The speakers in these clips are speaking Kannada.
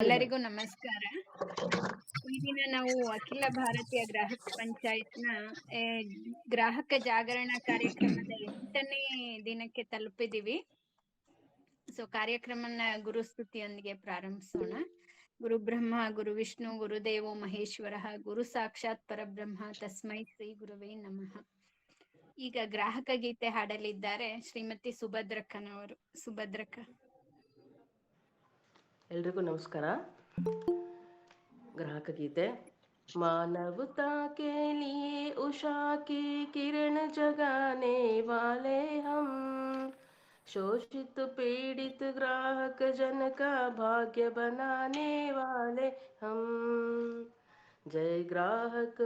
ಎಲ್ಲರಿಗೂ ನಮಸ್ಕಾರ. ಈ ದಿನ ನಾವು ಅಖಿಲ ಭಾರತೀಯ ಗ್ರಾಹಕ ಪಂಚಾಯತ್ನ ಗ್ರಾಹಕ ಜಾಗರಣ ಕಾರ್ಯಕ್ರಮದ 8ನೇ ದಿನಕ್ಕೆ ತಲುಪಿದೀವಿ. ಕಾರ್ಯಕ್ರಮನ ಗುರುಸ್ತುತಿಯೊಂದಿಗೆ ಪ್ರಾರಂಭಿಸೋಣ. ಗುರು ಬ್ರಹ್ಮ ಗುರು ವಿಷ್ಣು ಗುರುದೇವೋ ಮಹೇಶ್ವರ ಗುರು ಸಾಕ್ಷಾತ್ ಪರಬ್ರಹ್ಮ ತಸ್ಮೈ ಶ್ರೀ ಗುರುವೇ ನಮಃ. ಈಗ ಗ್ರಾಹಕ ಗೀತೆ ಹಾಡಲಿದ್ದಾರೆ ಶ್ರೀಮತಿ ಸುಭದ್ರಕ್ಕನವರು. ಸುಭದ್ರಕ್ಕ. ಎಲ್ರಿಗೂ ನಮಸ್ಕಾರ. ग्राहक गीते। मानवता के लिए उषा की किरण जगाने वाले हम, शोषित पीड़ित ग्राहक जन का भाग्य बनाने वाले हम। जय ग्राहक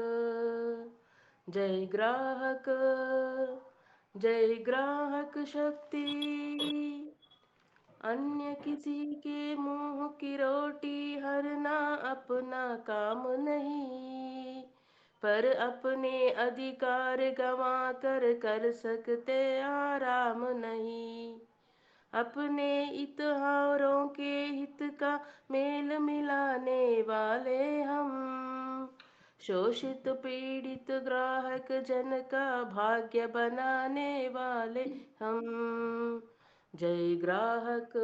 जय ग्राहक जय ग्राहक शक्ति। अन्य किसी के मुंह की रोटी हरना अपना काम नहीं, पर अपने अधिकार गंवा कर सकते आराम नहीं। अपने हितधारकों के हित का मेल मिलाने वाले हम, शोषित पीड़ित ग्राहक जन का भाग्य बनाने वाले हम। जय ग्राहक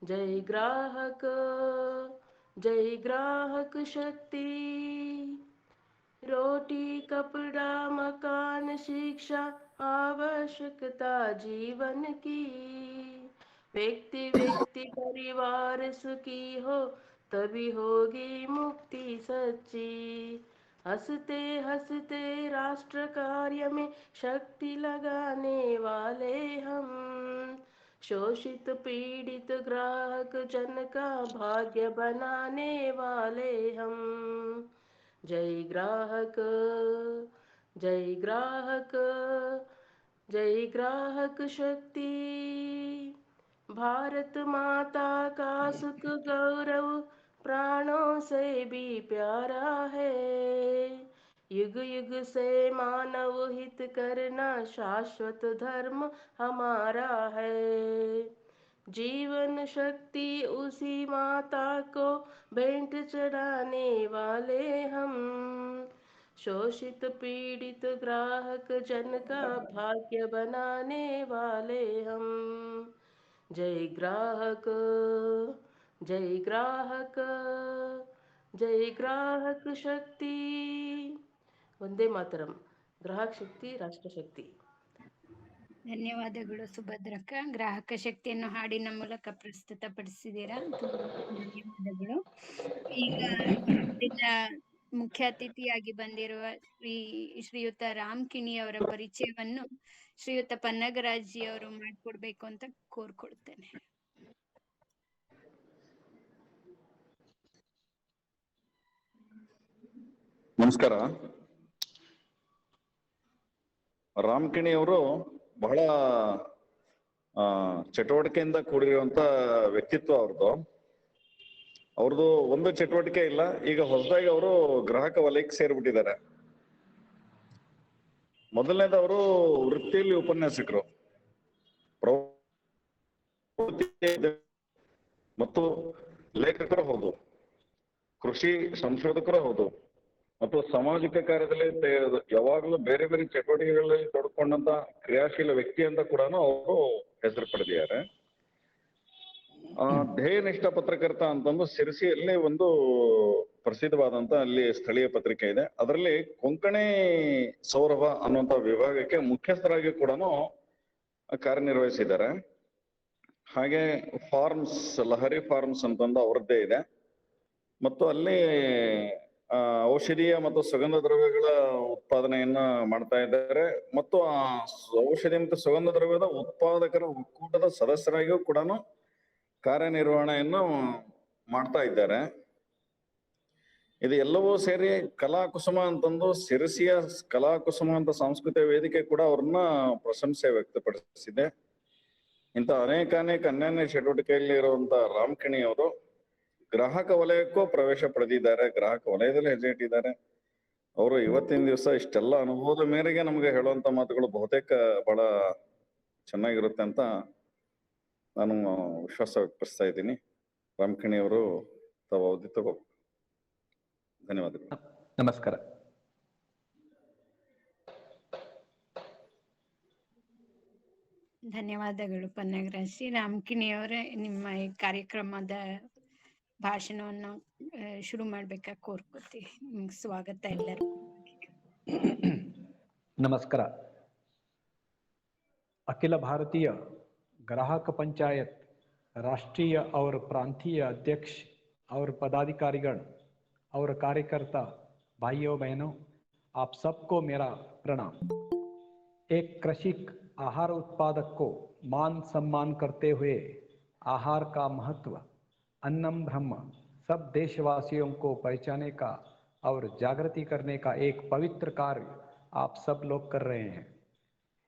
जय ग्राहक जय ग्राहक शक्ति। रोटी कपड़ा मकान शिक्षा आवश्यकता जीवन की, व्यक्ति व्यक्ति परिवार सुखी हो तभी होगी मुक्ति सच्ची। हंसते हंसते राष्ट्र कार्य में शक्ति लगाने वाले हम, शोषित पीड़ित ग्राहक जन का भाग्य बनाने वाले हम। जय ग्राहक जय ग्राहक जय ग्राहक शक्ति। भारत माता का सुख गौरव प्राणों से भी प्यारा है, युग युग से मानव हित करना शाश्वत धर्म हमारा है। जीवन शक्ति उसी माता को भेंट चढ़ाने वाले हम, शोषित पीड़ित ग्राहक जन का भाग्य बनाने वाले हम। जय ग्राहक जय ग्राहक जय ग्राहक शक्ति। वंदे मातरम। ग्राहक शक्ति राष्ट्र शक्ति. ಧನ್ಯವಾದಗಳು ಸುಭದ್ರಕ್ಕ. ಗ್ರಾಹಕ ಶಕ್ತಿಯನ್ನು ಹಾಡಿನ ಮೂಲಕ ಪ್ರಸ್ತುತಪಡಿಸಿದ್ದೀರಾ, ತುಂಬಾ ಧನ್ಯವಾದಗಳು. ಈಗ ಮುಖ್ಯ ಅತಿಥಿಯಾಗಿ ಬಂದಿರುವ ಶ್ರೀಯುತ ರಾಮ್ ಕಿಣಿ ಅವರ ಪರಿಚಯವನ್ನು ಶ್ರೀಯುತ ಪನ್ನಗರಾಜಿ ಅವರು ಮಾಡಿಕೊಡ್ಬೇಕು ಅಂತ ಕೋರ್ಕೊಳ್ತೇನೆ. ನಮಸ್ಕಾರ. ರಾಮ್ ಕಿಣಿ ಅವರು ಬಹಳ ಚಟುವಟಿಕೆಯಿಂದ ಕೂಡಿರುವಂತ ವ್ಯಕ್ತಿತ್ವ ಅವ್ರದ್ದು ಒಂದು ಚಟುವಟಿಕೆ ಇಲ್ಲ. ಈಗ ಹೊಸದಾಗಿ ಅವರು ಗ್ರಾಹಕ ವಲಯಕ್ಕೆ ಸೇರ್ಬಿಟ್ಟಿದ್ದಾರೆ. ಮೊದಲನೇದು ಅವರು ವೃತ್ತಿಯಲ್ಲಿ ಉಪನ್ಯಾಸಕರು, ಮತ್ತು ಲೇಖಕರು ಹೌದು, ಕೃಷಿ ಸಂಶೋಧಕರು ಹೌದು, ಮತ್ತು ಸಾಮಾಜಿಕ ಕಾರ್ಯದಲ್ಲಿ ಯಾವಾಗಲೂ ಬೇರೆ ಬೇರೆ ಚಟುವಟಿಕೆಗಳಲ್ಲಿ ತೊಡ್ಕೊಂಡಂತ ಕ್ರಿಯಾಶೀಲ ವ್ಯಕ್ತಿ ಅಂತ ಕೂಡ ಅವರು ಹೆಸರು ಪಡೆದಿದ್ದಾರೆ. ಧ್ಯೇಯನಿಷ್ಠ ಪತ್ರಕರ್ತ ಅಂತಂದು ಸಿರಸಿಯಲ್ಲಿ ಒಂದು ಪ್ರಸಿದ್ಧವಾದಂತ ಅಲ್ಲಿ ಸ್ಥಳೀಯ ಪತ್ರಿಕೆ ಇದೆ. ಅದರಲ್ಲಿ ಕೊಂಕಣಿ ಸೌರಭ ಅನ್ನುವಂತ ವಿಭಾಗಕ್ಕೆ ಮುಖ್ಯಸ್ಥರಾಗಿ ಕೂಡ ಕಾರ್ಯನಿರ್ವಹಿಸಿದ್ದಾರೆ. ಹಾಗೆ ಫಾರ್ಮ್ಸ್, ಲಹರಿ ಫಾರ್ಮ್ಸ್ ಅಂತಂದು ಅವ್ರದ್ದೇ ಇದೆ. ಮತ್ತು ಅಲ್ಲಿ ಔಷಧೀಯ ಮತ್ತು ಸುಗಂಧ ದ್ರವ್ಯಗಳ ಉತ್ಪಾದನೆಯನ್ನ ಮಾಡ್ತಾ ಇದ್ದಾರೆ. ಮತ್ತು ಆ ಔಷಧಿ ಮತ್ತು ಸುಗಂಧ ದ್ರವ್ಯದ ಉತ್ಪಾದಕರ ಒಕ್ಕೂಟದ ಸದಸ್ಯರಾಗಿಯೂ ಕೂಡ ಕಾರ್ಯನಿರ್ವಹಣೆಯನ್ನು ಮಾಡ್ತಾ ಇದ್ದಾರೆ. ಇದು ಎಲ್ಲವೂ ಸೇರಿ ಕಲಾಕುಸುಮ ಅಂತಂದು ಸಿರಸಿಯ ಕಲಾಕುಸುಮ ಅಂತ ಸಾಂಸ್ಕೃತಿಕ ವೇದಿಕೆ ಕೂಡ ಅವ್ರನ್ನ ಪ್ರಶಂಸೆ ವ್ಯಕ್ತಪಡಿಸಿದೆ. ಇಂಥ ಅನೇಕ ಅನ್ಯಾನ್ಯ ಚಟುವಟಿಕೆಯಲ್ಲಿ ಇರುವಂತ ರಾಮ್ ಕಿಣಿ ಅವರು ಗ್ರಾಹಕ ವಲಯಕ್ಕೂ ಪ್ರವೇಶ ಪಡೆದಿದ್ದಾರೆ, ಗ್ರಾಹಕ ವಲಯದಲ್ಲಿ ಹೆಜ್ಜೆ ಇಟ್ಟಿದ್ದಾರೆ. ಅವರು ಇವತ್ತಿನ ದಿವಸ ಇಷ್ಟೆಲ್ಲ ಅನುಭವದ ಮೇರೆಗೆ ನಮಗೆ ಹೇಳುವಂತ ಮಾತುಗಳು ಬಹುತೇಕ ಬಹಳ ಚೆನ್ನಾಗಿರುತ್ತೆ ಅಂತ ನಾನು ವಿಶ್ವಾಸ ವ್ಯಕ್ತಪಡಿಸ್ತಾ ಇದ್ದೀನಿ. ರಾಮಕಿಣಿ ಅವರು ತಾವು ಅವಧಿ ತಗೋ. ಧನ್ಯವಾದಗಳು. ನಮಸ್ಕಾರ. ಧನ್ಯವಾದಗಳು ಪನ್ನಗರಾಜ್. ರಾಮಕಿಣಿಯವರೇ, ನಿಮ್ಮ ಈ ಕಾರ್ಯಕ್ರಮದ ಭಾಷಣವನ್ನು ಶುರು ಮಾಡ್ಬೇಕಾಗಿ ಕೋರ್ಕೋತೀವಿ. ನಿಮ್ಗೆ ಸ್ವಾಗತ ಎಲ್ಲರೂ. नमस्कार. अखिल भारतीय ग्राहक पंचायत राष्ट्रीय और प्रांतीय अध्यक्ष और पदाधिकारीगण और कार्यकर्ता भाइयों बहनों, आप सबको मेरा प्रणाम। एक कृषि आहार उत्पादक को मान सम्मान करते हुए आहार का महत्व, अन्नम ब्रह्म, सब देशवासियों को पहचाने का और जागृति करने का एक पवित्र कार्य आप सब लोग कर रहे हैं।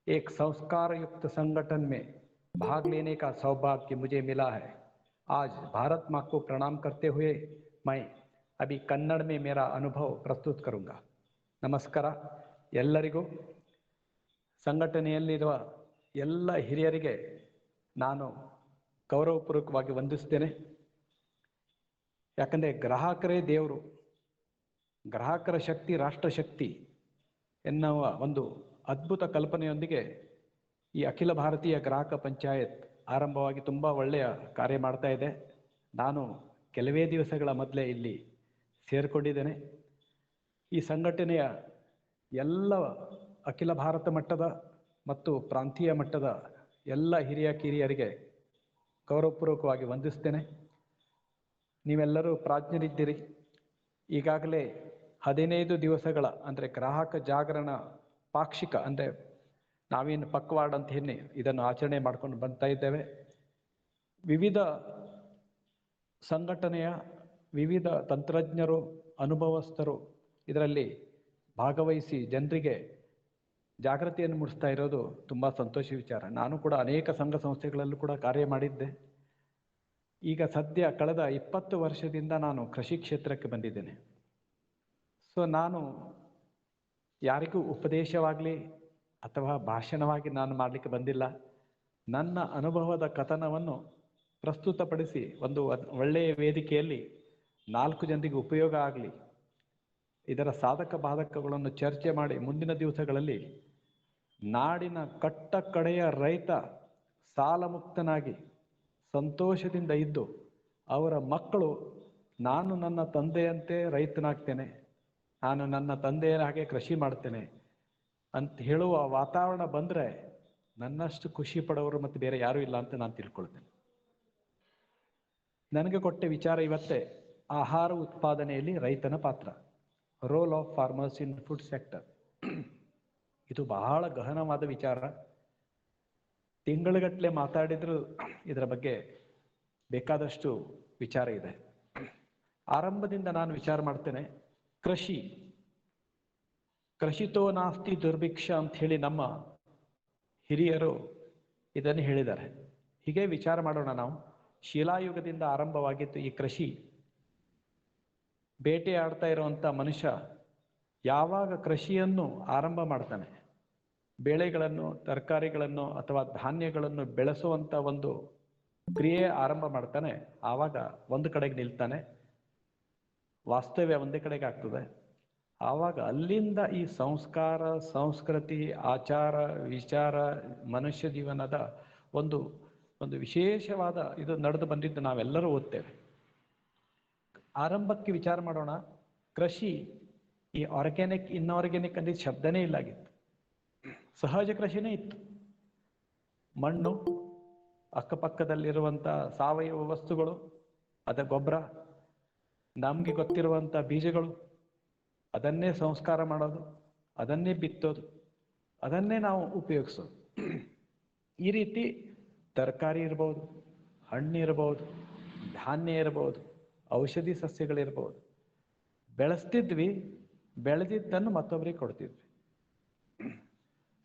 एक संस्कार युक्त संगठन में भाग लेने का सौभाग्य मुझे मिला है। आज भारत माँ को प्रणाम करते हुए मैं अभी कन्नड़ में मेरा अनुभव प्रस्तुत करूँगा. ನಮಸ್ಕಾರ ಎಲ್ಲರಿಗೂ. ಸಂಘಟನೆಯಲ್ಲಿರುವ ಎಲ್ಲ ಹಿರಿಯರಿಗೆ ನಾನು ಗೌರವಪೂರ್ವಕವಾಗಿ ವಂದಿಸ್ತೇನೆ. ಯಾಕಂದರೆ ಗ್ರಾಹಕರೇ ದೇವರು, ಗ್ರಾಹಕರ ಶಕ್ತಿ ರಾಷ್ಟ್ರಶಕ್ತಿ ಎನ್ನುವ ಒಂದು ಅದ್ಭುತ ಕಲ್ಪನೆಯೊಂದಿಗೆ ಈ ಅಖಿಲ ಭಾರತೀಯ ಗ್ರಾಹಕ ಪಂಚಾಯತ್ ಆರಂಭವಾಗಿ ತುಂಬ ಒಳ್ಳೆಯ ಕಾರ್ಯ ಮಾಡ್ತಾ ಇದೆ. ನಾನು ಕೆಲವೇ ದಿವಸಗಳ ಮೊದಲೇ ಇಲ್ಲಿ ಸೇರಿಕೊಂಡಿದ್ದೇನೆ. ಈ ಸಂಘಟನೆಯ ಎಲ್ಲ ಅಖಿಲ ಭಾರತ ಮಟ್ಟದ ಮತ್ತು ಪ್ರಾಂತೀಯ ಮಟ್ಟದ ಎಲ್ಲ ಹಿರಿಯ ಕಿರಿಯರಿಗೆ ಗೌರವಪೂರ್ವಕವಾಗಿ ವಂದಿಸ್ತೇನೆ. ನೀವೆಲ್ಲರೂ ಪ್ರಾಜ್ಞರಿದ್ದೀರಿ. ಈಗಾಗಲೇ 15 ದಿವಸಗಳ ಅಂದರೆ ಗ್ರಾಹಕ ಜಾಗರಣ ಪಾಕ್ಷಿಕ, ಅಂದರೆ ನಾವೇನು ಪಕ್ವಾಡ್ ಅಂತ ಹೇಳಿ ಇದನ್ನು ಆಚರಣೆ ಮಾಡ್ಕೊಂಡು ಬರ್ತಾ ಇದ್ದೇವೆ. ವಿವಿಧ ಸಂಘಟನೆಯ ವಿವಿಧ ತಂತ್ರಜ್ಞರು, ಅನುಭವಸ್ಥರು ಇದರಲ್ಲಿ ಭಾಗವಹಿಸಿ ಜನರಿಗೆ ಜಾಗೃತಿಯನ್ನು ಮೂಡಿಸ್ತಾ ಇರೋದು ತುಂಬ ಸಂತೋಷ ವಿಚಾರ. ನಾನು ಕೂಡ ಅನೇಕ ಸಂಘ ಸಂಸ್ಥೆಗಳಲ್ಲೂ ಕೂಡ ಕಾರ್ಯ ಮಾಡಿದ್ದೆ. ಈಗ ಸದ್ಯ ಕಳೆದ 20 ವರ್ಷದಿಂದ ನಾನು ಕೃಷಿ ಕ್ಷೇತ್ರಕ್ಕೆ ಬಂದಿದ್ದೇನೆ. ಸೊ ನಾನು ಯಾರಿಗೂ ಉಪದೇಶವಾಗಲಿ ಅಥವಾ ಭಾಷಣವಾಗಿ ನಾನು ಮಾಡಲಿಕ್ಕೆ ಬಂದಿಲ್ಲ. ನನ್ನ ಅನುಭವದ ಕಥನವನ್ನು ಪ್ರಸ್ತುತಪಡಿಸಿ ಒಂದು ಒಳ್ಳೆಯ ವೇದಿಕೆಯಲ್ಲಿ 4 ಜನರಿಗೆ ಉಪಯೋಗ ಆಗಲಿ, ಇದರ ಸಾಧಕ ಬಾಧಕಗಳನ್ನು ಚರ್ಚೆ ಮಾಡಿ ಮುಂದಿನ ದಿವಸಗಳಲ್ಲಿ ನಾಡಿನ ಕಟ್ಟ ಕಡೆಯ ರೈತ ಸಾಲ ಮುಕ್ತನಾಗಿ ಸಂತೋಷದಿಂದ ಇದ್ದು ಅವರ ಮಕ್ಕಳು ನಾನು ನನ್ನ ತಂದೆಯಂತೆ ರೈತನಾಗ್ತೇನೆ, ನಾನು ನನ್ನ ತಂದೆಯ ಹಾಗೆ ಕೃಷಿ ಮಾಡ್ತೇನೆ ಅಂತ ಹೇಳುವ ವಾತಾವರಣ ಬಂದರೆ ನನ್ನಷ್ಟು ಖುಷಿ ಪಡೋರು ಮತ್ತು ಬೇರೆ ಯಾರೂ ಇಲ್ಲ ಅಂತ ನಾನು ತಿಳ್ಕೊಳ್ತೇನೆ. ನನಗೆ ಕೊಟ್ಟ ವಿಚಾರ ಇವತ್ತೇ ಆಹಾರ ಉತ್ಪಾದನೆಯಲ್ಲಿ ರೈತನ ಪಾತ್ರ, role of farmers in food sector. ಇದು ಬಹಳ ಗಹನವಾದ ವಿಚಾರ. ತಿಂಗಳುಗಟ್ಟಲೆ ಮಾತಾಡಿದ್ರು ಇದರ ಬಗ್ಗೆ ಬೇಕಾದಷ್ಟು ವಿಚಾರ ಇದೆ. ಆರಂಭದಿಂದ ನಾನು ವಿಚಾರ ಮಾಡ್ತೇನೆ. ಕೃಷಿತೋ ನಾಸ್ತಿ ದುರ್ಭಿಕ್ಷ ಅಂತ ಹೇಳಿ ನಮ್ಮ ಹಿರಿಯರು ಇದನ್ನು ಹೇಳಿದ್ದಾರೆ. ಹೀಗೆ ವಿಚಾರ ಮಾಡೋಣ ನಾವು. ಶಿಲಾಯುಗದಿಂದ ಆರಂಭವಾಗಿತ್ತು ಈ ಕೃಷಿ. ಬೇಟೆ ಆಡ್ತಾ ಇರುವಂಥ ಮನುಷ್ಯ ಯಾವಾಗ ಕೃಷಿಯನ್ನು ಆರಂಭ ಮಾಡ್ತಾನೆ, ಬೆಳೆಗಳನ್ನು, ತರಕಾರಿಗಳನ್ನು ಅಥವಾ ಧಾನ್ಯಗಳನ್ನು ಬೆಳೆಸುವಂಥ ಒಂದು ಕ್ರಿಯೆ ಆರಂಭ ಮಾಡ್ತಾನೆ, ಆವಾಗ ಒಂದು ಕಡೆಗೆ ನಿಲ್ತಾನೆ, ವಾಸ್ತವ್ಯ ಒಂದೇ ಕಡೆಗೆ ಆಗ್ತದೆ. ಆವಾಗ ಅಲ್ಲಿಂದ ಈ ಸಂಸ್ಕಾರ, ಸಂಸ್ಕೃತಿ, ಆಚಾರ, ವಿಚಾರ, ಮನುಷ್ಯ ಜೀವನದ ಒಂದು ವಿಶೇಷವಾದ ಇದು ನಡೆದು ಬಂದಿದ್ದು ನಾವೆಲ್ಲರೂ ಓದ್ತೇವೆ. ಆರಂಭಕ್ಕೆ ವಿಚಾರ ಮಾಡೋಣ. ಕೃಷಿ ಈ ಆರ್ಗ್ಯಾನಿಕ್, ಇನ್ಆರ್ಗ್ಯಾನಿಕ್ ಅಂದ್ರೆ ಶಬ್ದನೇ ಇಲ್ಲಾಗಿತ್ತು. ಸಹಜ ಕೃಷಿನೇ ಇತ್ತು. ಮಣ್ಣು, ಅಕ್ಕಪಕ್ಕದಲ್ಲಿರುವಂಥ ಸಾವಯವ ವಸ್ತುಗಳು, ಅದ ಗೊಬ್ಬರ, ನಮಗೆ ಗೊತ್ತಿರುವಂಥ ಬೀಜಗಳು, ಅದನ್ನೇ ಸಂಸ್ಕಾರ ಮಾಡೋದು, ಅದನ್ನೇ ಬಿತ್ತೋದು, ಅದನ್ನೇ ನಾವು ಉಪಯೋಗಿಸೋದು. ಈ ರೀತಿ ತರಕಾರಿ ಇರ್ಬೋದು, ಹಣ್ಣು ಇರ್ಬೋದು, ಧಾನ್ಯ ಇರ್ಬೋದು, ಔಷಧಿ ಸಸ್ಯಗಳಿರ್ಬೋದು, ಬೆಳೆಸ್ತಿದ್ವಿ. ಬೆಳೆದಿದ್ದನ್ನು ಮತ್ತೊಬ್ಬರಿಗೆ ಕೊಡ್ತಿದ್ವಿ.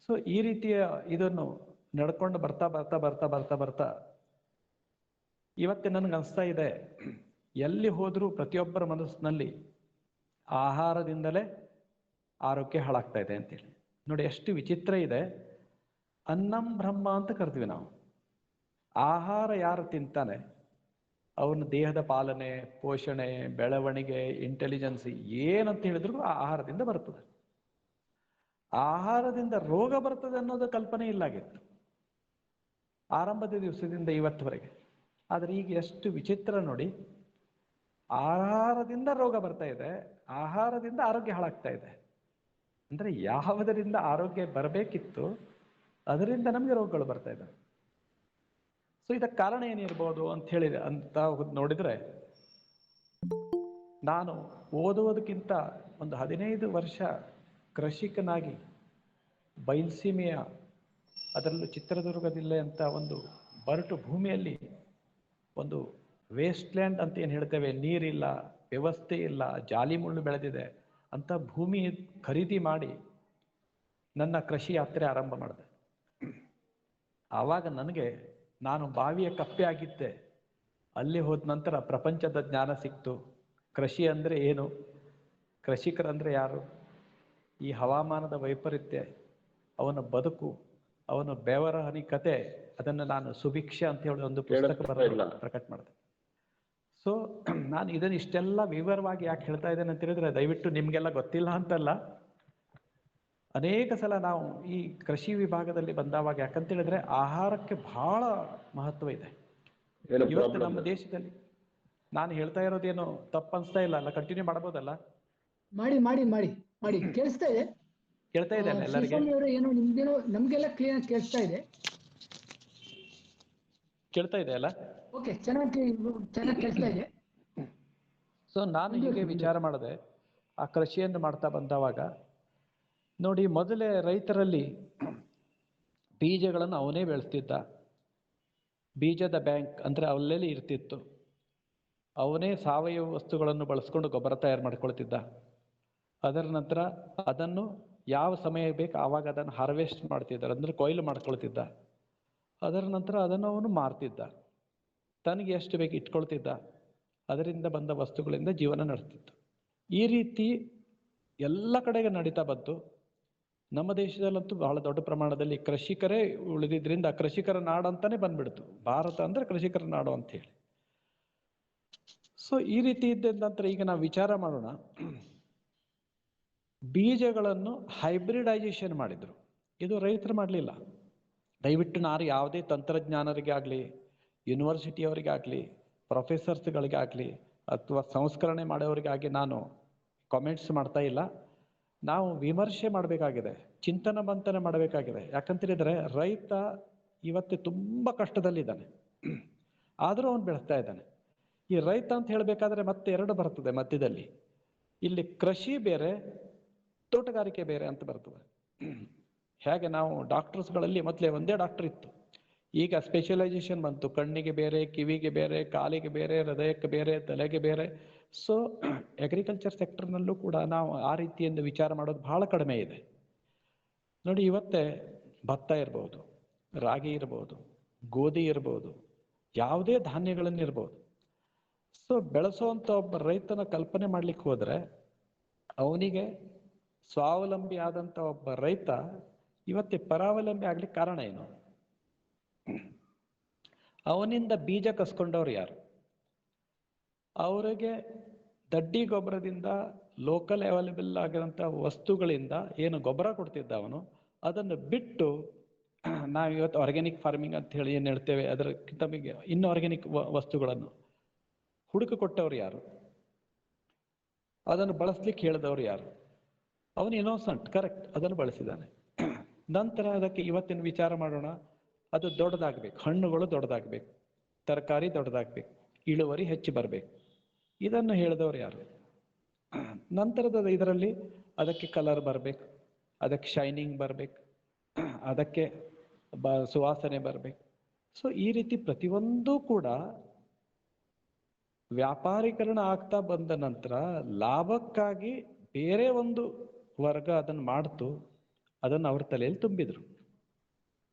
ಸೊ ಈ ರೀತಿಯ ಇದನ್ನು ನಡ್ಕೊಂಡು ಬರ್ತಾ ಇವತ್ತು ನನಗೆ ಅನಿಸ್ತಾ ಇದೆ, ಎಲ್ಲಿ ಹೋದರೂ ಪ್ರತಿಯೊಬ್ಬರ ಮನಸ್ಸಿನಲ್ಲಿ ಆಹಾರದಿಂದಲೇ ಆರೋಗ್ಯ ಹಾಳಾಗ್ತಾ ಇದೆ ಅಂತೇಳಿ. ನೋಡಿ ಎಷ್ಟು ವಿಚಿತ್ರ ಇದೆ. ಅನ್ನಂ ಬ್ರಹ್ಮ ಅಂತ ಕರಿತೀವಿ ನಾವು. ಆಹಾರ ಯಾರು ತಿಂತಾನೆ ಅವನ ದೇಹದ ಪಾಲನೆ, ಪೋಷಣೆ, ಬೆಳವಣಿಗೆ, ಇಂಟೆಲಿಜೆನ್ಸಿ ಏನಂತ ಹೇಳಿದ್ರು ಆ ಆಹಾರದಿಂದ ಬರ್ತದೆ. ಆಹಾರದಿಂದ ರೋಗ ಬರ್ತದೆ ಅನ್ನೋದು ಕಲ್ಪನೆ ಇಲ್ಲಾಗಿತ್ತು ಆರಂಭದ ದಿವಸದಿಂದ ಇವತ್ತುವರೆಗೆ. ಆದರೆ ಈಗ ಎಷ್ಟು ವಿಚಿತ್ರ ನೋಡಿ, ಆಹಾರದಿಂದ ರೋಗ ಬರ್ತಾ ಇದೆ, ಆಹಾರದಿಂದ ಆರೋಗ್ಯ ಹಾಳಾಗ್ತಾ ಇದೆ. ಅಂದ್ರೆ ಯಾವುದರಿಂದ ಆರೋಗ್ಯ ಬರಬೇಕಿತ್ತು ಅದರಿಂದ ನಮಗೆ ರೋಗಗಳು ಬರ್ತಾ ಇದ್ದಾವೆ. ಸೊ ಇದಕ್ಕೆ ಕಾರಣ ಏನಿರ್ಬೋದು ಅಂತ ನೋಡಿದ್ರೆ, ನಾನು ಓದುವುದಕ್ಕಿಂತ ಒಂದು 15 ವರ್ಷ ಕೃಷಿಕನಾಗಿ ಬಯಲ್ಸೀಮೆಯ, ಅದರಲ್ಲೂ ಚಿತ್ರದುರ್ಗ ಜಿಲ್ಲೆ ಅಂತ ಒಂದು ಬರಟು ಭೂಮಿಯಲ್ಲಿ, ಒಂದು ವೇಸ್ಟ್ಲ್ಯಾಂಡ್ ಅಂತ ಏನು ಹೇಳ್ತೇವೆ, ನೀರಿಲ್ಲ, ವ್ಯವಸ್ಥೆ ಇಲ್ಲ, ಜಾಲಿ ಮುಳ್ಳು ಬೆಳೆದಿದೆ ಅಂತ ಭೂಮಿ ಖರೀದಿ ಮಾಡಿ ನನ್ನ ಕೃಷಿ ಯಾತ್ರೆ ಆರಂಭ ಮಾಡಿದೆ. ಆವಾಗ ನಾನು ಬಾವಿಯ ಕಪ್ಪೆ ಆಗಿದ್ದೆ. ಅಲ್ಲಿ ಹೋದ ನಂತರ ಪ್ರಪಂಚದ ಜ್ಞಾನ ಸಿಕ್ತು. ಕೃಷಿ ಅಂದರೆ ಏನು, ಕೃಷಿಕರಂದ್ರೆ ಯಾರು, ಈ ಹವಾಮಾನದ ವೈಪರೀತ್ಯ, ಅವನ ಬದುಕು, ಅವನ ಬೆವರ ಹನಿ ಕತೆ, ಅದನ್ನು ನಾನು ಸುಭಿಕ್ಷ ಅಂತ ಹೇಳಿ ಒಂದು ಪುಸ್ತಕ ಪ್ರಕಟ ಮಾಡಿದೆ. ಸೊ ನಾನು ಇದನ್ನು ಇಷ್ಟೆಲ್ಲ ವಿವರವಾಗಿ ಯಾಕೆ ಹೇಳ್ತಾ ಇದ್ದೇನೆ ಅಂತ ಹೇಳಿದ್ರೆ, ದಯವಿಟ್ಟು ನಿಮಗೆಲ್ಲ ಗೊತ್ತಿಲ್ಲ ಅಂತಲ್ಲ, ಅನೇಕ ಸಲ ನಾವು ಈ ಕೃಷಿ ವಿಭಾಗದಲ್ಲಿ ಬಂದವಾಗ, ಯಾಕಂತ ಹೇಳಿದ್ರೆ ಆಹಾರಕ್ಕೆ ಬಹಳ ಮಹತ್ವ ಇದೆ ಇವತ್ತು ನಮ್ಮ ದೇಶದಲ್ಲಿ. ನಾನು ಹೇಳ್ತಾ ಇರೋದೇನು ತಪ್ಪು ಅನ್ಸ್ತಾ ಇಲ್ಲ ಅಲ್ಲ? ಕಂಟಿನ್ಯೂ ಮಾಡ್ಬೋದಲ್ಲ? ಮಾಡಿ ಮಾಡಿ ಮಾಡಿ ಮಾಡಿ ಕೇಳಿಸ್ತಾ ಇದೆ, ಕೇಳ್ತಾ ಇದೆ ಎಲ್ಲರಿಗೆ? ಏನೋ ನಿಮ್ಗೇನೋ ನಮ್ಗೆಲ್ಲ ಕ್ಲಿಯರ್ ಕೇಳಿಸ್ತಾ ಇದೆ. ಕೇಳ್ತಾ ಇದೆ ಅಲ್ಲ? ಓಕೆ, ಚೆನ್ನಾಗಿ ಕೇಳಿಸ್ತಾ ಇದೆ. ಸೊ ನಾನು ಹೀಗೆ ವಿಚಾರ ಮಾಡಿದೆ, ಆ ಕೃಷಿಯನ್ನು ಮಾಡ್ತಾ ಬಂದವಾಗ ನೋಡಿ, ಮೊದಲೇ ರೈತರಲ್ಲಿ ಬೀಜಗಳನ್ನು ಅವನೇ ಬೆಳೆಸ್ತಿದ್ದ. ಬೀಜದ ಬ್ಯಾಂಕ್ ಅಂದರೆ ಅಲ್ಲೆಲ್ಲಿ ಇರ್ತಿತ್ತು. ಅವನೇ ಸಾವಯವ ವಸ್ತುಗಳನ್ನು ಬಳಸ್ಕೊಂಡು ಗೊಬ್ಬರ ತಯಾರು ಮಾಡ್ಕೊಳ್ತಿದ್ದ. ಅದರ ನಂತರ ಅದನ್ನು ಯಾವ ಸಮಯ ಬೇಕು ಆವಾಗ ಅದನ್ನು ಹಾರ್ವೆಸ್ಟ್ ಮಾಡ್ತಿದ್ದ, ಅಂದರೆ ಕೊಯ್ಲು ಮಾಡ್ಕೊಳ್ತಿದ್ದ. ಅದರ ನಂತರ ಅದನ್ನು ಅವನು ಮಾರ್ತಿದ್ದ, ತನಗೆ ಎಷ್ಟು ಬೇಕು ಇಟ್ಕೊಳ್ತಿದ್ದ. ಅದರಿಂದ ಬಂದ ವಸ್ತುಗಳಿಂದ ಜೀವನ ನಡೆಸ್ತಿತ್ತು. ಈ ರೀತಿ ಎಲ್ಲ ಕಡೆಗೆ ನಡೀತಾ ಬಂತು. ನಮ್ಮ ದೇಶದಲ್ಲಂತೂ ಬಹಳ ದೊಡ್ಡ ಪ್ರಮಾಣದಲ್ಲಿ ಕೃಷಿಕರೇ ಉಳಿದಿದ್ರಿಂದ ಕೃಷಿಕರ ನಾಡು ಅಂತಾನೆ ಬಂದ್ಬಿಡ್ತು. ಭಾರತ ಅಂದ್ರೆ ಕೃಷಿಕರ ನಾಡು ಅಂತ ಹೇಳಿ. ಸೊ ಈ ರೀತಿ ಇದ್ದ ನಂತರ ಈಗ ನಾವು ವಿಚಾರ ಮಾಡೋಣ, ಬೀಜಗಳನ್ನು ಹೈಬ್ರಿಡೈಸೇಷನ್ ಮಾಡಿದ್ರು. ಇದು ರೈತರು ಮಾಡಲಿಲ್ಲ. ದಯವಿಟ್ಟು ನಾನು ಯಾವುದೇ ತಂತ್ರಜ್ಞಾನರಿಗೆ ಆಗಲಿ, ಯೂನಿವರ್ಸಿಟಿಯವರಿಗಾಗಲಿ, ಪ್ರೊಫೆಸರ್ಸ್ಗಳಿಗಾಗಲಿ ಅಥವಾ ಸಂಸ್ಕರಣೆ ಮಾಡೋರಿಗಾಗಿ ನಾನು ಕಾಮೆಂಟ್ಸ್ ಮಾಡ್ತಾ ಇಲ್ಲ. ನಾವು ವಿಮರ್ಶೆ ಮಾಡಬೇಕಾಗಿದೆ, ಚಿಂತನ ಮಂಥನ ಮಾಡಬೇಕಾಗಿದೆ. ಯಾಕಂತೇಳಿದ್ರೆ ರೈತ ಇವತ್ತು ತುಂಬ ಕಷ್ಟದಲ್ಲಿದ್ದಾನೆ, ಆದರೂ ಅವನು ಬೆಳೆಸ್ತಾ ಇದ್ದಾನೆ. ಈ ರೈತ ಅಂತ ಹೇಳಬೇಕಾದ್ರೆ ಮತ್ತೆ ಎರಡು ಬರ್ತದೆ ಮಧ್ಯದಲ್ಲಿ. ಇಲ್ಲಿ ಕೃಷಿ ಬೇರೆ, ತೋಟಗಾರಿಕೆ ಬೇರೆ ಅಂತ ಬರ್ತದೆ. ಹೇಗೆ ನಾವು ಡಾಕ್ಟರ್ಸ್ಗಳಲ್ಲಿ ಮೊದಲೇ ಒಂದೇ ಡಾಕ್ಟರ್ ಇತ್ತು, ಈಗ ಸ್ಪೆಷಲೈಸೇಷನ್ ಬಂತು. ಕಣ್ಣಿಗೆ ಬೇರೆ, ಕಿವಿಗೆ ಬೇರೆ, ಕಾಲಿಗೆ ಬೇರೆ, ಹೃದಯಕ್ಕೆ ಬೇರೆ, ತಲೆಗೆ ಬೇರೆ. ಸೊ ಅಗ್ರಿಕಲ್ಚರ್ ಸೆಕ್ಟರ್ನಲ್ಲೂ ಕೂಡ ನಾವು ಆ ರೀತಿಯಿಂದ ವಿಚಾರ ಮಾಡೋದು ಬಹಳ ಕಡಿಮೆ ಇದೆ. ನೋಡಿ, ಇವತ್ತೇ ಭತ್ತ ಇರ್ಬೋದು, ರಾಗಿ ಇರ್ಬೋದು, ಗೋಧಿ ಇರ್ಬೋದು, ಯಾವುದೇ ಧಾನ್ಯಗಳನ್ನಿರ್ಬೋದು. ಸೊ ಬೆಳೆಸೋವಂಥ ಒಬ್ಬ ರೈತನ ಕಲ್ಪನೆ ಮಾಡ್ಲಿಕ್ಕೆ ಹೋದ್ರೆ, ಅವನಿಗೆ ಸ್ವಾವಲಂಬಿ ಆದಂಥ ಒಬ್ಬ ರೈತ ಇವತ್ತೇ ಪರಾವಲಂಬಿ ಆಗ್ಲಿಕ್ಕೆ ಕಾರಣ ಏನು? ಅವನಿಂದ ಬೀಜ ಕಸ್ಕೊಂಡವ್ರು ಯಾರು? ಅವರಿಗೆ ದಡ್ಡಿ ಗೊಬ್ಬರದಿಂದ, ಲೋಕಲ್ ಅವೈಲೇಬಲ್ ಆಗಿರೋಂಥ ವಸ್ತುಗಳಿಂದ ಏನು ಗೊಬ್ಬರ ಕೊಡ್ತಿದ್ದ ಅವನು, ಅದನ್ನು ಬಿಟ್ಟು ನಾವು ಇವತ್ತು ಆರ್ಗ್ಯಾನಿಕ್ ಫಾರ್ಮಿಂಗ್ ಅಂತ ಹೇಳಿ ಏನು ಹೇಳ್ತೇವೆ, ಅದಕ್ಕಿಂತ ಇನ್ನು ಆರ್ಗ್ಯಾನಿಕ್ ವಸ್ತುಗಳನ್ನು ಹುಡುಕು ಕೊಟ್ಟವ್ರು ಯಾರು? ಅದನ್ನು ಬಳಸ್ಲಿಕ್ಕೆ ಹೇಳಿದವರು ಯಾರು? ಅವನು ಇನ್ನೋಸೆಂಟ್, ಕರೆಕ್ಟ್, ಅದನ್ನು ಬಳಸಿದ್ದಾನೆ. ನಂತರ ಅದಕ್ಕೆ ಇವತ್ತಿನ ವಿಚಾರ ಮಾಡೋಣ, ಅದು ದೊಡ್ಡದಾಗಬೇಕು, ಹಣ್ಣುಗಳು ದೊಡ್ಡದಾಗಬೇಕು, ತರಕಾರಿ ದೊಡ್ಡದಾಗಬೇಕು, ಇಳುವರಿ ಹೆಚ್ಚು ಬರಬೇಕು. ಇದನ್ನು ಹೇಳಿದವರು ಯಾರು? ನಂತರದ ಇದರಲ್ಲಿ ಅದಕ್ಕೆ ಕಲರ್ ಬರಬೇಕು, ಅದಕ್ಕೆ ಶೈನಿಂಗ್ ಬರಬೇಕು, ಅದಕ್ಕೆ ಸುವಾಸನೆ ಬರಬೇಕು. ಸೊ ಈ ರೀತಿ ಪ್ರತಿಯೊಂದು ಕೂಡ ವ್ಯಾಪಾರೀಕರಣ ಆಗ್ತಾ ಬಂದ ನಂತರ ಲಾಭಕ್ಕಾಗಿ ಬೇರೆ ಒಂದು ವರ್ಗ ಅದನ್ನು ಮಾಡ್ತು, ಅದನ್ನು ಅವ್ರ ತಲೆಯಲ್ಲಿ ತುಂಬಿದ್ರು.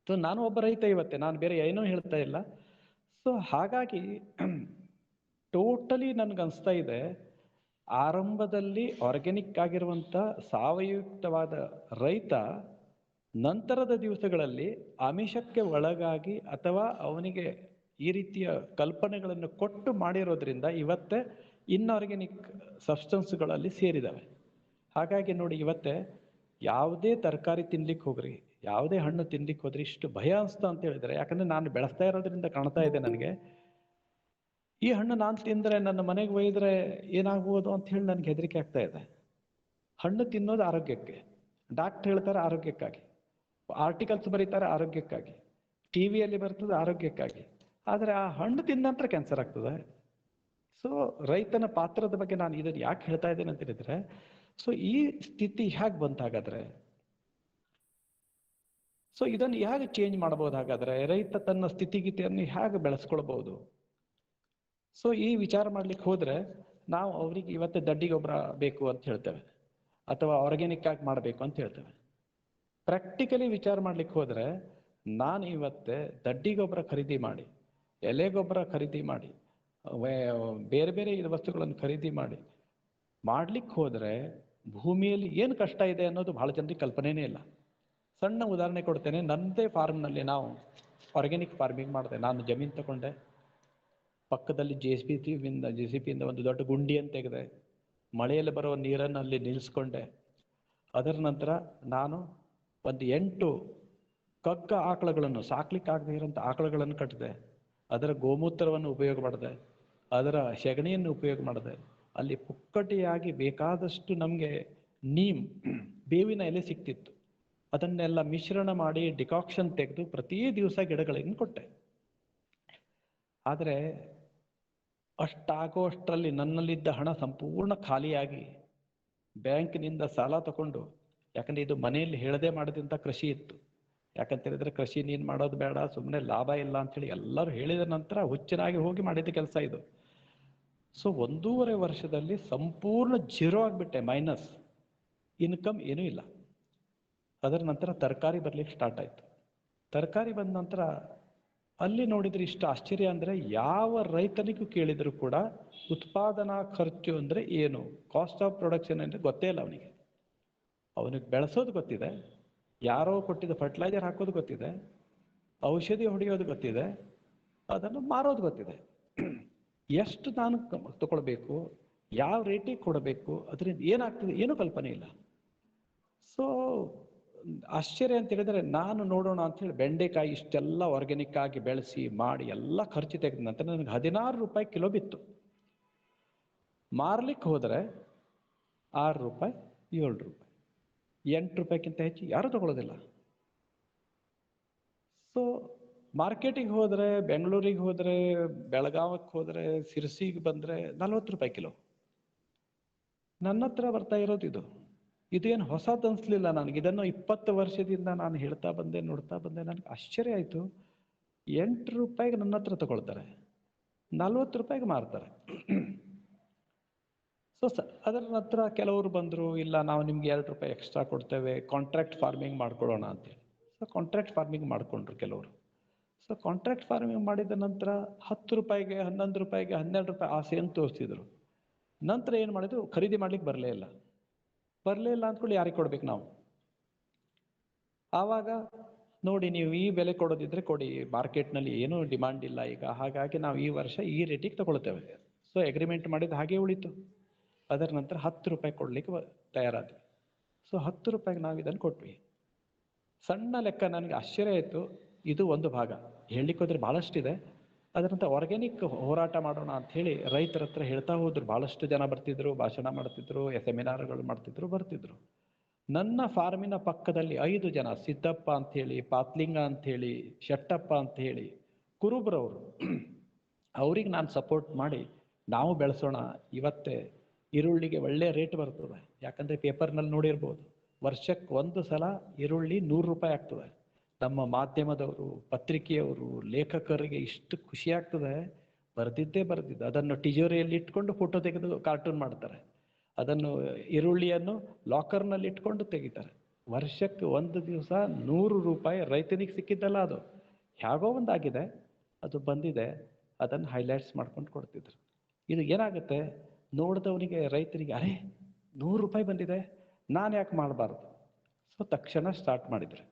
ಸೊ ನಾನು ಒಬ್ಬ ರೈತ ಇವತ್ತೇ, ನಾನು ಬೇರೆ ಏನೂ ಹೇಳ್ತಾ ಇಲ್ಲ. ಸೊ ಹಾಗಾಗಿ ಟೋಟಲಿ ನನ್ಗನ್ಸ್ತಾ ಇದೆ, ಆರಂಭದಲ್ಲಿ ಆರ್ಗ್ಯಾನಿಕ್ ಆಗಿರುವಂಥ ಸಾವಯುಕ್ತವಾದ ರೈತ ನಂತರದ ದಿವಸಗಳಲ್ಲಿ ಆಮಿಷಕ್ಕೆ ಒಳಗಾಗಿ ಅಥವಾ ಅವನಿಗೆ ಈ ರೀತಿಯ ಕಲ್ಪನೆಗಳನ್ನು ಕೊಟ್ಟು ಮಾಡಿರೋದ್ರಿಂದ ಇವತ್ತೇ ಇನ್ಆರ್ಗ್ಯಾನಿಕ್ ಸಬ್ಸ್ಟೆನ್ಸ್ಗಳಲ್ಲಿ ಸೇರಿದಾವೆ. ಹಾಗಾಗಿ ನೋಡಿ, ಇವತ್ತೇ ಯಾವುದೇ ತರಕಾರಿ ತಿನ್ಲಿಕ್ಕೆ ಹೋಗ್ರಿ, ಯಾವುದೇ ಹಣ್ಣು ತಿನ್ಲಿಕ್ಕೆ ಹೋದ್ರಿ, ಇಷ್ಟು ಭಯ ಅನಿಸ್ತಾ ಅಂತ ಹೇಳಿದ್ರೆ, ಯಾಕಂದ್ರೆ ನಾನು ಬೆಳೆಸ್ತಾ ಇರೋದ್ರಿಂದ ಕಾಣ್ತಾ ಇದೆ ನನಗೆ. ಈ ಹಣ್ಣು ನಾನು ತಿಂದರೆ ನನ್ನ ಮನೆಗೆ ಒಯ್ದರೆ ಏನಾಗ್ಬೋದು ಅಂತ ಹೇಳಿ ನನಗೆ ಹೆದರಿಕೆ ಆಗ್ತಾ ಇದೆ. ಹಣ್ಣು ತಿನ್ನೋದು ಆರೋಗ್ಯಕ್ಕೆ, ಡಾಕ್ಟರ್ ಹೇಳ್ತಾರೆ ಆರೋಗ್ಯಕ್ಕಾಗಿ, ಆರ್ಟಿಕಲ್ಸ್ ಬರೀತಾರೆ ಆರೋಗ್ಯಕ್ಕಾಗಿ, ಟಿವಿಯಲ್ಲಿ ಬರ್ತದೆ ಆರೋಗ್ಯಕ್ಕಾಗಿ. ಆದರೆ ಆ ಹಣ್ಣು ತಿಂದ ನಂತರ ಕ್ಯಾನ್ಸರ್ ಆಗ್ತದೆ. ಸೊ ರೈತನ ಪಾತ್ರದ ಬಗ್ಗೆ ನಾನು ಇದನ್ನು ಯಾಕೆ ಹೇಳ್ತಾ ಇದ್ದೇನೆ ಅಂತ ಹೇಳಿದ್ರೆ, ಸೊ ಈ ಸ್ಥಿತಿ ಹೇಗೆ ಬಂತಾಗಾದ್ರೆ, ಸೊ ಇದನ್ನು ಹೇಗೆ ಚೇಂಜ್ ಮಾಡಬಹುದು? ಹಾಗಾದ್ರೆ ರೈತ ತನ್ನ ಸ್ಥಿತಿಗತಿಯನ್ನು ಹೇಗೆ ಬೆಳೆಸ್ಕೊಳ್ಬಹುದು? ಸೊ ಈ ವಿಚಾರ ಮಾಡ್ಲಿಕ್ಕೆ ಹೋದ್ರೆ ನಾವು ಅವ್ರಿಗೆ ಇವತ್ತು ದಡ್ಡಿ ಗೊಬ್ಬರ ಬೇಕು ಅಂತ ಹೇಳ್ತೇವೆ, ಅಥವಾ ಆರ್ಗ್ಯಾನಿಕ್ ಆಗಿ ಮಾಡಬೇಕು ಅಂತ ಹೇಳ್ತೇವೆ. ಪ್ರಾಕ್ಟಿಕಲಿ ವಿಚಾರ ಮಾಡ್ಲಿಕ್ಕೆ ಹೋದ್ರೆ ನಾನು ಇವತ್ತೇ ದಡ್ಡಿ ಗೊಬ್ಬರ ಖರೀದಿ ಮಾಡಿ, ಎಲೆ ಗೊಬ್ಬರ ಖರೀದಿ ಮಾಡಿ, ಬೇರೆ ಬೇರೆ ವಸ್ತುಗಳನ್ನು ಖರೀದಿ ಮಾಡ್ಲಿಕ್ಕೆ ಹೋದ್ರೆ ಭೂಮಿಯಲ್ಲಿ ಏನು ಕಷ್ಟ ಇದೆ ಅನ್ನೋದು ಬಹಳ ಜನರಿಗೆ ಕಲ್ಪನೆನೇ ಇಲ್ಲ. ಸಣ್ಣ ಉದಾಹರಣೆ ಕೊಡ್ತೇನೆ. ನನ್ನದೇ ಫಾರ್ಮ್ನಲ್ಲಿ ನಾವು ಆರ್ಗ್ಯಾನಿಕ್ ಫಾರ್ಮಿಂಗ್ ಮಾಡಿದೆ. ನಾನು ಜಮೀನು ತಗೊಂಡೆ, ಪಕ್ಕದಲ್ಲಿ JCPಯಿಂದ ಒಂದು ದೊಡ್ಡ ಗುಂಡಿಯನ್ನು ತೆಗೆದೆ, ಮಳೆಯಲ್ಲಿ ಬರೋ ನೀರನ್ನು ಅಲ್ಲಿ ನಿಲ್ಲಿಸ್ಕೊಂಡೆ. ಅದರ ನಂತರ ನಾನು ಒಂದು 8 ಕಗ್ಗ ಆಕಳುಗಳನ್ನು, ಸಾಕ್ಲಿಕ್ಕೆ ಆಗದೆ ಇರೋಂಥ ಆಕಳುಗಳನ್ನು ಕಟ್ಟಿದೆ. ಅದರ ಗೋಮೂತ್ರವನ್ನು ಉಪಯೋಗ ಮಾಡಿದೆ, ಅದರ ಸೆಗಣಿಯನ್ನು ಉಪಯೋಗ ಮಾಡಿದೆ. ಅಲ್ಲಿ ಪುಕ್ಕಟೆಯಾಗಿ ಬೇಕಾದಷ್ಟು ನಮಗೆ ಬೇವಿನ ಎಲೆ ಸಿಕ್ತಿತ್ತು. ಅದನ್ನೆಲ್ಲ ಮಿಶ್ರಣ ಮಾಡಿ ಡಿಕಾಕ್ಷನ್ ತೆಗೆದು ಪ್ರತಿ ದಿವಸ ಗಿಡಗಳನ್ನು ಕೊಟ್ಟೆ. ಆದರೆ ಅಷ್ಟಾಗೋಷ್ಟರಲ್ಲಿ ನನ್ನಲ್ಲಿದ್ದ ಹಣ ಸಂಪೂರ್ಣ ಖಾಲಿಯಾಗಿ ಬ್ಯಾಂಕಿನಿಂದ ಸಾಲ ತಗೊಂಡು, ಯಾಕಂದ್ರೆ ಇದು ಮನೆಯಲ್ಲಿ ಹೇಳದೆ ಮಾಡಿದಂಥ ಕೃಷಿ ಇತ್ತು. ಯಾಕಂತ ಹೇಳಿದ್ರೆ ಕೃಷಿ ನೀನು ಮಾಡೋದು ಬೇಡ, ಸುಮ್ಮನೆ ಲಾಭ ಇಲ್ಲ ಅಂತೇಳಿ ಎಲ್ಲರೂ ಹೇಳಿದ ನಂತರ ಹುಚ್ಚನಾಗಿ ಹೋಗಿ ಮಾಡಿದ ಕೆಲಸ ಇದು. ಸೊ 1.5 ವರ್ಷದಲ್ಲಿ ಸಂಪೂರ್ಣ ಜೀರೋ ಆಗಿಬಿಟ್ಟೆ, ಮೈನಸ್ ಇನ್ಕಮ್ ಏನೂ ಇಲ್ಲ. ಅದರ ನಂತರ ತರಕಾರಿ ಬರ್ಲಿಕ್ಕೆ ಸ್ಟಾರ್ಟ್ ಆಯಿತು. ತರಕಾರಿ ಬಂದ ನಂತರ ಅಲ್ಲಿ ನೋಡಿದ್ರೆ ಇಷ್ಟು ಆಶ್ಚರ್ಯ ಅಂದರೆ, ಯಾವ ರೈತನಿಗೂ ಕೇಳಿದ್ರು ಕೂಡ ಉತ್ಪಾದನಾ ಖರ್ಚು ಅಂದರೆ ಏನು, ಕಾಸ್ಟ್ ಆಫ್ ಪ್ರೊಡಕ್ಷನ್ ಅಂದರೆ ಗೊತ್ತೇ ಇಲ್ಲ ಅವನಿಗೆ. ಅವನಿಗೆ ಬೆಳೆಸೋದು ಗೊತ್ತಿದೆ, ಯಾರೋ ಕೊಟ್ಟಿದ್ದ ಫರ್ಟಿಲೈಸರ್ ಹಾಕೋದು ಗೊತ್ತಿದೆ, ಔಷಧಿ ಹೊಡೆಯೋದು ಗೊತ್ತಿದೆ, ಅದನ್ನು ಮಾರೋದು ಗೊತ್ತಿದೆ. ಎಷ್ಟು ನಾನು ತಗೊಳ್ಬೇಕು, ಯಾವ ರೇಟಿಗೆ ಕೊಡಬೇಕು, ಅದರಿಂದ ಏನಾಗ್ತದೆ ಏನೂ ಕಲ್ಪನೆ ಇಲ್ಲ. ಸೊ ಆಶ್ಚರ್ಯ ಅಂತ ಹೇಳಿದ್ರೆ, ನಾನು ನೋಡೋಣ ಅಂಥೇಳಿ ಬೆಂಡೆಕಾಯಿ ಇಷ್ಟೆಲ್ಲ ಆರ್ಗ್ಯಾನಿಕ್ ಆಗಿ ಬೆಳೆಸಿ ಮಾಡಿ ಎಲ್ಲ ಖರ್ಚು ತೆಗೆದ ನಂತರ ನನಗೆ 16 ರೂಪಾಯಿ ಕಿಲೋ ಬಿತ್ತು. ಮಾರ್ಲಿಕ್ಕೆ ಹೋದರೆ 6 ರೂಪಾಯಿ, 7 ರೂಪಾಯಿ, 8 ರೂಪಾಯಿಗಿಂತ ಹೆಚ್ಚು ಯಾರೂ ತಗೊಳ್ಳೋದಿಲ್ಲ. ಸೊ ಮಾರ್ಕೆಟಿಗೆ ಹೋದರೆ, ಬೆಂಗಳೂರಿಗೆ ಹೋದರೆ, ಬೆಳಗಾವಕ್ಕೆ ಹೋದರೆ, ಸಿರ್ಸಿಗೆ ಬಂದರೆ 40 ರೂಪಾಯಿ ಕಿಲೋ. ನನ್ನ ಹತ್ರ ಬರ್ತಾ ಇರೋದು ಇದೇನು ಹೊಸದು ಅನಿಸ್ಲಿಲ್ಲ ನನಗೆ. ಇದನ್ನು 20 ವರ್ಷದಿಂದ ನಾನು ಹೇಳ್ತಾ ಬಂದೆ, ನೋಡ್ತಾ ಬಂದೆ. ನನಗೆ ಆಶ್ಚರ್ಯ ಆಯಿತು. 8 ರೂಪಾಯಿಗೆ ನನ್ನ ಹತ್ರ ತಗೊಳ್ತಾರೆ, 40 ರೂಪಾಯಿಗೆ ಮಾರ್ತಾರೆ. ಸೊ ಅದರ ನಂತರ ಕೆಲವರು ಬಂದರು, ಇಲ್ಲ ನಾವು ನಿಮ್ಗೆ 2 ರೂಪಾಯಿ ಎಕ್ಸ್ಟ್ರಾ ಕೊಡ್ತೇವೆ, ಕಾಂಟ್ರಾಕ್ಟ್ ಫಾರ್ಮಿಂಗ್ ಮಾಡ್ಕೊಳ್ಳೋಣ ಅಂತೇಳಿ. ಸೊ ಕಾಂಟ್ರಾಕ್ಟ್ ಫಾರ್ಮಿಂಗ್ ಮಾಡಿಕೊಂಡ್ರು ಕೆಲವರು. ಸೊ ಕಾಂಟ್ರಾಕ್ಟ್ ಫಾರ್ಮಿಂಗ್ ಮಾಡಿದ ನಂತರ 10 ರೂಪಾಯಿಗೆ, 11 ರೂಪಾಯಿಗೆ, 12 ರೂಪಾಯಿ ಆಸೆಯನ್ನು ತೋರಿಸ್ತಿದ್ರು. ನಂತರ ಏನು ಮಾಡಿದ್ರು, ಖರೀದಿ ಮಾಡ್ಲಿಕ್ಕೆ ಬರಲೇ ಇಲ್ಲ ಅಂದ್ಕೊಳ್ಳಿ, ಯಾರಿಗೆ ಕೊಡ್ಬೇಕು ನಾವು? ಆವಾಗ ನೋಡಿ, ನೀವು ಈ ಬೆಲೆ ಕೊಡೋದಿದ್ರೆ ಕೊಡಿ, ಮಾರ್ಕೆಟ್ನಲ್ಲಿ ಏನೂ ಡಿಮಾಂಡ್ ಇಲ್ಲ ಈಗ, ಹಾಗಾಗಿ ನಾವು ಈ ವರ್ಷ ಈ ರೇಟಿಗೆ ತಗೊಳ್ತೇವೆ. ಸೊ ಅಗ್ರಿಮೆಂಟ್ ಮಾಡಿದ್ದು ಹಾಗೆ ಉಳಿತು. ಅದರ ನಂತರ 10 ರೂಪಾಯಿ ಕೊಡ್ಲಿಕ್ಕೆ ತಯಾರಾದ್ವಿ. ಸೊ 10 ರೂಪಾಯಿಗೆ ನಾವು ಇದನ್ನು ಕೊಟ್ವಿ. ಸಣ್ಣ ಲೆಕ್ಕ. ನನಗೆ ಆಶ್ಚರ್ಯ ಆಯಿತು. ಇದು ಒಂದು ಭಾಗ. ಹೇಳಲಿಕ್ಕೆ ಹೋದ್ರೆ ಭಾಳಷ್ಟಿದೆ. ಅದರ ನಂತರ ಆರ್ಗ್ಯಾನಿಕ್ ಹೋರಾಟ ಮಾಡೋಣ ಅಂಥೇಳಿ ರೈತರ ಹತ್ರ ಹೇಳ್ತಾ ಹೋದ್ರು. ಭಾಳಷ್ಟು ಜನ ಬರ್ತಿದ್ರು, ಭಾಷಣ ಮಾಡ್ತಿದ್ರು, ಸೆಮಿನಾರ್ಗಳು ಮಾಡ್ತಿದ್ರು, ಬರ್ತಿದ್ರು. ನನ್ನ ಫಾರ್ಮಿನ ಪಕ್ಕದಲ್ಲಿ 5 ಜನ, ಸಿದ್ದಪ್ಪ ಅಂಥೇಳಿ, ಪಾತ್ಲಿಂಗ ಅಂಥೇಳಿ, ಶೆಟ್ಟಪ್ಪ ಅಂಥೇಳಿ, ಕುರುಬ್ರವರು, ಅವ್ರಿಗೆ ನಾನು ಸಪೋರ್ಟ್ ಮಾಡಿ ನಾವು ಬೆಳೆಸೋಣ. ಇವತ್ತೇ ಈರುಳ್ಳಿಗೆ ಒಳ್ಳೆ ರೇಟ್ ಬರ್ತದೆ. ಯಾಕಂದರೆ ಪೇಪರ್ನಲ್ಲಿ ನೋಡಿರ್ಬೋದು, ವರ್ಷಕ್ಕೆ 1 ಸಲ ಈರುಳ್ಳಿ 100 ರೂಪಾಯಿ ಆಗ್ತದೆ. ನಮ್ಮ ಮಾಧ್ಯಮದವರು, ಪತ್ರಿಕೆಯವರು, ಲೇಖಕರಿಗೆ ಇಷ್ಟು ಖುಷಿ ಆಗ್ತದೆ. ಬರೆದಿದ್ದೇ ಅದನ್ನು ಟಿಜೋರಿಯಲ್ಲಿ ಇಟ್ಕೊಂಡು ಫೋಟೋ ತೆಗೆದು ಕಾರ್ಟೂನ್ ಮಾಡ್ತಾರೆ. ಅದನ್ನು ಈರುಳ್ಳಿಯನ್ನು ಲಾಕರ್ನಲ್ಲಿ ಇಟ್ಕೊಂಡು ತೆಗಿತಾರೆ. ವರ್ಷಕ್ಕೆ 1 ದಿವಸ 100 ರೂಪಾಯಿ ರೈತನಿಗೆ ಸಿಕ್ಕಿದ್ದಲ್ಲ, ಅದು ಹೇಗೋ ಒಂದಾಗಿದೆ, ಅದು ಬಂದಿದೆ. ಅದನ್ನು ಹೈಲೈಟ್ಸ್ ಮಾಡ್ಕೊಂಡು ಕೊಡ್ತಿದ್ರು. ಇದು ಏನಾಗುತ್ತೆ, ನೋಡಿದವನಿಗೆ, ರೈತರಿಗೆ, ಅರೆ 100 ರೂಪಾಯಿ ಬಂದಿದೆ, ನಾನು ಯಾಕೆ ಮಾಡಬಾರ್ದು? ಸೊ ತಕ್ಷಣ ಸ್ಟಾರ್ಟ್ ಮಾಡಿದರೆ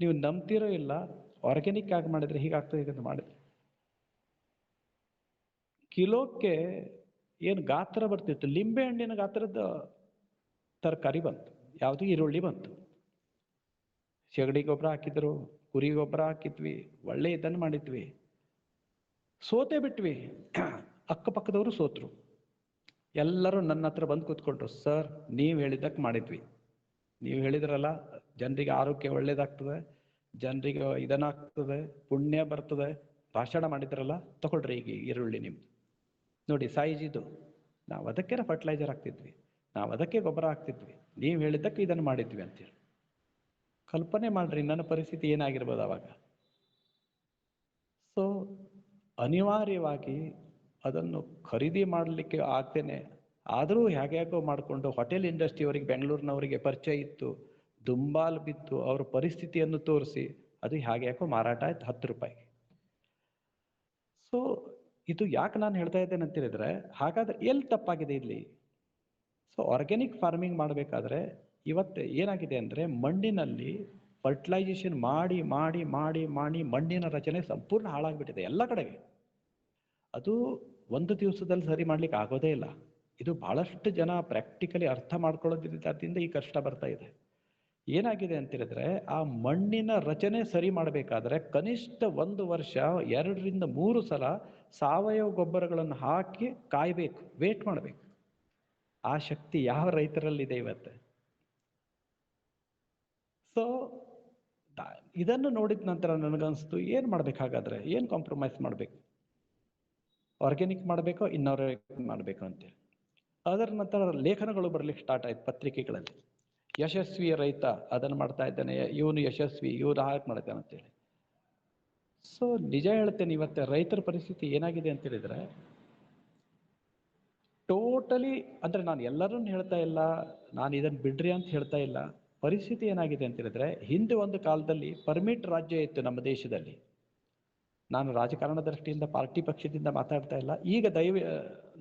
ನೀವು ನಂಬ್ತಿರೋ ಇಲ್ಲ, ಆರ್ಗ್ಯಾನಿಕ್ ಆಗಿ ಮಾಡಿದರೆ ಹೀಗಾಗ್ತದೆ ಹೀಗಂತ ಮಾಡಿದ್ರೆ ಕಿಲೋಕ್ಕೆ ಏನು ಗಾತ್ರ ಬರ್ತಿತ್ತು, ಲಿಂಬೆ ಹಣ್ಣಿನ ಗಾತ್ರದ ತರಕಾರಿ ಬಂತು. ಯಾವುದು? ಈರುಳ್ಳಿ ಬಂತು. ಸಗಣಿ ಗೊಬ್ಬರ ಹಾಕಿದ್ರು, ಕುರಿ ಗೊಬ್ಬರ ಹಾಕಿದ್ವಿ, ಒಳ್ಳೆ ಇದನ್ನು ಮಾಡಿದ್ವಿ, ಸೋತೆ ಬಿಟ್ವಿ. ಅಕ್ಕಪಕ್ಕದವರು ಸೋತರು. ಎಲ್ಲರೂ ನನ್ನ ಹತ್ರ ಬಂದು ಕೂತ್ಕೊಂಡ್ರು, ಸರ್ ನೀವು ಹೇಳಿದ್ದಕ್ಕೆ ಮಾಡಿದ್ವಿ, ನೀವು ಹೇಳಿದ್ರಲ್ಲ ಜನರಿಗೆ ಆರೋಗ್ಯ ಒಳ್ಳೇದಾಗ್ತದೆ, ಜನರಿಗೆ ಇದನ್ನಾಗ್ತದೆ, ಪುಣ್ಯ ಬರ್ತದೆ, ಭಾಷಣ ಮಾಡಿದ್ರಲ್ಲ, ತಗೊಳ್ರಿ ಈಗ ಈರುಳ್ಳಿ ನಿಮ್ದು ನೋಡಿ ಸೈಜಿದು. ನಾವು ಅದಕ್ಕೆ ಫರ್ಟಿಲೈಸರ್ ಹಾಕ್ತಿದ್ವಿ, ನಾವು ಅದಕ್ಕೆ ಗೊಬ್ಬರ ಹಾಕ್ತಿದ್ವಿ, ನೀವು ಹೇಳಿದ್ದಕ್ಕೆ ಇದನ್ನು ಮಾಡಿದ್ವಿ ಅಂತೇಳಿ. ಕಲ್ಪನೆ ಮಾಡ್ರಿ ನನ್ನ ಪರಿಸ್ಥಿತಿ ಏನಾಗಿರ್ಬೋದು ಅವಾಗ. ಸೊ ಅನಿವಾರ್ಯವಾಗಿ ಅದನ್ನು ಖರೀದಿ ಮಾಡಲಿಕ್ಕೆ ಆಗ್ತೇನೆ, ಆದರೂ ಹೇಗೋ ಮಾಡಿಕೊಂಡು ಹೋಟೆಲ್ ಇಂಡಸ್ಟ್ರಿಯವರಿಗೆ, ಬೆಂಗಳೂರಿನವರಿಗೆ ಪರಿಚಯ ಇತ್ತು, ದುಂಬಾಲು ಬಿತ್ತು, ಅವ್ರ ಪರಿಸ್ಥಿತಿಯನ್ನು ತೋರಿಸಿ ಅದು ಯಾಕೋ ಮಾರಾಟ ಆಯ್ತು 10 ರೂಪಾಯಿಗೆ. ಸೊ ಇದು ಯಾಕೆ ನಾನು ಹೇಳ್ತಾ ಇದ್ದೇನೆ ಅಂತ ಹೇಳಿದ್ರೆ, ಹಾಗಾದ್ರೆ ಎಲ್ಲಿ ತಪ್ಪಾಗಿದೆ ಇಲ್ಲಿ? ಸೊ ಆರ್ಗ್ಯಾನಿಕ್ ಫಾರ್ಮಿಂಗ್ ಮಾಡಬೇಕಾದ್ರೆ ಇವತ್ತು ಏನಾಗಿದೆ ಅಂದರೆ, ಮಣ್ಣಿನಲ್ಲಿ ಫರ್ಟಿಲೈಸೇಷನ್ ಮಾಡಿ ಮಾಡಿ ಮಾಡಿ ಮಾಡಿ ಮಣ್ಣಿನ ರಚನೆ ಸಂಪೂರ್ಣ ಹಾಳಾಗ್ಬಿಟ್ಟಿದೆ ಎಲ್ಲ ಕಡೆಗೆ. ಅದು ಒಂದು ದಿವಸದಲ್ಲಿ ಸರಿ ಮಾಡ್ಲಿಕ್ಕೆ ಆಗೋದೇ ಇಲ್ಲ. ಇದು ಬಹಳಷ್ಟು ಜನ ಪ್ರಾಕ್ಟಿಕಲಿ ಅರ್ಥ ಮಾಡ್ಕೊಳ್ಳೋದ್ರಿಂದ ಈ ಕಷ್ಟ ಬರ್ತಾ ಇದೆ. ಏನಾಗಿದೆ ಅಂತ ಹೇಳಿದ್ರೆ, ಆ ಮಣ್ಣಿನ ರಚನೆ ಸರಿ ಮಾಡಬೇಕಾದ್ರೆ ಕನಿಷ್ಠ 1 ವರ್ಷ 2 ರಿಂದ 3 ಸಲ ಸಾವಯವ ಗೊಬ್ಬರಗಳನ್ನು ಹಾಕಿ ಕಾಯ್ಬೇಕು, ವೇಟ್ ಮಾಡಬೇಕು. ಆ ಶಕ್ತಿ ಯಾವ ರೈತರಲ್ಲಿದೆ ಇವತ್ತು? ಸೊ ಇದನ್ನು ನೋಡಿದ ನಂತರ ನನಗನ್ನಿಸ್ತು, ಏನು ಮಾಡ್ಬೇಕಾಗಾದ್ರೆ, ಏನು ಕಾಂಪ್ರಮೈಸ್ ಮಾಡಬೇಕು? ಆರ್ಗ್ಯಾನಿಕ್ ಮಾಡಬೇಕೋ ಇನ್ಆರ್ಗ್ಯಾನಿಕ್ ಮಾಡಬೇಕು ಅಂತೇಳಿ. ಅದರ ನಂತರ ಲೇಖನಗಳು ಬರಲಿಕ್ಕೆ ಸ್ಟಾರ್ಟ್ ಆಯ್ತು ಪತ್ರಿಕೆಗಳಲ್ಲಿ. ಯಶಸ್ವಿ ರೈತ ಅದನ್ನು ಮಾಡ್ತಾ ಇದ್ದಾನೆ, ಇವನು ಯಶಸ್ವಿ, ಇವನು ಹಾಗೆ ಮಾಡ್ತಾನೆ ಅಂತೇಳಿ. ಸೊ ನಿಜ ಹೇಳ್ತೇನೆ, ಇವತ್ತು ರೈತರ ಪರಿಸ್ಥಿತಿ ಏನಾಗಿದೆ ಅಂತ ಹೇಳಿದ್ರೆ, ಟೋಟಲಿ ಅಂದರೆ ನಾನು ಎಲ್ಲರನ್ನು ಹೇಳ್ತಾ ಇಲ್ಲ, ನಾನು ಇದನ್ನು ಬಿಡ್ರಿ ಅಂತ ಹೇಳ್ತಾ ಇಲ್ಲ. ಪರಿಸ್ಥಿತಿ ಏನಾಗಿದೆ ಅಂತ ಹೇಳಿದ್ರೆ, ಹಿಂದೆ ಒಂದು ಕಾಲದಲ್ಲಿ ಪರ್ಮಿಟ್ ರಾಜ್ಯ ಇತ್ತು ನಮ್ಮ ದೇಶದಲ್ಲಿ. ನಾನು ರಾಜಕಾರಣ ದೃಷ್ಟಿಯಿಂದ ಪಾರ್ಟಿ ಪಕ್ಷದಿಂದ ಮಾತಾಡ್ತಾ ಇಲ್ಲ. ಈಗ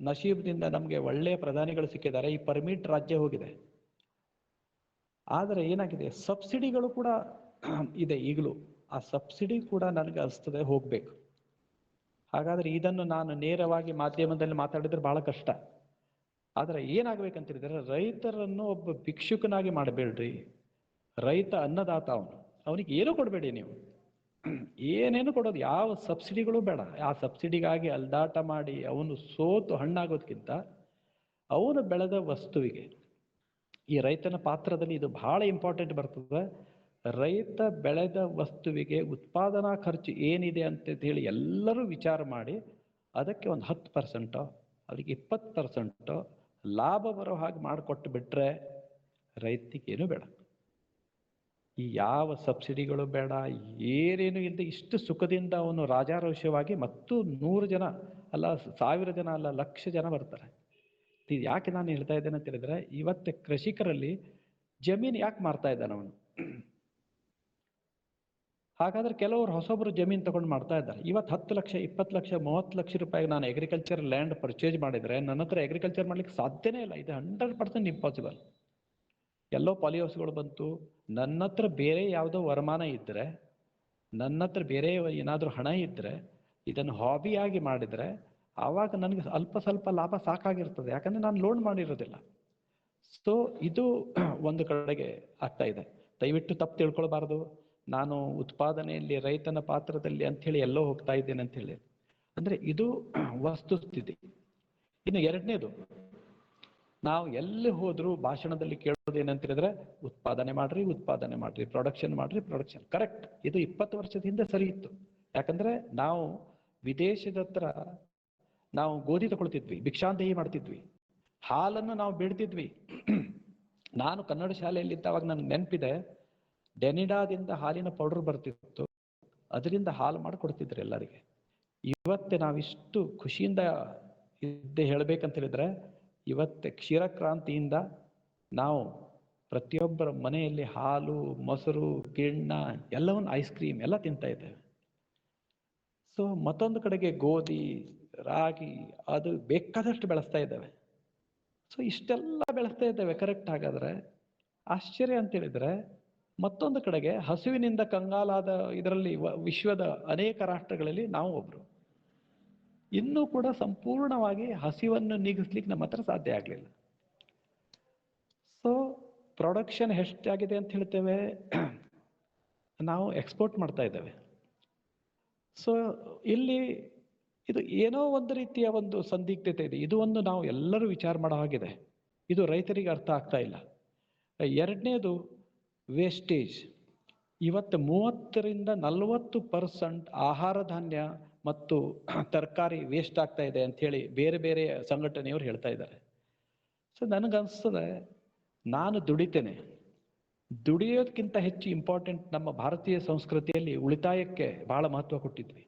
ನಸೀಬದಿಂದ ನಮಗೆ ಒಳ್ಳೆಯ ಪ್ರಧಾನಿಗಳು ಸಿಕ್ಕಿದ್ದಾರೆ, ಈ ಪರ್ಮಿಟ್ ರಾಜ್ಯ ಹೋಗಿದೆ. ಆದರೆ ಏನಾಗಿದೆ, ಸಬ್ಸಿಡಿಗಳು ಕೂಡ ಇದೆ ಈಗಲೂ. ಆ ಸಬ್ಸಿಡಿ ಕೂಡ ನನಗೆ ಅನಿಸ್ತದೆ ಹೋಗ್ಬೇಕು. ಹಾಗಾದ್ರೆ ಇದನ್ನು ನಾನು ನೇರವಾಗಿ ಮಾಧ್ಯಮದಲ್ಲಿ ಮಾತಾಡಿದ್ರೆ ಬಹಳ ಕಷ್ಟ. ಆದರೆ ಏನಾಗ್ಬೇಕಂತ ಹೇಳಿದ್ರೆ, ರೈತರನ್ನು ಒಬ್ಬ ಭಿಕ್ಷುಕನಾಗಿ ಮಾಡಬೇಡ್ರಿ. ರೈತ ಅನ್ನದಾತ, ಅವನಿಗೆ ಏನೂ ಕೊಡಬೇಡಿ ನೀವು, ಏನೇನು ಕೊಡೋದು, ಯಾವ ಸಬ್ಸಿಡಿಗಳು ಬೇಡ. ಆ ಸಬ್ಸಿಡಿಗಾಗಿ ಅಲ್ದಾಟ ಮಾಡಿ ಅವನು ಸೋತು ಹಣ್ಣಾಗೋದಕ್ಕಿಂತ ಅವನು ಬೆಳೆದ ವಸ್ತುವಿಗೆ, ಈ ರೈತನ ಪಾತ್ರದಲ್ಲಿ ಇದು ಬಹಳ ಇಂಪಾರ್ಟೆಂಟ್ ಬರ್ತದೆ. ರೈತ ಬೆಳೆದ ವಸ್ತುವಿಗೆ ಉತ್ಪಾದನಾ ಖರ್ಚು ಏನಿದೆ ಅಂತ ಹೇಳಿ ಎಲ್ಲರೂ ವಿಚಾರ ಮಾಡಿ ಅದಕ್ಕೆ ಒಂದು 10%, ಅದಕ್ಕೆ 20% ಲಾಭ ಬರೋ ಹಾಗೆ ಮಾಡಿಕೊಟ್ಟು ಬಿಟ್ರೆ ರೈತಿಗೇನು ಬೇಡ. ಈ ಯಾವ ಸಬ್ಸಿಡಿಗಳು ಬೇಡ, ಏನೇನು ಇಲ್ಲದೆ ಇಷ್ಟು ಸುಖದಿಂದ ಅವನು ರಾಜಾರೋಷವಾಗಿ ಮತ್ತು 100 ಜನ ಅಲ್ಲ, 1000 ಜನ ಅಲ್ಲ, 1,00,000 ಜನ ಬರ್ತಾರೆ. ಇದು ಯಾಕೆ ನಾನು ಹೇಳ್ತಾ ಇದ್ದೇನೆ ಅಂತ ಹೇಳಿದ್ರೆ, ಇವತ್ತು ಕೃಷಿಕರಲ್ಲಿ ಜಮೀನು ಯಾಕೆ ಮಾರ್ತಾ ಇದ್ದಾನೆ ಅವನು? ಹಾಗಾದ್ರೆ ಕೆಲವರು ಹೊಸೊಬ್ಬರು ಜಮೀನು ತಗೊಂಡು ಮಾಡ್ತಾ ಇದ್ದಾರೆ. ಇವತ್ತು 10 ಲಕ್ಷ 20 ಲಕ್ಷ 30 ಲಕ್ಷ ರೂಪಾಯಿಗೆ ನಾನು ಅಗ್ರಿಕಲ್ಚರ್ ಲ್ಯಾಂಡ್ ಪರ್ಚೇಸ್ ಮಾಡಿದರೆ ನನ್ನ ಹತ್ರ ಅಗ್ರಿಕಲ್ಚರ್ ಮಾಡ್ಲಿಕ್ಕೆ ಸಾಧ್ಯನೇ ಇಲ್ಲ. ಇದು 100% ಇಂಪಾಸಿಬಲ್. ಎಲ್ಲೋ ಪಾಲಿಹೌಸ್ಗಳು ಬಂತು. ನನ್ನ ಹತ್ರ ಬೇರೆ ಯಾವುದೋ ವರಮಾನ ಇದ್ದರೆ, ನನ್ನ ಹತ್ರ ಬೇರೆ ಏನಾದರೂ ಹಣ ಇದ್ದರೆ, ಇದನ್ನು ಹಾಬಿಯಾಗಿ ಮಾಡಿದರೆ ಆವಾಗ ನನಗೆ ಅಲ್ಪ ಸ್ವಲ್ಪ ಲಾಭ ಸಾಕಾಗಿರ್ತದೆ, ಯಾಕಂದರೆ ನಾನು ಲೋನ್ ಮಾಡಿರೋದಿಲ್ಲ. ಸೊ ಇದು ಒಂದು ಕಡೆಗೆ ಆಗ್ತಾ ಇದೆ. ದಯವಿಟ್ಟು ತಪ್ಪು ತಿಳ್ಕೊಳ್ಬಾರ್ದು, ನಾನು ಉತ್ಪಾದನೆಯಲ್ಲಿ ರೈತನ ಪಾತ್ರದಲ್ಲಿ ಅಂಥೇಳಿ ಎಲ್ಲೋ ಹೋಗ್ತಾ ಇದ್ದೇನೆ ಅಂಥೇಳಿ. ಅಂದರೆ ಇದು ವಸ್ತುಸ್ಥಿತಿ. ಇನ್ನು ಎರಡನೇದು, ನಾವು ಎಲ್ಲಿ ಹೋದರೂ ಭಾಷಣದಲ್ಲಿ ಕೇಳೋದು ಏನಂತ ಹೇಳಿದ್ರೆ, ಉತ್ಪಾದನೆ ಮಾಡ್ರಿ, ಉತ್ಪಾದನೆ ಮಾಡ್ರಿ, ಪ್ರೊಡಕ್ಷನ್ ಮಾಡ್ರಿ, ಪ್ರೊಡಕ್ಷನ್. ಕರೆಕ್ಟ್, ಇದು 20 ವರ್ಷದ ಹಿಂದೆ ಸರಿ ಇತ್ತು. ಯಾಕಂದ್ರೆ ನಾವು ವಿದೇಶದ ಹತ್ರ ನಾವು ಗೋಧಿ ತಗೊಳ್ತಿದ್ವಿ, ಭಿಕ್ಷಾಂದೇಹಿ ಮಾಡ್ತಿದ್ವಿ, ಹಾಲನ್ನು ನಾವು ಬಿಡ್ತಿದ್ವಿ. ನಾನು ಕನ್ನಡ ಶಾಲೆಯಲ್ಲಿ ಇದ್ದಾವಾಗ ನನಗೆ ನೆನಪಿದೆ, ಡೆನಿಡಾದಿಂದ ಹಾಲಿನ ಪೌಡರ್ ಬರ್ತಿತ್ತು, ಅದರಿಂದ ಹಾಲು ಮಾಡಿಕೊಡ್ತಿದ್ರು ಎಲ್ಲರಿಗೆ. ಇವತ್ತೇ ನಾವಿಷ್ಟು ಖುಷಿಯಿಂದ ಇದ್ದೆ ಹೇಳ್ಬೇಕಂತ ಹೇಳಿದ್ರೆ, ಇವತ್ತು ಕ್ಷೀರಕ್ರಾಂತಿಯಿಂದ ನಾವು ಪ್ರತಿಯೊಬ್ಬರ ಮನೆಯಲ್ಲಿ ಹಾಲು, ಮೊಸರು, ಗಿಣ್ಣ, ಎಲ್ಲವನ್ನು ಐಸ್ ಕ್ರೀಮ್ ಎಲ್ಲ ತಿಂತಾ ಇದ್ದೇವೆ. ಸೊ ಮತ್ತೊಂದು ಕಡೆಗೆ ಗೋಧಿ, ರಾಗಿ ಅದು ಬೇಕಾದಷ್ಟು ಬೆಳೆಸ್ತಾ ಇದ್ದೇವೆ. ಸೊ ಇಷ್ಟೆಲ್ಲ ಬೆಳೆಸ್ತಾ ಇದ್ದೇವೆ. ಕರೆಕ್ಟ್. ಹಾಗಾದ್ರೆ ಆಶ್ಚರ್ಯ ಅಂತ ಹೇಳಿದ್ರೆ, ಮತ್ತೊಂದು ಕಡೆಗೆ ಹಸಿವಿನಿಂದ ಕಂಗಾಲಾದ ಇದರಲ್ಲಿ ವಿಶ್ವದ ಅನೇಕ ರಾಷ್ಟ್ರಗಳಲ್ಲಿ ನಾವು ಒಬ್ರು. ಇನ್ನೂ ಕೂಡ ಸಂಪೂರ್ಣವಾಗಿ ಹಸಿವನ್ನು ನೀಗಿಸ್ಲಿಕ್ಕೆ ನಮ್ಮ ಹತ್ರ ಸಾಧ್ಯ ಆಗಲಿಲ್ಲ. ಸೊ ಪ್ರೊಡಕ್ಷನ್ ಎಷ್ಟಾಗಿದೆ ಅಂತ ಹೇಳ್ತೇವೆ, ನಾವು ಎಕ್ಸ್ಪೋರ್ಟ್ ಮಾಡ್ತಾ ಇದ್ದೇವೆ. ಸೊ ಇಲ್ಲಿ ಇದು ಏನೋ ಒಂದು ರೀತಿಯ ಒಂದು ಸಂದಿಗ್ಧತೆ ಇದೆ. ಇದು ಒಂದು ನಾವು ಎಲ್ಲರೂ ವಿಚಾರ ಮಾಡೋ ಹಾಗಿದೆ. ಇದು ರೈತರಿಗೆ ಅರ್ಥ ಆಗ್ತಾ ಇಲ್ಲ. ಎರಡನೇದು ವೇಸ್ಟೇಜ್. ಇವತ್ತು 30-40% ಆಹಾರ ಧಾನ್ಯ ಮತ್ತು ತರಕಾರಿ ವೇಸ್ಟ್ ಆಗ್ತಾ ಇದೆ ಅಂಥೇಳಿ ಬೇರೆ ಬೇರೆ ಸಂಘಟನೆಯವರು ಹೇಳ್ತಾ ಇದ್ದಾರೆ. ಸೊ ನನಗನ್ಸ್ತದೆ, ನಾನು ದುಡಿತೇನೆ, ದುಡಿಯೋದಕ್ಕಿಂತ ಹೆಚ್ಚು ಇಂಪಾರ್ಟೆಂಟ್ ನಮ್ಮ ಭಾರತೀಯ ಸಂಸ್ಕೃತಿಯಲ್ಲಿ ಉಳಿತಾಯಕ್ಕೆ ಬಹಳ ಮಹತ್ವ ಕೊಟ್ಟಿದ್ವಿ.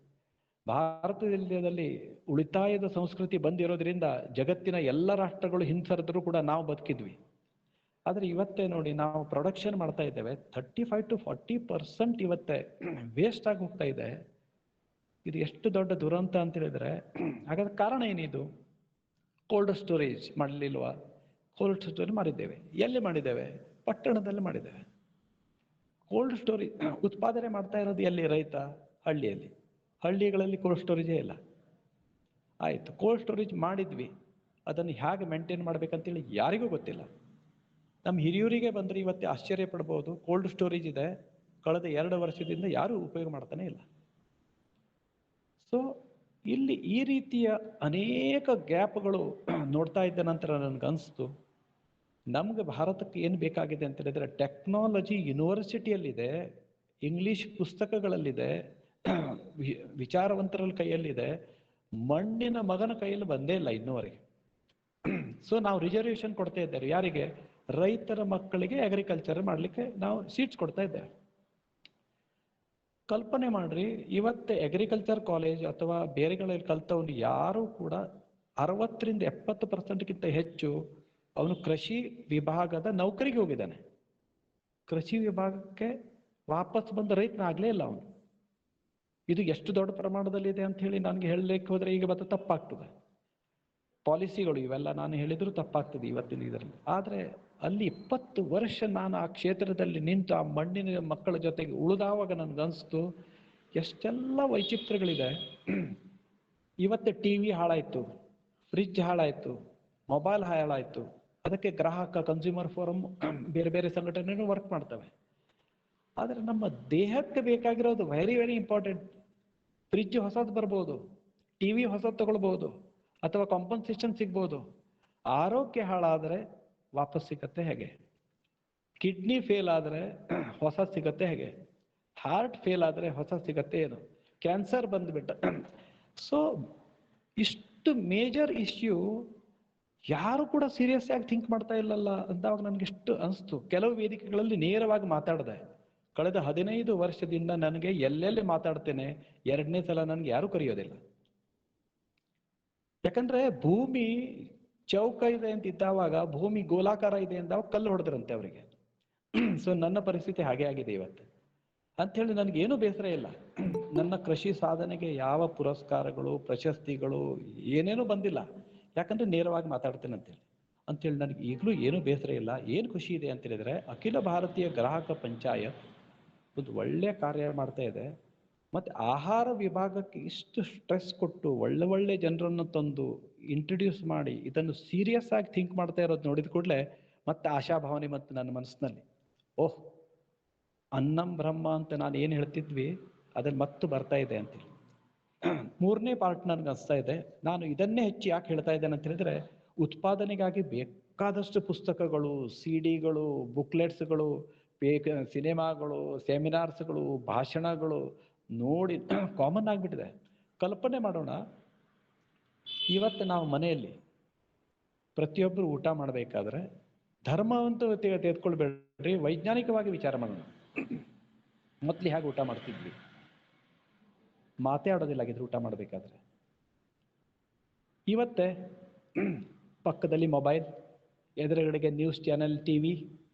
ಭಾರತದಲ್ಲಿ ಉಳಿತಾಯದ ಸಂಸ್ಕೃತಿ ಬಂದಿರೋದ್ರಿಂದ ಜಗತ್ತಿನ ಎಲ್ಲ ರಾಷ್ಟ್ರಗಳು ಹಿಂಸರಿದ್ರೂ ಕೂಡ ನಾವು ಬದುಕಿದ್ವಿ. ಆದರೆ ಇವತ್ತೇ ನೋಡಿ, ನಾವು ಪ್ರೊಡಕ್ಷನ್ ಮಾಡ್ತಾ ಇದ್ದೇವೆ, 35-40% ಇವತ್ತೇ ವೇಸ್ಟ್ ಆಗಿ ಹೋಗ್ತಾ ಇದೆ. ಇದು ಎಷ್ಟು ದೊಡ್ಡ ದುರಂತ ಅಂತ ಹೇಳಿದ್ರೆ, ಹಾಗಾದ್ರೆ ಕಾರಣ ಏನಿದು? ಕೋಲ್ಡ್ ಸ್ಟೋರೇಜ್ ಮಾಡಲಿಲ್ವಾ? ಕೋಲ್ಡ್ ಸ್ಟೋರೇಜ್ ಮಾಡಿದ್ದೇವೆ. ಎಲ್ಲಿ ಮಾಡಿದ್ದೇವೆ? ಪಟ್ಟಣದಲ್ಲಿ ಮಾಡಿದ್ದೇವೆ. ಕೋಲ್ಡ್ ಸ್ಟೋರೇಜ್ ಉತ್ಪಾದನೆ ಮಾಡ್ತಾ ಇರೋದು ಎಲ್ಲಿ? ರೈತ ಹಳ್ಳಿಯಲ್ಲಿ. ಹಳ್ಳಿಗಳಲ್ಲಿ ಕೋಲ್ಡ್ ಸ್ಟೋರೇಜೇ ಇಲ್ಲ. ಆಯಿತು, ಕೋಲ್ಡ್ ಸ್ಟೋರೇಜ್ ಮಾಡಿದ್ವಿ, ಅದನ್ನು ಹೇಗೆ ಮೇಂಟೈನ್ ಮಾಡ್ಬೇಕಂತೇಳಿ ಯಾರಿಗೂ ಗೊತ್ತಿಲ್ಲ. ನಮ್ಮ ಹಿರಿಯೂರಿಗೆ ಬಂದರೆ ಇವತ್ತೇ ಆಶ್ಚರ್ಯ ಪಡ್ಬೋದು, ಕೋಲ್ಡ್ ಸ್ಟೋರೇಜ್ ಇದೆ, ಕಳೆದ 2 ವರ್ಷದಿಂದ ಯಾರೂ ಉಪಯೋಗ ಮಾಡ್ತಾನೆ ಇಲ್ಲ. ಸೊ ಇಲ್ಲಿ ಈ ರೀತಿಯ ಅನೇಕ ಗ್ಯಾಪ್ಗಳು ನೋಡ್ತಾ ಇದ್ದ ನಂತರ ನನಗನ್ನಿಸ್ತು, ನಮ್ಗೆ ಭಾರತಕ್ಕೆ ಏನು ಬೇಕಾಗಿದೆ ಅಂತ ಹೇಳಿದ್ರೆ, ಟೆಕ್ನಾಲಜಿ ಯೂನಿವರ್ಸಿಟಿಯಲ್ಲಿದೆ, ಇಂಗ್ಲಿಷ್ ಪುಸ್ತಕಗಳಲ್ಲಿದೆ, ವಿಚಾರವಂತರ ಕೈಯಲ್ಲಿದೆ, ಮಣ್ಣಿನ ಮಗನ ಕೈಯಲ್ಲಿ ಬಂದೇ ಇಲ್ಲ ಇನ್ನೂವರೆಗೆ. ಸೊ ನಾವು ರಿಸರ್ವೇಶನ್ ಕೊಡ್ತಾ ಇದ್ದೇವೆ. ಯಾರಿಗೆ? ರೈತರ ಮಕ್ಕಳಿಗೆ ಅಗ್ರಿಕಲ್ಚರ್ ಮಾಡಲಿಕ್ಕೆ ನಾವು ಸೀಟ್ಸ್ ಕೊಡ್ತಾ ಇದ್ದೇವೆ. ಕಲ್ಪನೆ ಮಾಡ್ರಿ, ಇವತ್ತು ಅಗ್ರಿಕಲ್ಚರ್ ಕಾಲೇಜ್ ಅಥವಾ ಬೇರೆಗಳಲ್ಲಿ ಕಲ್ತವನು ಯಾರು ಕೂಡ 60-70%ಗಿಂತ ಹೆಚ್ಚು ಅವನು ಕೃಷಿ ವಿಭಾಗದ ನೌಕರಿಗೆ ಹೋಗಿದ್ದಾನೆ. ಕೃಷಿ ವಿಭಾಗಕ್ಕೆ ವಾಪಸ್ ಬಂದ ರೈತನಾಗಲೇ ಇಲ್ಲ ಅವನು. ಇದು ಎಷ್ಟು ದೊಡ್ಡ ಪ್ರಮಾಣದಲ್ಲಿದೆ ಅಂತ ಹೇಳಿ ನನಗೆ ಹೇಳಲಿಕ್ಕೆ ಹೋದರೆ ಈಗ ಮತ್ತೆ ತಪ್ಪಾಗ್ತದೆ. ಪಾಲಿಸಿಗಳು ಇವೆಲ್ಲ ನಾನು ಹೇಳಿದ್ರು ತಪ್ಪಾಗ್ತದೆ ಇವತ್ತಿನ ಇದರಲ್ಲಿ. ಆದರೆ ಅಲ್ಲಿ 20 ವರ್ಷ ನಾನು ಆ ಕ್ಷೇತ್ರದಲ್ಲಿ ನಿಂತು ಆ ಮಣ್ಣಿನ ಮಕ್ಕಳ ಜೊತೆಗೆ ಉಳಿದಾವಾಗ ನನಗನ್ನಿಸ್ತು, ಎಷ್ಟೆಲ್ಲ ವೈಚಿತ್ರ್ಯಗಳಿದೆ. ಇವತ್ತು TV ಹಾಳಾಯಿತು, ಫ್ರಿಜ್ ಹಾಳಾಯಿತು, ಮೊಬೈಲ್ ಹಾಳಾಯಿತು. ಅದಕ್ಕೆ ಗ್ರಾಹಕ ಕನ್ಸ್ಯೂಮರ್ ಫೋರಮ್ ಬೇರೆ ಬೇರೆ ಸಂಘಟನೆಗಳು ವರ್ಕ್ ಮಾಡ್ತವೆ. ಆದರೆ ನಮ್ಮ ದೇಹಕ್ಕೆ ಬೇಕಾಗಿರೋದು ವೆರಿ ವೆರಿ ಇಂಪಾರ್ಟೆಂಟ್. ಫ್ರಿಜ್ ಹೊಸದು ಬರ್ಬೋದು, TV ಹೊಸದು ತಗೊಳ್ಬೋದು, ಅಥವಾ ಕಾಂಪನ್ಸೇಷನ್ ಸಿಗ್ಬೋದು. ಆರೋಗ್ಯ ಹಾಳಾದರೆ ವಾಪಸ್ ಸಿಗತ್ತೆ ಹೇಗೆ? ಕಿಡ್ನಿ ಫೇಲ್ ಆದರೆ ಹೊಸ ಸಿಗತ್ತೆ ಹೇಗೆ? ಹಾರ್ಟ್ ಫೇಲ್ ಆದರೆ ಹೊಸ ಸಿಗತ್ತೆ ಏನು? ಕ್ಯಾನ್ಸರ್ ಬಂದ್ಬಿಟ್ಟ. ಸೊ ಇಷ್ಟು ಮೇಜರ್ ಇಶ್ಯೂ ಯಾರು ಕೂಡ ಸೀರಿಯಸ್ ಆಗಿ ಥಿಂಕ್ ಮಾಡ್ತಾ ಇಲ್ಲಲ್ಲ ಅಂತಾವಾಗ ನನಗೆ ಇಷ್ಟು ಅನಿಸ್ತು. ಕೆಲವು ವೇದಿಕೆಗಳಲ್ಲಿ ನೇರವಾಗಿ ಮಾತಾಡಿದೆ. ಕಳೆದ 15 ವರ್ಷದಿಂದ ನನಗೆ ಎಲ್ಲೆಲ್ಲಿ ಮಾತಾಡ್ತೇನೆ, 2ನೇ ಸಲ ನನಗೆ ಯಾರು ಕರೆಯೋದಿಲ್ಲ. ಯಾಕಂದ್ರೆ ಭೂಮಿ ಚೌಕ ಇದೆ ಅಂತ ಇದ್ದಾವಾಗ, ಭೂಮಿ ಗೋಲಾಕಾರ ಇದೆ ಅಂದಾಗ ಕಲ್ಲು ಹೊಡೆದ್ರಂತೆ ಅವರಿಗೆ. ಸೊ ನನ್ನ ಪರಿಸ್ಥಿತಿ ಹಾಗೆ ಆಗಿದೆ ಇವತ್ತು ಅಂಥೇಳಿ ನನಗೇನು ಬೇಸರ ಇಲ್ಲ. ನನ್ನ ಕೃಷಿ ಸಾಧನೆಗೆ ಯಾವ ಪುರಸ್ಕಾರಗಳು ಪ್ರಶಸ್ತಿಗಳು ಏನೇನೂ ಬಂದಿಲ್ಲ, ಯಾಕಂದ್ರೆ ನೇರವಾಗಿ ಮಾತಾಡ್ತೇನೆ ಅಂತೇಳಿ ನನಗೆ ಈಗಲೂ ಏನೂ ಬೇಸರ ಇಲ್ಲ. ಏನು ಖುಷಿ ಇದೆ ಅಂತ ಹೇಳಿದ್ರೆ, ಅಖಿಲ ಭಾರತೀಯ ಗ್ರಾಹಕ ಪಂಚಾಯತ್ ಒಂದು ಒಳ್ಳೆಯ ಕಾರ್ಯ ಮಾಡ್ತಾ ಇದೆ. ಮತ್ತು ಆಹಾರ ವಿಭಾಗಕ್ಕೆ ಇಷ್ಟು ಸ್ಟ್ರೆಸ್ ಕೊಟ್ಟು ಒಳ್ಳೆ ಜನರನ್ನು ತಂದು ಇಂಟ್ರಡ್ಯೂಸ್ ಮಾಡಿ ಇದನ್ನು ಸೀರಿಯಸ್ ಆಗಿ ಥಿಂಕ್ ಮಾಡ್ತಾ ಇರೋದು ನೋಡಿದ ಕೂಡಲೇ ಮತ್ತೆ ಆಶಾಭಾವನೆ ಮತ್ತು ನನ್ನ ಮನಸ್ಸಿನಲ್ಲಿ, ಓಹ್ ಅನ್ನಂ ಬ್ರಹ್ಮ ಅಂತ ನಾನು ಏನು ಹೇಳ್ತಿದ್ವಿ ಅದನ್ನು ಮತ್ತೆ ಬರ್ತಾ ಇದೆ ಅಂತೇಳಿ. 3ನೇ ಪಾರ್ಟ್ ನನಗೆ ಅನಿಸ್ತಾ ಇದೆ. ನಾನು ಇದನ್ನೇ ಹೆಚ್ಚು ಯಾಕೆ ಹೇಳ್ತಾ ಇದ್ದೇನೆ ಅಂತ ಹೇಳಿದ್ರೆ, ಉತ್ಪಾದನೆಗಾಗಿ ಬೇಕಾದಷ್ಟು ಪುಸ್ತಕಗಳು, CDಗಳು, ಬುಕ್ಲೆಟ್ಸ್ಗಳು, ಸಿನಿಮಾಗಳು, ಸೆಮಿನಾರ್ಸ್ಗಳು, ಭಾಷಣಗಳು ನೋಡಿ ಕಾಮನ್ ಆಗಿಬಿಟ್ಟಿದೆ. ಕಲ್ಪನೆ ಮಾಡೋಣ, ಇವತ್ತು ನಾವು ಮನೆಯಲ್ಲಿ ಪ್ರತಿಯೊಬ್ಬರು ಊಟ ಮಾಡಬೇಕಾದ್ರೆ ಧರ್ಮವಂತ ತೆಗೆದುಕೊಳ್ಬೇಡ್ರಿ, ವೈಜ್ಞಾನಿಕವಾಗಿ ವಿಚಾರ ಮಾಡೋಣ. ಮೊದಲು ಹೇಗೆ ಊಟ ಮಾಡ್ತಿದ್ವಿ? ಮಾತೇ ಆಡೋದಿಲ್ಲ ಆಗಿದ್ರು ಊಟ ಮಾಡಬೇಕಾದ್ರೆ. ಇವತ್ತೇ ಪಕ್ಕದಲ್ಲಿ ಮೊಬೈಲ್, ಎದುರುಗಡೆಗೆ ನ್ಯೂಸ್ ಚಾನೆಲ್, TV,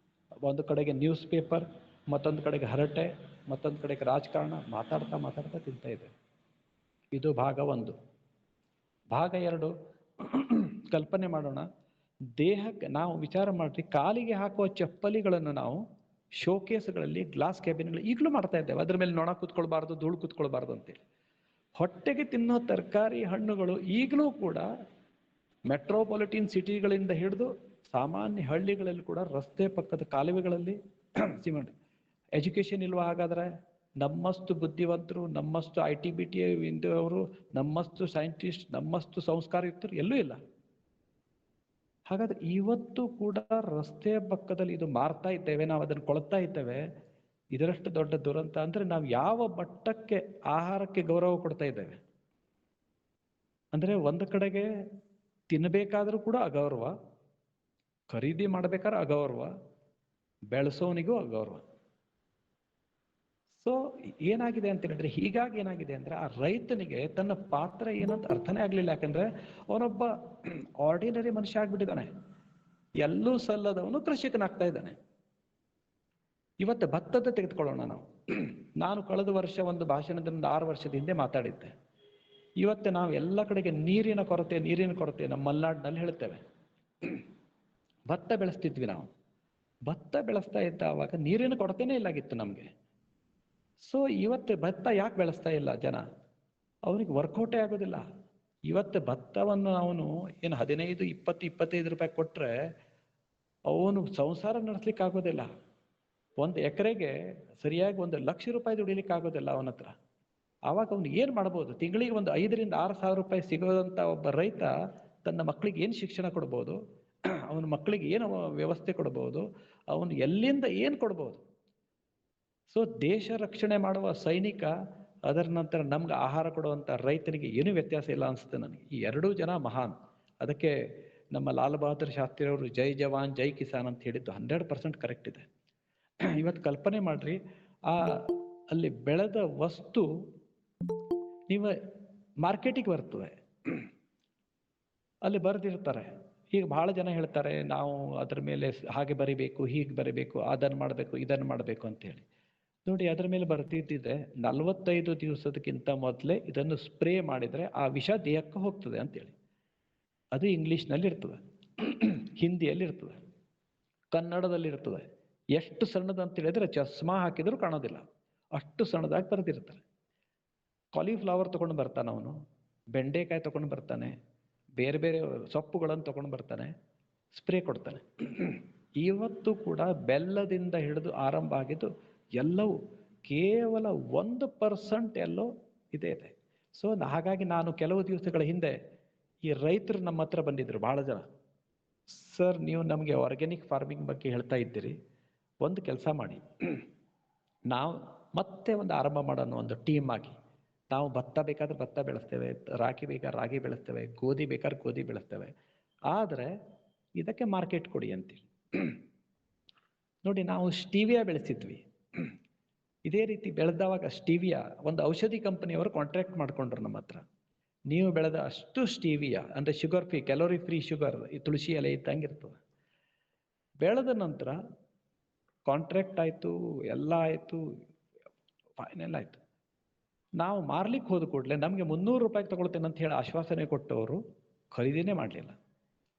ಒಂದು ಕಡೆಗೆ ನ್ಯೂಸ್ ಪೇಪರ್, ಮತ್ತೊಂದು ಕಡೆಗೆ ಹರಟೆ, ಮತ್ತೊಂದು ಕಡೆಗೆ ರಾಜಕಾರಣ. ಮಾತಾಡ್ತಾ ತಿಂತಾ ಇದೆ. ಇದು ಭಾಗ 1. ಭಾಗ 2, ಕಲ್ಪನೆ ಮಾಡೋಣ, ದೇಹಕ್ಕೆ ನಾವು ವಿಚಾರ ಮಾಡ್ರಿ, ಕಾಲಿಗೆ ಹಾಕುವ ಚಪ್ಪಲಿಗಳನ್ನು ನಾವು ಶೋಕೇಸ್ಗಳಲ್ಲಿ ಗ್ಲಾಸ್ ಕ್ಯಾಬಿನ್ಗಳು ಈಗಲೂ ಮಾಡ್ತಾ ಇದ್ದೇವೆ. ಅದ್ರ ಮೇಲೆ ನೊಣ ಕೂತ್ಕೊಳ್ಬಾರ್ದು, ಧೂಳು ಕೂತ್ಕೊಳ್ಬಾರ್ದು ಅಂತೇಳಿ. ಹೊಟ್ಟೆಗೆ ತಿನ್ನೋ ತರಕಾರಿ ಹಣ್ಣುಗಳು ಈಗಲೂ ಕೂಡ ಮೆಟ್ರೋಪಾಲಿಟನ್ ಸಿಟಿಗಳಿಂದ ಹಿಡಿದು ಸಾಮಾನ್ಯ ಹಳ್ಳಿಗಳಲ್ಲಿ ಕೂಡ ರಸ್ತೆ ಪಕ್ಕದ ಕಾಲುವೆಗಳಲ್ಲಿ ಸಿಮೆಂಟ್. ಎಜುಕೇಶನ್ ಇಲ್ವಾ ಹಾಗಾದ್ರೆ? ನಮ್ಮಷ್ಟು ಬುದ್ಧಿವಂತರು, ನಮ್ಮಷ್ಟು ITBT ಅವರು, ನಮ್ಮಷ್ಟು ಸೈಂಟಿಸ್ಟ್, ನಮ್ಮಷ್ಟು ಸಂಸ್ಕಾರಯುಕ್ತರು ಎಲ್ಲೂ ಇಲ್ಲ. ಹಾಗಾದ್ರೆ ಇವತ್ತು ಕೂಡ ರಸ್ತೆ ಪಕ್ಕದಲ್ಲಿ ಇದು ಮಾರ್ತಾ ಇದ್ದೇವೆ, ನಾವು ಅದನ್ನು ಕೊಳ್ತಾ ಇದ್ದೇವೆ. ಇದರಷ್ಟು ದೊಡ್ಡ ದುರಂತ ಅಂದ್ರೆ ನಾವು ಯಾವ ಮಟ್ಟಕ್ಕೆ ಆಹಾರಕ್ಕೆ ಗೌರವ ಕೊಡ್ತಾ ಇದ್ದೇವೆ ಅಂದ್ರೆ, ಒಂದು ಕಡೆಗೆ ತಿನ್ನಬೇಕಾದ್ರೂ ಕೂಡ ಅಗೌರವ, ಖರೀದಿ ಮಾಡ್ಬೇಕಾದ್ರೆ ಅಗೌರವ, ಬೆಳೆಸೋನಿಗೂ ಅಗೌರವ. ಸೊ ಏನಾಗಿದೆ ಅಂತ ಹೇಳಿದ್ರೆ, ಹೀಗಾಗಿ ಏನಾಗಿದೆ ಅಂದ್ರೆ ಆ ರೈತನಿಗೆ ತನ್ನ ಪಾತ್ರ ಏನಂತ ಅರ್ಥನೇ ಆಗ್ಲಿಲ್ಲ. ಯಾಕಂದ್ರೆ ಅವನೊಬ್ಬ ಆರ್ಡಿನರಿ ಮನುಷ್ಯ ಆಗ್ಬಿಟ್ಟಿದ್ದಾನೆ, ಎಲ್ಲೂ ಸಲ್ಲದವನು ಕೃಷಿಕನಾಗ್ತಾ ಇದ್ದಾನೆ. ಇವತ್ತು ಭತ್ತದ ತೆಗೆದುಕೊಳ್ಳೋಣ ನಾವು. ನಾನು ಕಳೆದ ವರ್ಷ ಒಂದು ಭಾಷಣದಿಂದ 6 ವರ್ಷದ ಹಿಂದೆ ಮಾತಾಡಿದ್ದೆ. ಇವತ್ತು ನಾವು ಎಲ್ಲ ಕಡೆಗೆ ನೀರಿನ ಕೊರತೆ ನಮ್ಮ ಮಲೆನಾಡಿನಲ್ಲಿ ಹೇಳ್ತೇವೆ. ಭತ್ತ ಬೆಳೆಸ್ತಿದ್ವಿ ನಾವು. ಭತ್ತ ಬೆಳೆಸ್ತಾ ಇದ್ದ ಅವಾಗ ನೀರಿನ ಕೊರತೆನೇ ಇಲ್ಲಾಗಿತ್ತು ನಮ್ಗೆ. ಸೊ ಇವತ್ತು ಭತ್ತ ಯಾಕೆ ಬೆಳೆಸ್ತಾ ಇಲ್ಲ ಜನ? ಅವನಿಗೆ ವರ್ಕೌಟೇ ಆಗೋದಿಲ್ಲ. ಇವತ್ತು ಭತ್ತವನ್ನು ಅವನು ಏನು 15, 20, 25 ರೂಪಾಯಿ ಕೊಟ್ರೆ ಅವನು ಸಂಸಾರ ನಡೆಸ್ಲಿಕ್ಕೆ ಆಗೋದಿಲ್ಲ. 1 ಎಕರೆಗೆ ಸರಿಯಾಗಿ 1 ಲಕ್ಷ ರೂಪಾಯಿ ದುಡಿಲಿಕ್ಕೆ ಆಗೋದಿಲ್ಲ ಅವನ ಹತ್ರ. ಆವಾಗ ಅವನು ಏನ್ ಮಾಡ್ಬೋದು? ತಿಂಗಳಿಗೆ ಒಂದು 5,000 ರಿಂದ 6,000 ರೂಪಾಯಿ ಸಿಗೋದಂತ ಒಬ್ಬ ರೈತ ತನ್ನ ಮಕ್ಕಳಿಗೆ ಏನು ಶಿಕ್ಷಣ ಕೊಡ್ಬೋದು? ಅವನ ಮಕ್ಕಳಿಗೆ ಏನು ವ್ಯವಸ್ಥೆ ಕೊಡ್ಬೋದು? ಅವನು ಎಲ್ಲಿಂದ ಏನು ಕೊಡ್ಬೋದು? ಸೊ ದೇಶ ರಕ್ಷಣೆ ಮಾಡುವ ಸೈನಿಕ, ಅದರ ನಂತರ ನಮ್ಗೆ ಆಹಾರ ಕೊಡುವಂತ ರೈತನಿಗೆ ಏನು ವ್ಯತ್ಯಾಸ ಇಲ್ಲ ಅನ್ಸುತ್ತೆ ನನಗೆ. ಈ 2 ಜನ ಮಹಾನ್. ಅದಕ್ಕೆ ನಮ್ಮ ಲಾಲ್ ಬಹದ್ದೂರ್ ಶಾಸ್ತ್ರಿ ಅವರು ಜೈ ಜವಾನ್ ಜೈ ಕಿಸಾನ್ ಅಂತ ಹೇಳಿದ್ದು 100% ಕರೆಕ್ಟ್ ಇದೆ. ಇವತ್ತು ಕಲ್ಪನೆ ಮಾಡ್ರಿ, ಅಲ್ಲಿ ಬೆಳೆದ ವಸ್ತು ನೀವು ಮಾರ್ಕೆಟಿಗೆ ಬರ್ತದೆ, ಅಲ್ಲಿ ಬರೆದಿರ್ತಾರೆ. ಈಗ ಬಹಳ ಜನ ಹೇಳ್ತಾರೆ ನಾವು ಅದ್ರ ಮೇಲೆ ಹಾಗೆ ಬರಿಬೇಕು, ಹೀಗೆ ಬರಿಬೇಕು, ಅದನ್ನು ಮಾಡಬೇಕು, ಇದನ್ನು ಮಾಡಬೇಕು ಅಂತ ಹೇಳಿ. ನೋಡಿ, ಅದರ ಮೇಲೆ ಬರ್ತಿದ್ದಿದೆ 45 ದಿವಸದಕ್ಕಿಂತ ಮೊದಲೇ ಇದನ್ನು ಸ್ಪ್ರೇ ಮಾಡಿದ್ರೆ ಆ ವಿಷ ದೇಹಕ್ಕೆ ಹೋಗ್ತದೆ ಅಂತೇಳಿ. ಅದು ಇಂಗ್ಲಿಷ್ನಲ್ಲಿ ಇರ್ತದೆ, ಹಿಂದಿಯಲ್ಲಿ ಇರ್ತದೆ, ಕನ್ನಡದಲ್ಲಿ ಇರ್ತದೆ. ಎಷ್ಟು ಸಣ್ಣದ ಅಂತ ಹೇಳಿದ್ರೆ ಚಸ್ಮಾ ಹಾಕಿದ್ರು ಕಾಣೋದಿಲ್ಲ, ಅಷ್ಟು ಸಣ್ಣದಾಗಿ ಬರೆದಿರ್ತಾರೆ. ಕಾಲಿಫ್ಲವರ್ ತಗೊಂಡು ಬರ್ತಾನೆ ಅವನು, ಬೆಂಡೆಕಾಯಿ ತಗೊಂಡು ಬರ್ತಾನೆ, ಬೇರೆ ಬೇರೆ ಸೊಪ್ಪುಗಳನ್ನು ತಗೊಂಡು ಬರ್ತಾನೆ, ಸ್ಪ್ರೇ ಕೊಡ್ತಾನೆ. ಇವತ್ತು ಕೂಡ ಬೆಲ್ಲದಿಂದ ಹಿಡಿದು ಆರಂಭ ಆಗಿದ್ದು ಎಲ್ಲವೂ ಕೇವಲ 1% ಎಲ್ಲೋ ಇದೆ. ಸೊ ಹಾಗಾಗಿ ನಾನು ಕೆಲವು ದಿವಸಗಳ ಹಿಂದೆ ಈ ರೈತರು ನಮ್ಮ ಹತ್ರ ಬಂದಿದ್ರು ಬಹಳ ಜನ. ಸರ್, ನೀವು ನಮಗೆ ಆರ್ಗ್ಯಾನಿಕ್ ಫಾರ್ಮಿಂಗ್ ಬಗ್ಗೆ ಹೇಳ್ತಾ ಇದ್ದೀರಿ, ಒಂದು ಕೆಲಸ ಮಾಡಿ, ನಾವು ಮತ್ತೆ ಒಂದು ಆರಂಭ ಮಾಡೋಣ, ಒಂದು ಟೀಮ್ ಆಗಿ. ನಾವು ಭತ್ತ ಬೇಕಾದ್ರೆ ಭತ್ತ ಬೆಳೆಸ್ತೇವೆ, ರಾಗಿ ಬೇಕಾದ್ರೆ ರಾಗಿ ಬೆಳೆಸ್ತೇವೆ, ಗೋಧಿ ಬೇಕಾದ್ರೆ ಗೋಧಿ ಬೆಳೆಸ್ತೇವೆ, ಆದರೆ ಇದಕ್ಕೆ ಮಾರ್ಕೆಟ್ ಕೊಡಿ ಅಂತೇಳಿ. ನೋಡಿ, ನಾವು ಸ್ಟೀವಿಯಾ ಬೆಳೆಸಿದ್ವಿ. ಇದೇ ರೀತಿ ಬೆಳೆದವಾಗ ಸ್ಟೀವಿಯಾ ಒಂದು ಔಷಧಿ ಕಂಪನಿಯವರು ಕಾಂಟ್ರಾಕ್ಟ್ ಮಾಡ್ಕೊಂಡ್ರು ನಮ್ಮ ಹತ್ರ. ನೀವು ಬೆಳೆದ ಅಷ್ಟು ಸ್ಟೀವಿಯಾ ಅಂದ್ರೆ sugar free, calorie free sugar, ಈ ತುಳಸಿ ಎಲೆ ಇದ್ದಂಗಿರ್ತದೆ. ಬೆಳೆದ ನಂತರ ಕಾಂಟ್ರಾಕ್ಟ್ ಆಯ್ತು, ಎಲ್ಲ ಆಯ್ತು, ಫೈನಲ್ ಆಯ್ತು. ನಾವು ಮಾರ್ಲಿಕ್ಕೆ ಹೋದ ಕೂಡಲೇ ನಮಗೆ 300 ರೂಪಾಯಿಗೆ ತಗೊಳ್ತೇನೆ ಅಂತ ಹೇಳಿ ಆಶ್ವಾಸನೆ ಕೊಟ್ಟವರು ಖರೀದಿನೇ ಮಾಡಲಿಲ್ಲ.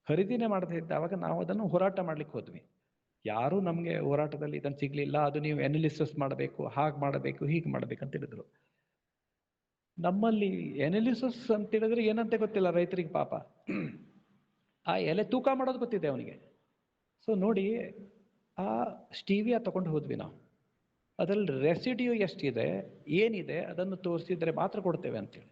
ಖರೀದಿನೇ ಮಾಡದೇ ಇದ್ದಾವಾಗ ನಾವು ಅದನ್ನು ಹೋರಾಟ ಮಾಡ್ಲಿಕ್ಕೆ ಹೋದ್ವಿ. ಯಾರೂ ನಮಗೆ ಹೋರಾಟದಲ್ಲಿ ಇದನ್ನು ಸಿಗ್ಲಿಲ್ಲ. ಅದು ನೀವು ಅನಾಲಿಸಿಸ್ ಮಾಡಬೇಕು, ಹಾಗೆ ಮಾಡಬೇಕು, ಹೀಗೆ ಮಾಡ್ಬೇಕಂತ ಹೇಳಿದ್ರು. ನಮ್ಮಲ್ಲಿ ಅನಾಲಿಸಿಸ್ ಅಂತ ಹೇಳಿದ್ರೆ ಏನಂತ ಗೊತ್ತಿಲ್ಲ ರೈತರಿಗೆ ಪಾಪ. ಆ ಎಲೆ ತೂಕ ಮಾಡೋದು ಗೊತ್ತಿದೆ ಅವನಿಗೆ. ಸೊ ನೋಡಿ, ಆ ಸ್ಟೀವಿಯಾ ತಗೊಂಡು ಹೋದ್ವಿ ನಾವು. ಅದರಲ್ಲಿ ರೆಸಿಡ್ಯೂ ಎಷ್ಟಿದೆ, ಏನಿದೆ ಅದನ್ನು ತೋರಿಸಿದ್ರೆ ಮಾತ್ರ ಕೊಡ್ತೇವೆ ಅಂತೇಳಿ.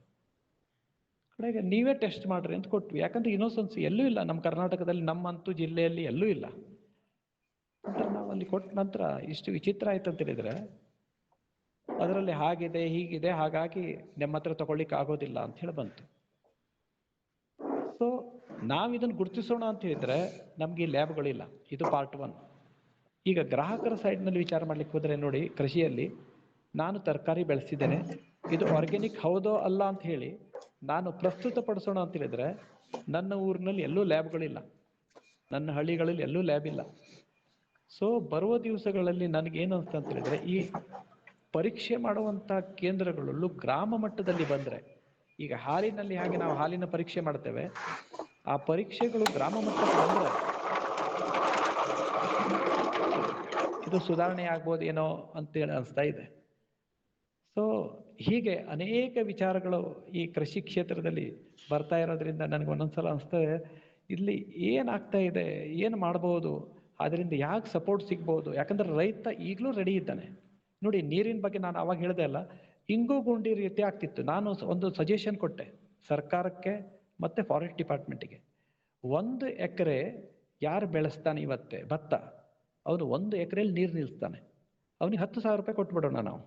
ಕಡೆಗೆ ನೀವೇ ಟೆಸ್ಟ್ ಮಾಡ್ರಿ ಅಂತ ಕೊಟ್ವಿ. ಯಾಕಂದ್ರೆ ಇನ್ನೋಸೆನ್ಸ್ ಎಲ್ಲೂ ಇಲ್ಲ ನಮ್ಮ ಕರ್ನಾಟಕದಲ್ಲಿ, ನಮ್ಮಂತೂ ಜಿಲ್ಲೆಯಲ್ಲಿ ಎಲ್ಲೂ ಇಲ್ಲ. ನಂತರ ನಾವು ಅಲ್ಲಿ ಕೊಟ್ಟ ನಂತರ ಇಷ್ಟು ವಿಚಿತ್ರ ಆಯ್ತು ಅಂತ ಹೇಳಿದ್ರೆ, ಅದರಲ್ಲಿ ಹಾಗಿದೆ ಹೀಗಿದೆ, ಹಾಗಾಗಿ ನಮ್ಮ ಹತ್ರ ತಗೊಳ್ಳಿಕ್ಕೆ ಆಗೋದಿಲ್ಲ ಅಂತ ಹೇಳಿ ಬಂತು. ಸೊ ನಾವಿದನ್ನು ಗುರುತಿಸೋಣ ಅಂತ ಹೇಳಿದ್ರೆ ನಮ್ಗೆ ಲ್ಯಾಬ್ಗಳಿಲ್ಲ. ಇದು ಪಾರ್ಟ್ 1. ಈಗ ಗ್ರಾಹಕರ ಸೈಡ್ನಲ್ಲಿ ವಿಚಾರ ಮಾಡ್ಲಿಕ್ಕೆ ಹೋದ್ರೆ ನೋಡಿ, ಕೃಷಿಯಲ್ಲಿ ನಾನು ತರಕಾರಿ ಬೆಳೆಸಿದ್ದೇನೆ, ಇದು ಆರ್ಗ್ಯಾನಿಕ್ ಹೌದೋ ಅಲ್ಲ ಅಂತ ಹೇಳಿ ನಾನು ಪ್ರಸ್ತುತಪಡಿಸೋಣ ಅಂತ ಹೇಳಿದ್ರೆ ನನ್ನ ಊರಿನಲ್ಲಿ ಎಲ್ಲೂ ಲ್ಯಾಬ್ಗಳಿಲ್ಲ, ನನ್ನ ಹಳ್ಳಿಗಳಲ್ಲಿ ಎಲ್ಲೂ ಲ್ಯಾಬ್ ಇಲ್ಲ. ಸೊ ಬರುವ ದಿವಸಗಳಲ್ಲಿ ನನಗೇನು ಅನ್ಸ್ತ ಅಂತ ಹೇಳಿದ್ರೆ, ಈ ಪರೀಕ್ಷೆ ಮಾಡುವಂಥ ಕೇಂದ್ರಗಳಲ್ಲೂ ಗ್ರಾಮ ಮಟ್ಟದಲ್ಲಿ ಬಂದರೆ, ಈಗ ಹಾಲಿನಲ್ಲಿ ಹಾಗೆ ನಾವು ಹಾಲಿನ ಪರೀಕ್ಷೆ ಮಾಡ್ತೇವೆ, ಆ ಪರೀಕ್ಷೆಗಳು ಗ್ರಾಮ ಮಟ್ಟಕ್ಕೆ ಬಂದರೆ ಇದು ಸುಧಾರಣೆ ಆಗ್ಬೋದೇನೋ ಅಂತೇಳಿ ಅನಿಸ್ತಾ ಇದೆ. ಸೊ ಹೀಗೆ ಅನೇಕ ವಿಚಾರಗಳು ಈ ಕೃಷಿ ಕ್ಷೇತ್ರದಲ್ಲಿ ಬರ್ತಾ ಇರೋದ್ರಿಂದ ನನಗೆ ಒಂದೊಂದ್ಸಲ ಅನಿಸ್ತದೆ, ಇಲ್ಲಿ ಏನಾಗ್ತಾ ಇದೆ, ಏನು ಮಾಡ್ಬೋದು, ಅದರಿಂದ ಯಾಕೆ ಸಪೋರ್ಟ್ ಸಿಗ್ಬೋದು. ಯಾಕಂದ್ರೆ ರೈತ ಈಗಲೂ ರೆಡಿ ಇದ್ದಾನೆ. ನೋಡಿ, ನೀರಿನ ಬಗ್ಗೆ ನಾನು ಅವಾಗ ಹೇಳಿದೆ ಅಲ್ಲ, ಇಂಗು ಗುಂಡಿ ರೀತಿ ಆಗ್ತಿತ್ತು. ನಾನು ಒಂದು ಸಜೆಷನ್ ಕೊಟ್ಟೆ ಸರ್ಕಾರಕ್ಕೆ ಮತ್ತು ಫಾರೆಸ್ಟ್ ಡಿಪಾರ್ಟ್ಮೆಂಟಿಗೆ. 1 ಎಕರೆ ಯಾರು ಬೆಳೆಸ್ತಾನೆ ಇವತ್ತೇ ಭತ್ತ, ಅವನು 1 ಎಕರೆಯಲ್ಲಿ ನೀರು ನಿಲ್ಲಿಸ್ತಾನೆ, ಅವನಿಗೆ 10,000 ರೂಪಾಯಿ ಕೊಟ್ಬಿಡೋಣ ನಾವು.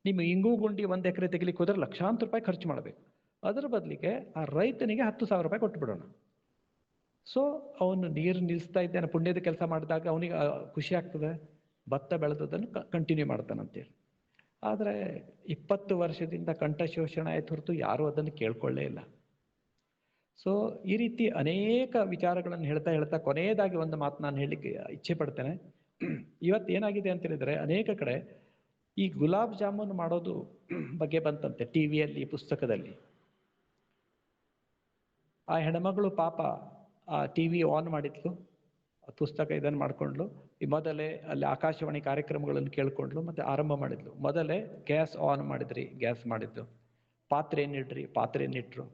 ನಿಮ್ಮ ಇಂಗು ಗುಂಡಿ 1 ಎಕರೆ ತೆಗಿಲಿಕ್ಕೆ ಹೋದ್ರೆ ಲಕ್ಷಾಂತರ ರೂಪಾಯಿ ಖರ್ಚು ಮಾಡಬೇಕು. ಅದರ ಬದಲಿಗೆ ಆ ರೈತನಿಗೆ 10,000 ರೂಪಾಯಿ ಕೊಟ್ಬಿಡೋಣ. ಸೊ ಅವನು ನೀರು ನಿಲ್ಲಿಸ್ತಾ ಇದ್ದಾನೆ, ಪುಣ್ಯದ ಕೆಲಸ ಮಾಡಿದಾಗ ಅವನಿಗೆ ಖುಷಿ ಆಗ್ತದೆ, ಭತ್ತ ಬೆಳೆದದನ್ನು ಕಂಟಿನ್ಯೂ ಮಾಡ್ತಾನಂತೇಳಿ. ಆದರೆ 20 ವರ್ಷದಿಂದ ಕಂಠಶೋಷಣೆ ಆಯ್ತು ಹೊರತು ಯಾರೂ ಅದನ್ನು ಕೇಳ್ಕೊಳ್ಳೇ ಇಲ್ಲ. ಸೊ ಈ ರೀತಿ ಅನೇಕ ವಿಚಾರಗಳನ್ನು ಹೇಳ್ತಾ ಕೊನೆಯದಾಗಿ ಒಂದು ಮಾತು ನಾನು ಹೇಳಲಿಕ್ಕೆ ಇಚ್ಛೆ ಪಡ್ತೇನೆ. ಇವತ್ತು ಏನಾಗಿದೆ ಅಂತ ಹೇಳಿದ್ರೆ, ಅನೇಕ ಕಡೆ ಈ ಗುಲಾಬ್ ಜಾಮೂನ್ ಮಾಡೋದು ಬಗ್ಗೆ ಬಂತಂತೆ ಟಿವಿಯಲ್ಲಿ, ಪುಸ್ತಕದಲ್ಲಿ. ಆ ಹೆಣ್ಮಗಳು ಪಾಪ ಆ ಟಿವಿ ಆನ್ ಮಾಡಿದ್ಲು, ಪುಸ್ತಕ ಇದನ್ನು ಮಾಡಿಕೊಂಡ್ಲು, ಈ ಮೊದಲೇ ಅಲ್ಲಿ ಆಕಾಶವಾಣಿ ಕಾರ್ಯಕ್ರಮಗಳನ್ನು ಕೇಳ್ಕೊಂಡ್ಲು, ಮತ್ತೆ ಆರಂಭ ಮಾಡಿದ್ಲು. ಮೊದಲೇ ಗ್ಯಾಸ್ ಆನ್ ಮಾಡಿದ್ರಿ, ಗ್ಯಾಸ್ ಮಾಡಿದ್ದು, ಪಾತ್ರೆಯನ್ನಿಡ್ರಿ, ಪಾತ್ರೆಯನ್ನಿಟ್ರು.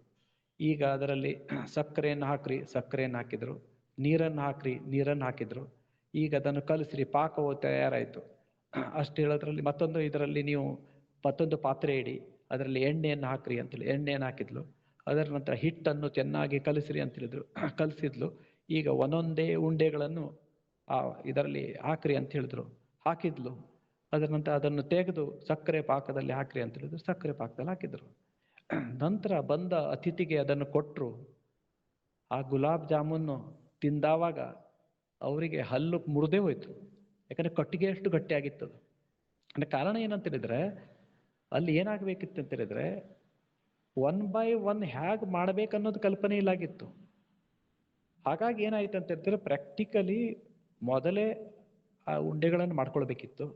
ಈಗ ಅದರಲ್ಲಿ ಸಕ್ಕರೆಯನ್ನು ಹಾಕ್ರಿ, ಸಕ್ಕರೆಯನ್ನು ಹಾಕಿದ್ರು, ನೀರನ್ನು ಹಾಕ್ರಿ, ನೀರನ್ನು ಹಾಕಿದ್ರು. ಈಗ ಅದನ್ನು ಕಲಿಸ್ರಿ, ಪಾಕವು ತಯಾರಾಯಿತು. ಅಷ್ಟು ಹೇಳೋದ್ರಲ್ಲಿ ಮತ್ತೊಂದು ಇದರಲ್ಲಿ ನೀವು ಮತ್ತೊಂದು ಪಾತ್ರೆ ಇಡಿ, ಅದರಲ್ಲಿ ಎಣ್ಣೆಯನ್ನು ಹಾಕ್ರಿ ಅಂತೇಳಿ ಎಣ್ಣೆಯನ್ನು ಹಾಕಿದ್ಲು. ಅದರ ನಂತರ ಹಿಟ್ಟನ್ನು ಚೆನ್ನಾಗಿ ಕಲಿಸ್ರಿ ಅಂತ ಹೇಳಿದ್ರು, ಕಲಿಸಿದ್ಲು. ಈಗ ಒಂದೊಂದೇ ಉಂಡೆಗಳನ್ನು ಇದರಲ್ಲಿ ಹಾಕ್ರಿ ಅಂತ ಹೇಳಿದ್ರು, ಹಾಕಿದ್ಲು. ಅದರ ನಂತರ ಅದನ್ನು ತೆಗೆದು ಸಕ್ಕರೆ ಪಾಕದಲ್ಲಿ ಹಾಕ್ರಿ ಅಂತ ಹೇಳಿದ್ರು, ಸಕ್ಕರೆ ಪಾಕದಲ್ಲಿ ಹಾಕಿದ್ರು. ನಂತರ ಬಂದ ಅತಿಥಿಗೆ ಅದನ್ನು ಕೊಟ್ಟರು. ಆ ಗುಲಾಬ್ ಜಾಮೂನು ತಿಂದಾವಾಗ ಅವರಿಗೆ ಹಲ್ಲು ಮುರಿದೇ ಹೋಯ್ತು, ಯಾಕಂದರೆ ಕಟ್ಟಿಗೆ ಅಷ್ಟು ಗಟ್ಟಿಯಾಗಿತ್ತು. ಅಂದರೆ ಕಾರಣ ಏನಂತ ಹೇಳಿದ್ರೆ, ಅಲ್ಲಿ ಏನಾಗಬೇಕಿತ್ತು ಅಂತ ಹೇಳಿದ್ರೆ 1 by 1 ಹೇಗೆ ಮಾಡಬೇಕನ್ನೋದು ಕಲ್ಪನೆ ಇಲ್ಲಾಗಿತ್ತು. ಹಾಗಾಗಿ ಏನಾಯ್ತು ಅಂತ ಹೇಳಿದ್ರೆ, ಪ್ರಾಕ್ಟಿಕಲಿ ಮೊದಲೇ ಆ ಉಂಡೆಗಳನ್ನು ಮಾಡ್ಕೊಳ್ಬೇಕಿತ್ತು,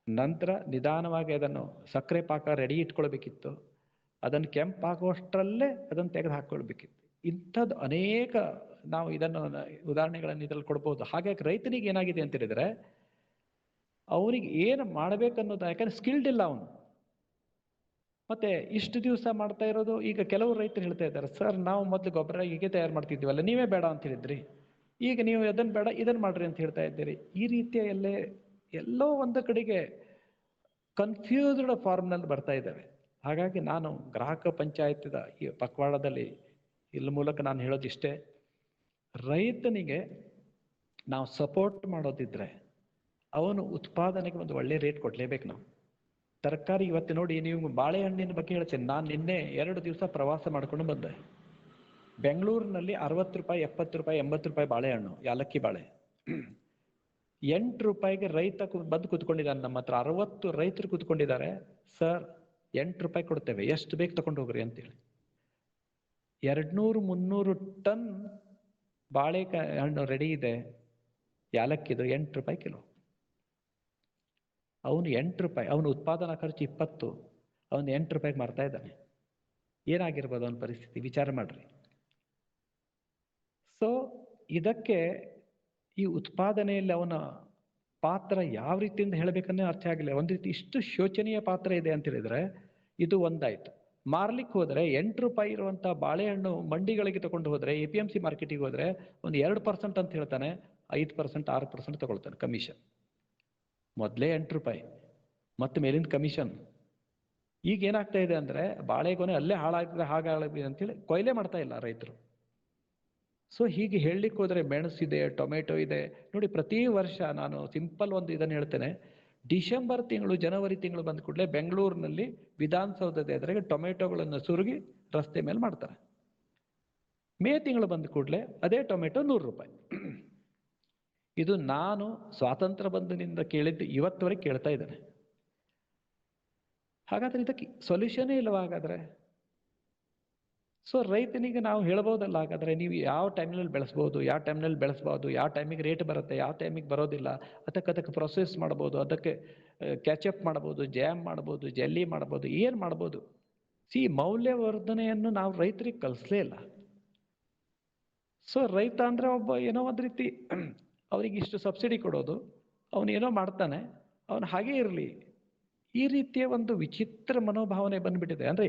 ನಂತರ ನಿಧಾನವಾಗಿ ಅದನ್ನು ಸಕ್ಕರೆ ಪಾಕ ರೆಡಿ ಇಟ್ಕೊಳ್ಬೇಕಿತ್ತು, ಅದನ್ನು ಕೆಂಪಾಗುವಷ್ಟರಲ್ಲೇ ಅದನ್ನು ತೆಗೆದು ಹಾಕ್ಕೊಳ್ಬೇಕಿತ್ತು. ಇಂಥದ್ದು ಅನೇಕ ನಾವು ಇದನ್ನು ಉದಾಹರಣೆಗಳನ್ನು ಇದರಲ್ಲಿ ಕೊಡ್ಬೋದು. ಹಾಗಾಗಿ ರೈತನಿಗೆ ಏನಾಗಿದೆ ಅಂತ ಹೇಳಿದ್ರೆ, ಅವನಿಗೆ ಏನು ಮಾಡಬೇಕನ್ನೋದು, ಯಾಕಂದ್ರೆ ಸ್ಕಿಲ್ಡ್ ಇಲ್ಲ ಅವನು. ಮತ್ತೆ ಇಷ್ಟು ದಿವಸ ಮಾಡ್ತಾ ಇರೋದು, ಈಗ ಕೆಲವು ರೈತರು ಹೇಳ್ತಾ ಇದ್ದಾರೆ, ಸರ್ ನಾವು ಮೊದಲು ಗೊಬ್ಬರ ಹೀಗೆ ತಯಾರು ಮಾಡ್ತಿದ್ವಲ್ಲ, ನೀವೇ ಬೇಡ ಅಂತ ಹೇಳಿದ್ರಿ, ಈಗ ನೀವು ಅದನ್ನು ಬೇಡ ಇದನ್ನು ಮಾಡ್ರಿ ಅಂತ ಹೇಳ್ತಾ ಇದ್ದೀರಿ. ಈ ರೀತಿಯ ಎಲ್ಲೋ ಒಂದು ಕಡೆಗೆ ಕನ್ಫ್ಯೂಸ್ಡ್ ಫಾರ್ಮ್ನಲ್ಲಿ ಬರ್ತಾ ಇದ್ದಾವೆ. ಹಾಗಾಗಿ ನಾನು ಗ್ರಾಹಕ ಪಂಚಾಯತ್ದ ಈ ಪಕ್ವಾಡದಲ್ಲಿ ಇಲ್ಲಿ ಮೂಲಕ ನಾನು ಹೇಳೋದಿಷ್ಟೇ, ರೈತನಿಗೆ ನಾವು ಸಪೋರ್ಟ್ ಮಾಡೋದಿದ್ರೆ ಅವನು ಉತ್ಪಾದನೆಗೆ ಒಂದು ಒಳ್ಳೆ ರೇಟ್ ಕೊಡಲೇಬೇಕು. ನಾವು ತರಕಾರಿ ಇವತ್ತು ನೋಡಿ, ನೀವು ಬಾಳೆಹಣ್ಣಿನ ಬಗ್ಗೆ ಹೇಳ್ತೇನೆ. ನಾನು ನಿನ್ನೆ 2 ದಿವಸ ಪ್ರವಾಸ ಮಾಡ್ಕೊಂಡು ಬಂದೆ. ಬೆಂಗಳೂರಿನಲ್ಲಿ 60 ರೂಪಾಯಿ, 70 ರೂಪಾಯಿ, 80 ರೂಪಾಯಿ ಬಾಳೆಹಣ್ಣು, ಯಾಲಕ್ಕಿ ಬಾಳೆ. 8 ರೂಪಾಯಿಗೆ ರೈತ ಬಂದು ಕೂತ್ಕೊಂಡಿದ್ದಾನೆ ನಮ್ಮ ಹತ್ರ. 60 ರೈತರು ಕೂತ್ಕೊಂಡಿದ್ದಾರೆ. ಸರ್ 8 ರೂಪಾಯಿ ಕೊಡ್ತೇವೆ, ಎಷ್ಟು ಬೇಕು ತಗೊಂಡು ಹೋಗ್ರಿ ಅಂತೇಳಿ. 200-300 ಟನ್ ಬಾಳೆಕಾಯಿ ಹಣ್ಣು ರೆಡಿ ಇದೆ, ಯಾಲಕ್ಕಿದು 8 ರೂಪಾಯಿ ಕಿಲೋ. ಅವನು 8 ರೂಪಾಯಿ, ಅವನು ಉತ್ಪಾದನಾ ಖರ್ಚು 20, ಅವನು 8 ರೂಪಾಯಿಗೆ ಮಾರ್ತಾ ಇದ್ದಾನೆ. ಏನಾಗಿರ್ಬೋದು ಅವನ ಪರಿಸ್ಥಿತಿ, ವಿಚಾರ ಮಾಡ್ರಿ. ಸೊ ಇದಕ್ಕೆ ಈ ಉತ್ಪಾದನೆಯಲ್ಲಿ ಅವನ ಪಾತ್ರ ಯಾವ ರೀತಿಯಿಂದ ಹೇಳಬೇಕನ್ನೇ ಅರ್ಥ ಆಗಿಲ್ಲ. ಒಂದು ರೀತಿ ಇಷ್ಟು ಶೋಚನೀಯ ಪಾತ್ರ ಇದೆ ಅಂತ ಹೇಳಿದ್ರೆ ಇದು ಒಂದಾಯ್ತು. ಮಾರ್ಲಿಕ್ಕೆ ಹೋದ್ರೆ 8 ರೂಪಾಯಿ ಇರುವಂತ ಬಾಳೆಹಣ್ಣು ಮಂಡಿಗಳಿಗೆ ತಗೊಂಡು ಹೋದ್ರೆ, APMC ಮಾರ್ಕೆಟಿಗೆ ಹೋದ್ರೆ ಒಂದು 2% ಅಂತ ಹೇಳ್ತಾನೆ, 5%, 6% ತಗೊಳ್ತಾನೆ ಕಮಿಷನ್. ಮೊದಲೇ 8 ರೂಪಾಯಿ ಮತ್ತೆ ಮೇಲಿನ ಕಮಿಷನ್. ಈಗ ಏನಾಗ್ತಾ ಇದೆ ಅಂದ್ರೆ, ಬಾಳೆಗೊನೆ ಅಲ್ಲೇ ಹಾಳಾಗಿದೆ ಅಂತೇಳಿ ಕೊಯ್ಲೆ ಮಾಡ್ತಾ ಇಲ್ಲ ರೈತರು. ಸೊ ಹೀಗೆ ಹೇಳಲಿಕ್ಕೆ ಹೋದ್ರೆ ಮೆಣಸಿದೆ, ಟೊಮೆಟೊ ಇದೆ ನೋಡಿ. ಪ್ರತಿ ವರ್ಷ ನಾನು ಸಿಂಪಲ್ ಒಂದು ಇದನ್ನು ಹೇಳ್ತೇನೆ, ಡಿಸೆಂಬರ್ ತಿಂಗಳು, ಜನವರಿ ತಿಂಗಳು ಬಂದ ಕೂಡಲೇ ಬೆಂಗಳೂರಿನಲ್ಲಿ ವಿಧಾನಸೌಧದ ಎದುರಿಗೆ ಟೊಮೆಟೊಗಳನ್ನು ಸುರುಗಿ ರಸ್ತೆ ಮೇಲೆ ಮಾಡ್ತಾರೆ. ಮೇ ತಿಂಗಳು ಬಂದ ಕೂಡಲೇ ಅದೇ ಟೊಮೆಟೊ 100 ರೂಪಾಯಿ. ಇದು ನಾನು ಸ್ವಾತಂತ್ರ್ಯ ಬಂಧನಿಂದ ಕೇಳಿದ್ದು, ಇವತ್ತವರೆಗೆ ಕೇಳ್ತಾ ಇದ್ದೇನೆ. ಹಾಗಾದ್ರೆ ಇದಕ್ಕೆ ಸೊಲ್ಯೂಷನೇ ಇಲ್ಲವಾ ಹಾಗಾದ್ರೆ? ಸೊ ರೈತನಿಗೆ ನಾವು ಹೇಳ್ಬೋದಲ್ಲ, ಹಾಗಾದ್ರೆ ನೀವು ಯಾವ ಟೈಮ್ನಲ್ಲಿ ಬೆಳೆಸ್ಬೋದು, ಯಾವ ಟೈಮ್ನಲ್ಲಿ ಬೆಳೆಸ್ಬೋದು, ಯಾವ ಟೈಮಿಗೆ ರೇಟ್ ಬರುತ್ತೆ, ಯಾವ ಟೈಮಿಗೆ ಬರೋದಿಲ್ಲ, ಅದಕ್ಕೆ ಪ್ರೊಸೆಸ್ ಮಾಡ್ಬೋದು, ಅದಕ್ಕೆ ಕ್ಯಾಚಪ್ ಮಾಡ್ಬೋದು, ಜಾಮ್ ಮಾಡ್ಬೋದು, ಜೆಲ್ಲಿ ಮಾಡ್ಬೋದು, ಏನು ಮಾಡ್ಬೋದು. ಮೌಲ್ಯವರ್ಧನೆಯನ್ನು ನಾವು ರೈತರಿಗೆ ಕಲಿಸ್ಲೇ ಇಲ್ಲ. ಸೊ ರೈತ ಅಂದ್ರೆ ಒಬ್ಬ ಏನೋ ಒಂದು ರೀತಿ ಅವರಿಗೆ ಇಷ್ಟು ಸಬ್ಸಿಡಿ ಕೊಡೋದು, ಅವನೇನೋ ಮಾಡ್ತಾನೆ, ಅವನು ಹಾಗೇ ಇರಲಿ. ಈ ರೀತಿಯ ಒಂದು ವಿಚಿತ್ರ ಮನೋಭಾವನೆ ಬಂದ್ಬಿಟ್ಟಿದೆ. ಅಂದ್ರೆ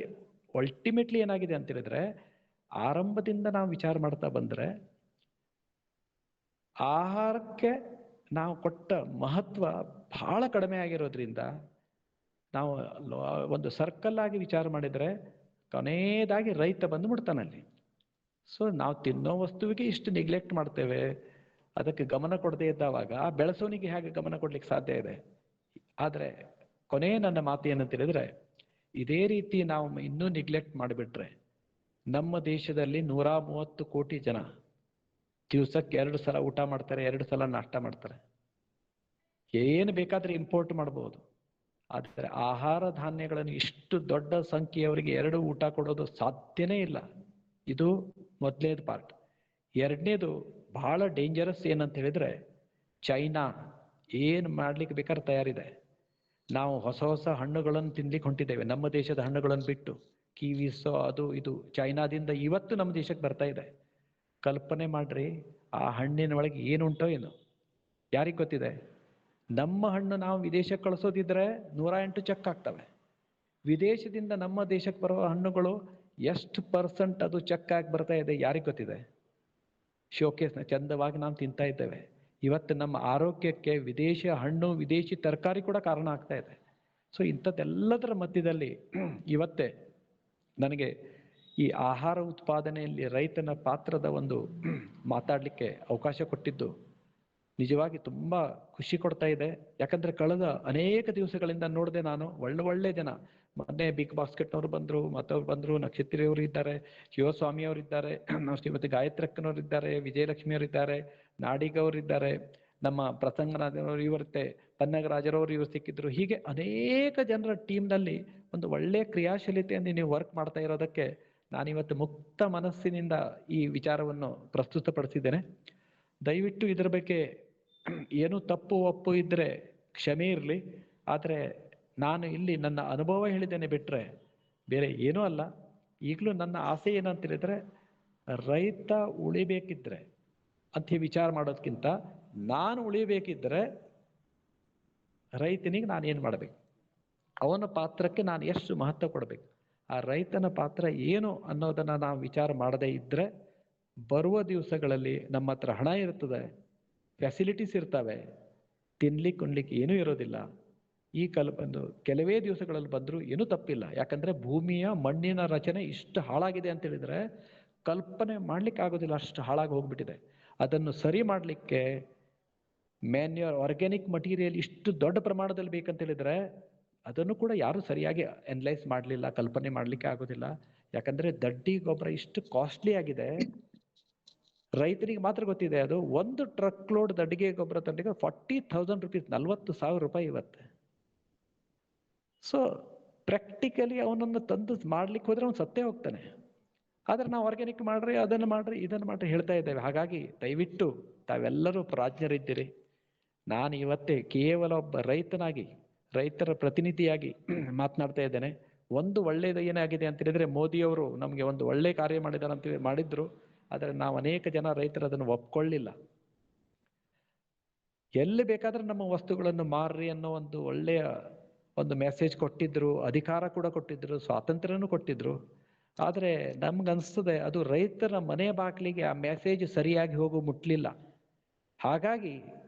ಅಲ್ಟಿಮೇಟ್ಲಿ ಏನಾಗಿದೆ ಅಂತ ಹೇಳಿದ್ರೆ, ಆರಂಭದಿಂದ ನಾವು ವಿಚಾರ ಮಾಡ್ತಾ ಬಂದ್ರೆ ಆಹಾರಕ್ಕೆ ನಾವು ಕೊಟ್ಟ ಮಹತ್ವ ಬಹಳ ಕಡಿಮೆ ಆಗಿರೋದ್ರಿಂದ ನಾವು ಒಂದು ಸರ್ಕಲ್ ಆಗಿ ವಿಚಾರ ಮಾಡಿದ್ರೆ ಕೊನೆಯದಾಗಿ ರೈತ ಬಂದು ಮುಟ್ತಾನಲ್ಲಿ. ಸೊ ನಾವು ತಿನ್ನೋ ವಸ್ತುವಿಗೆ ಇಷ್ಟು ನೆಗ್ಲೆಕ್ಟ್ ಮಾಡ್ತೇವೆ, ಅದಕ್ಕೆ ಗಮನ ಕೊಡದೇ ಇದ್ದಾವಾಗ ಆ ಬೆಳೆಸೋನಿಗೆ ಹೇಗೆ ಗಮನ ಕೊಡ್ಲಿಕ್ಕೆ ಸಾಧ್ಯ ಇದೆ? ಆದರೆ ಕೊನೆ ನನ್ನ ಮಾತು ಏನಂತ ಹೇಳಿದ್ರೆ, ಇದೇ ರೀತಿ ನಾವು ಇನ್ನೂ ನೆಗ್ಲೆಕ್ಟ್ ಮಾಡಿಬಿಟ್ರೆ ನಮ್ಮ ದೇಶದಲ್ಲಿ 130 ಕೋಟಿ ಜನ ದಿವಸಕ್ಕೆ 2 ಸಲ ಊಟ ಮಾಡ್ತಾರೆ, 2 ಸಲ ನಾಷ್ಟ ಮಾಡ್ತಾರೆ. ಏನು ಬೇಕಾದ್ರೆ ಇಂಪೋರ್ಟ್ ಮಾಡ್ಬೋದು. ಆದರೆ ಆಹಾರ ಧಾನ್ಯಗಳನ್ನು ಇಷ್ಟು ದೊಡ್ಡ ಸಂಖ್ಯೆಯವರಿಗೆ 2 ಊಟ ಕೊಡೋದು ಸಾಧ್ಯನೇ ಇಲ್ಲ. ಇದು ಮೊದಲನೇದು ಪಾರ್ಟ್. ಎರಡನೇದು ಬಹಳ ಡೇಂಜರಸ್ ಏನಂತ ಹೇಳಿದ್ರೆ, ಚೈನಾ ಏನು ಮಾಡ್ಲಿಕ್ಕೆ ಬೇಕಾದ್ರೆ ತಯಾರಿದೆ. ನಾವು ಹೊಸ ಹೊಸ ಹಣ್ಣುಗಳನ್ನು ತಿನ್ಲಿಕ್ಕೆ ಹೊಂಟಿದ್ದೇವೆ, ನಮ್ಮ ದೇಶದ ಹಣ್ಣುಗಳನ್ನು ಬಿಟ್ಟು. ಕಿವಿಸೋ ಅದು ಇದು ಚೈನಾದಿಂದ ಇವತ್ತು ನಮ್ಮ ದೇಶಕ್ಕೆ ಬರ್ತಾ ಇದೆ. ಕಲ್ಪನೆ ಮಾಡ್ರಿ, ಆ ಹಣ್ಣಿನ ಒಳಗೆ ಏನುಂಟೋ ಏನು, ಯಾರಿಗೆ ಗೊತ್ತಿದೆ? ನಮ್ಮ ಹಣ್ಣು ನಾವು ವಿದೇಶಕ್ಕೆ ಕಳಿಸೋದಿದ್ರೆ 108 ಚೆಕ್ ಆಗ್ತವೆ. ವಿದೇಶದಿಂದ ನಮ್ಮ ದೇಶಕ್ಕೆ ಬರುವ ಹಣ್ಣುಗಳು ಎಷ್ಟು % ಅದು ಚೆಕ್ ಆಗಿ ಬರ್ತಾ ಇದೆ ಯಾರಿಗೆ ಗೊತ್ತಿದೆ? ಶೋಕೇಸ್ನ ಚಂದವಾಗಿ ನಾವು ತಿಂತಾ ಇದ್ದೇವೆ. ಇವತ್ತು ನಮ್ಮ ಆರೋಗ್ಯಕ್ಕೆ ವಿದೇಶಿ ಹಣ್ಣು, ವಿದೇಶಿ ತರಕಾರಿ ಕೂಡ ಕಾರಣ ಆಗ್ತಾ ಇದೆ. ಸೊ ಇಂಥದ್ದೆಲ್ಲದರ ಮಧ್ಯದಲ್ಲಿ ಇವತ್ತೇ ನನಗೆ ಈ ಆಹಾರ ಉತ್ಪಾದನೆಯಲ್ಲಿ ರೈತನ ಪಾತ್ರದ ಒಂದು ಮಾತಾಡಲಿಕ್ಕೆ ಅವಕಾಶ ಕೊಟ್ಟಿದ್ದು ನಿಜವಾಗಿ ತುಂಬ ಖುಷಿ ಕೊಡ್ತಾ ಇದೆ. ಯಾಕಂದ್ರೆ ಕಳೆದ ಅನೇಕ ದಿವಸಗಳಿಂದ ನೋಡಿದೆ ನಾನು, ಒಳ್ಳೆ ಜನ. ಮೊನ್ನೆ ಬಿಗ್ ಬಾಸ್ಕೆಟ್ನವರು ಬಂದರು, ಮತ್ತವ್ರು ಬಂದರು, ನಕ್ಷತ್ರಿಯವರು ಇದ್ದಾರೆ, ಶಿವಸ್ವಾಮಿ ಅವರಿದ್ದಾರೆ, ಶ್ರೀಮತಿ ಗಾಯತ್ರಕ್ಕನವರು ಇದ್ದಾರೆ, ವಿಜಯಲಕ್ಷ್ಮಿ ಅವರಿದ್ದಾರೆ, ನಾಡಿಗ್ ಅವರಿದ್ದಾರೆ, ನಮ್ಮ ಪ್ರಸಂಗನಾಥವರು ಇವರುತ್ತೆ, ಪನ್ನಗರಾಜರವರು ಇವರು ಸಿಕ್ಕಿದ್ರು. ಹೀಗೆ ಅನೇಕ ಜನರ ಟೀಮ್ನಲ್ಲಿ ಒಂದು ಒಳ್ಳೆಯ ಕ್ರಿಯಾಶೀಲತೆಯನ್ನು ನೀವು ವರ್ಕ್ ಮಾಡ್ತಾ ಇರೋದಕ್ಕೆ ನಾನಿವತ್ತು ಮುಕ್ತ ಮನಸ್ಸಿನಿಂದ ಈ ವಿಚಾರವನ್ನು ಪ್ರಸ್ತುತಪಡಿಸಿದ್ದೇನೆ. ದಯವಿಟ್ಟು ಇದರ ಬಗ್ಗೆ ಏನು ತಪ್ಪು ಒಪ್ಪು ಇದ್ರೆ ಕ್ಷಮೆ ಇರಲಿ. ಆದರೆ ನಾನು ಇಲ್ಲಿ ನನ್ನ ಅನುಭವ ಹೇಳಿದ್ದೇನೆ ಬಿಟ್ರೆ ಬೇರೆ ಏನೂ ಅಲ್ಲ. ಈಗಲೂ ನನ್ನ ಆಸೆ ಏನಂತ ಹೇಳಿದ್ರೆ, ರೈತ ಉಳಿಬೇಕಿದ್ರೆ ಅಂತ ವಿಚಾರ ಮಾಡೋದಕ್ಕಿಂತ ನಾನು ಉಳಿಬೇಕಿದ್ರೆ ರೈತನಿಗೆ ನಾನು ಏನು ಮಾಡಬೇಕು, ಅವನ ಪಾತ್ರಕ್ಕೆ ನಾನು ಎಷ್ಟು ಮಹತ್ವ ಕೊಡಬೇಕು, ಆ ರೈತನ ಪಾತ್ರ ಏನು ಅನ್ನೋದನ್ನು ನಾವು ವಿಚಾರ ಮಾಡದೇ ಇದ್ದರೆ ಬರುವ ದಿವಸಗಳಲ್ಲಿ ನಮ್ಮ ಹತ್ರ ಹಣ ಇರ್ತದೆ, ಫೆಸಿಲಿಟೀಸ್ ಇರ್ತವೆ, ತಿನ್ಲಿಕ್ಕೆ ಉಣ್ಲಿಕ್ಕೆ ಏನೂ ಇರೋದಿಲ್ಲ. ಈ ಬಂದು ಕೆಲವೇ ದಿವಸಗಳಲ್ಲಿ ಬಂದರೂ ಏನೂ ತಪ್ಪಿಲ್ಲ. ಯಾಕಂದರೆ ಭೂಮಿಯ ಮಣ್ಣಿನ ರಚನೆ ಇಷ್ಟು ಹಾಳಾಗಿದೆ ಅಂತ ಹೇಳಿದರೆ ಕಲ್ಪನೆ ಮಾಡ್ಲಿಕ್ಕೆ ಆಗೋದಿಲ್ಲ, ಅಷ್ಟು ಹಾಳಾಗಿ ಹೋಗ್ಬಿಟ್ಟಿದೆ. ಅದನ್ನು ಸರಿ ಮಾಡಲಿಕ್ಕೆ ಮ್ಯಾನ್ಯೂರ್, ಆರ್ಗ್ಯಾನಿಕ್ ಮಟೀರಿಯಲ್ ಇಷ್ಟು ದೊಡ್ಡ ಪ್ರಮಾಣದಲ್ಲಿ ಬೇಕಂತ ಹೇಳಿದರೆ ಅದನ್ನು ಕೂಡ ಯಾರೂ ಸರಿಯಾಗಿ ಅನಲೈಸ್ ಮಾಡಲಿಲ್ಲ, ಕಲ್ಪನೆ ಮಾಡಲಿಕ್ಕೆ ಆಗೋದಿಲ್ಲ. ಯಾಕಂದರೆ ದಡ್ಡಿ ಗೊಬ್ಬರ ಇಷ್ಟು ಕಾಸ್ಟ್ಲಿ ಆಗಿದೆ, ರೈತರಿಗೆ ಮಾತ್ರ ಗೊತ್ತಿದೆ. ಅದು ಒಂದು ಟ್ರಕ್ ಲೋಡ್ ದಡ್ಡಿಗೆ ಗೊಬ್ಬರ ತಂಡಿಗೆ 40,000 rupees, 40,000 ರೂಪಾಯಿ ಇವತ್ತು. ಸೊ ಪ್ರಾಕ್ಟಿಕಲಿ ಅವನನ್ನು ತಂದು ಮಾಡ್ಲಿಕ್ಕೆ ಹೋದ್ರೆ ಅವನು ಸತ್ತೇ ಹೋಗ್ತಾನೆ. ಆದ್ರೆ ನಾವು ಆರ್ಗ್ಯಾನಿಕ್ ಮಾಡ್ರಿ, ಅದನ್ನು ಮಾಡ್ರಿ, ಇದನ್ನು ಮಾಡ್ರಿ ಹೇಳ್ತಾ ಇದ್ದೇವೆ. ಹಾಗಾಗಿ ದಯವಿಟ್ಟು ತಾವೆಲ್ಲರೂ ಪ್ರಾಜ್ಞರಿದ್ದೀರಿ. ನಾನು ಇವತ್ತೇ ಕೇವಲ ಒಬ್ಬ ರೈತನಾಗಿ, ರೈತರ ಪ್ರತಿನಿಧಿಯಾಗಿ ಮಾತನಾಡ್ತಾ ಇದ್ದೇನೆ. ಒಂದು ಒಳ್ಳೆಯದು ಏನಾಗಿದೆ ಅಂತ ಹೇಳಿದ್ರೆ, ಮೋದಿಯವರು ನಮಗೆ ಒಂದು ಒಳ್ಳೆ ಕಾರ್ಯ ಮಾಡಿದ್ರು. ಆದರೆ ನಾವು ಅನೇಕ ಜನ ರೈತರು ಅದನ್ನು ಒಪ್ಕೊಳ್ಳಿಲ್ಲ. ಎಲ್ಲಿ ಬೇಕಾದ್ರೆ ನಮ್ಮ ವಸ್ತುಗಳನ್ನು ಮಾರ್ರಿ ಅನ್ನೋ ಒಂದು ಒಳ್ಳೆಯ ಒಂದು ಮೆಸೇಜ್ ಕೊಟ್ಟಿದ್ರು, ಅಧಿಕಾರ ಕೂಡ ಕೊಟ್ಟಿದ್ರು, ಸ್ವಾತಂತ್ರ್ಯನೂ ಕೊಟ್ಟಿದ್ರು. ಆದರೆ ನಮ್ಗನ್ಸ್ತದೆ ಅದು ರೈತರ ಮನೆ ಬಾಗಿಲಿಗೆ ಆ ಮೆಸೇಜ್ ಸರಿಯಾಗಿ ಮುಟ್ಲಿಲ್ಲ. ಹಾಗಾಗಿ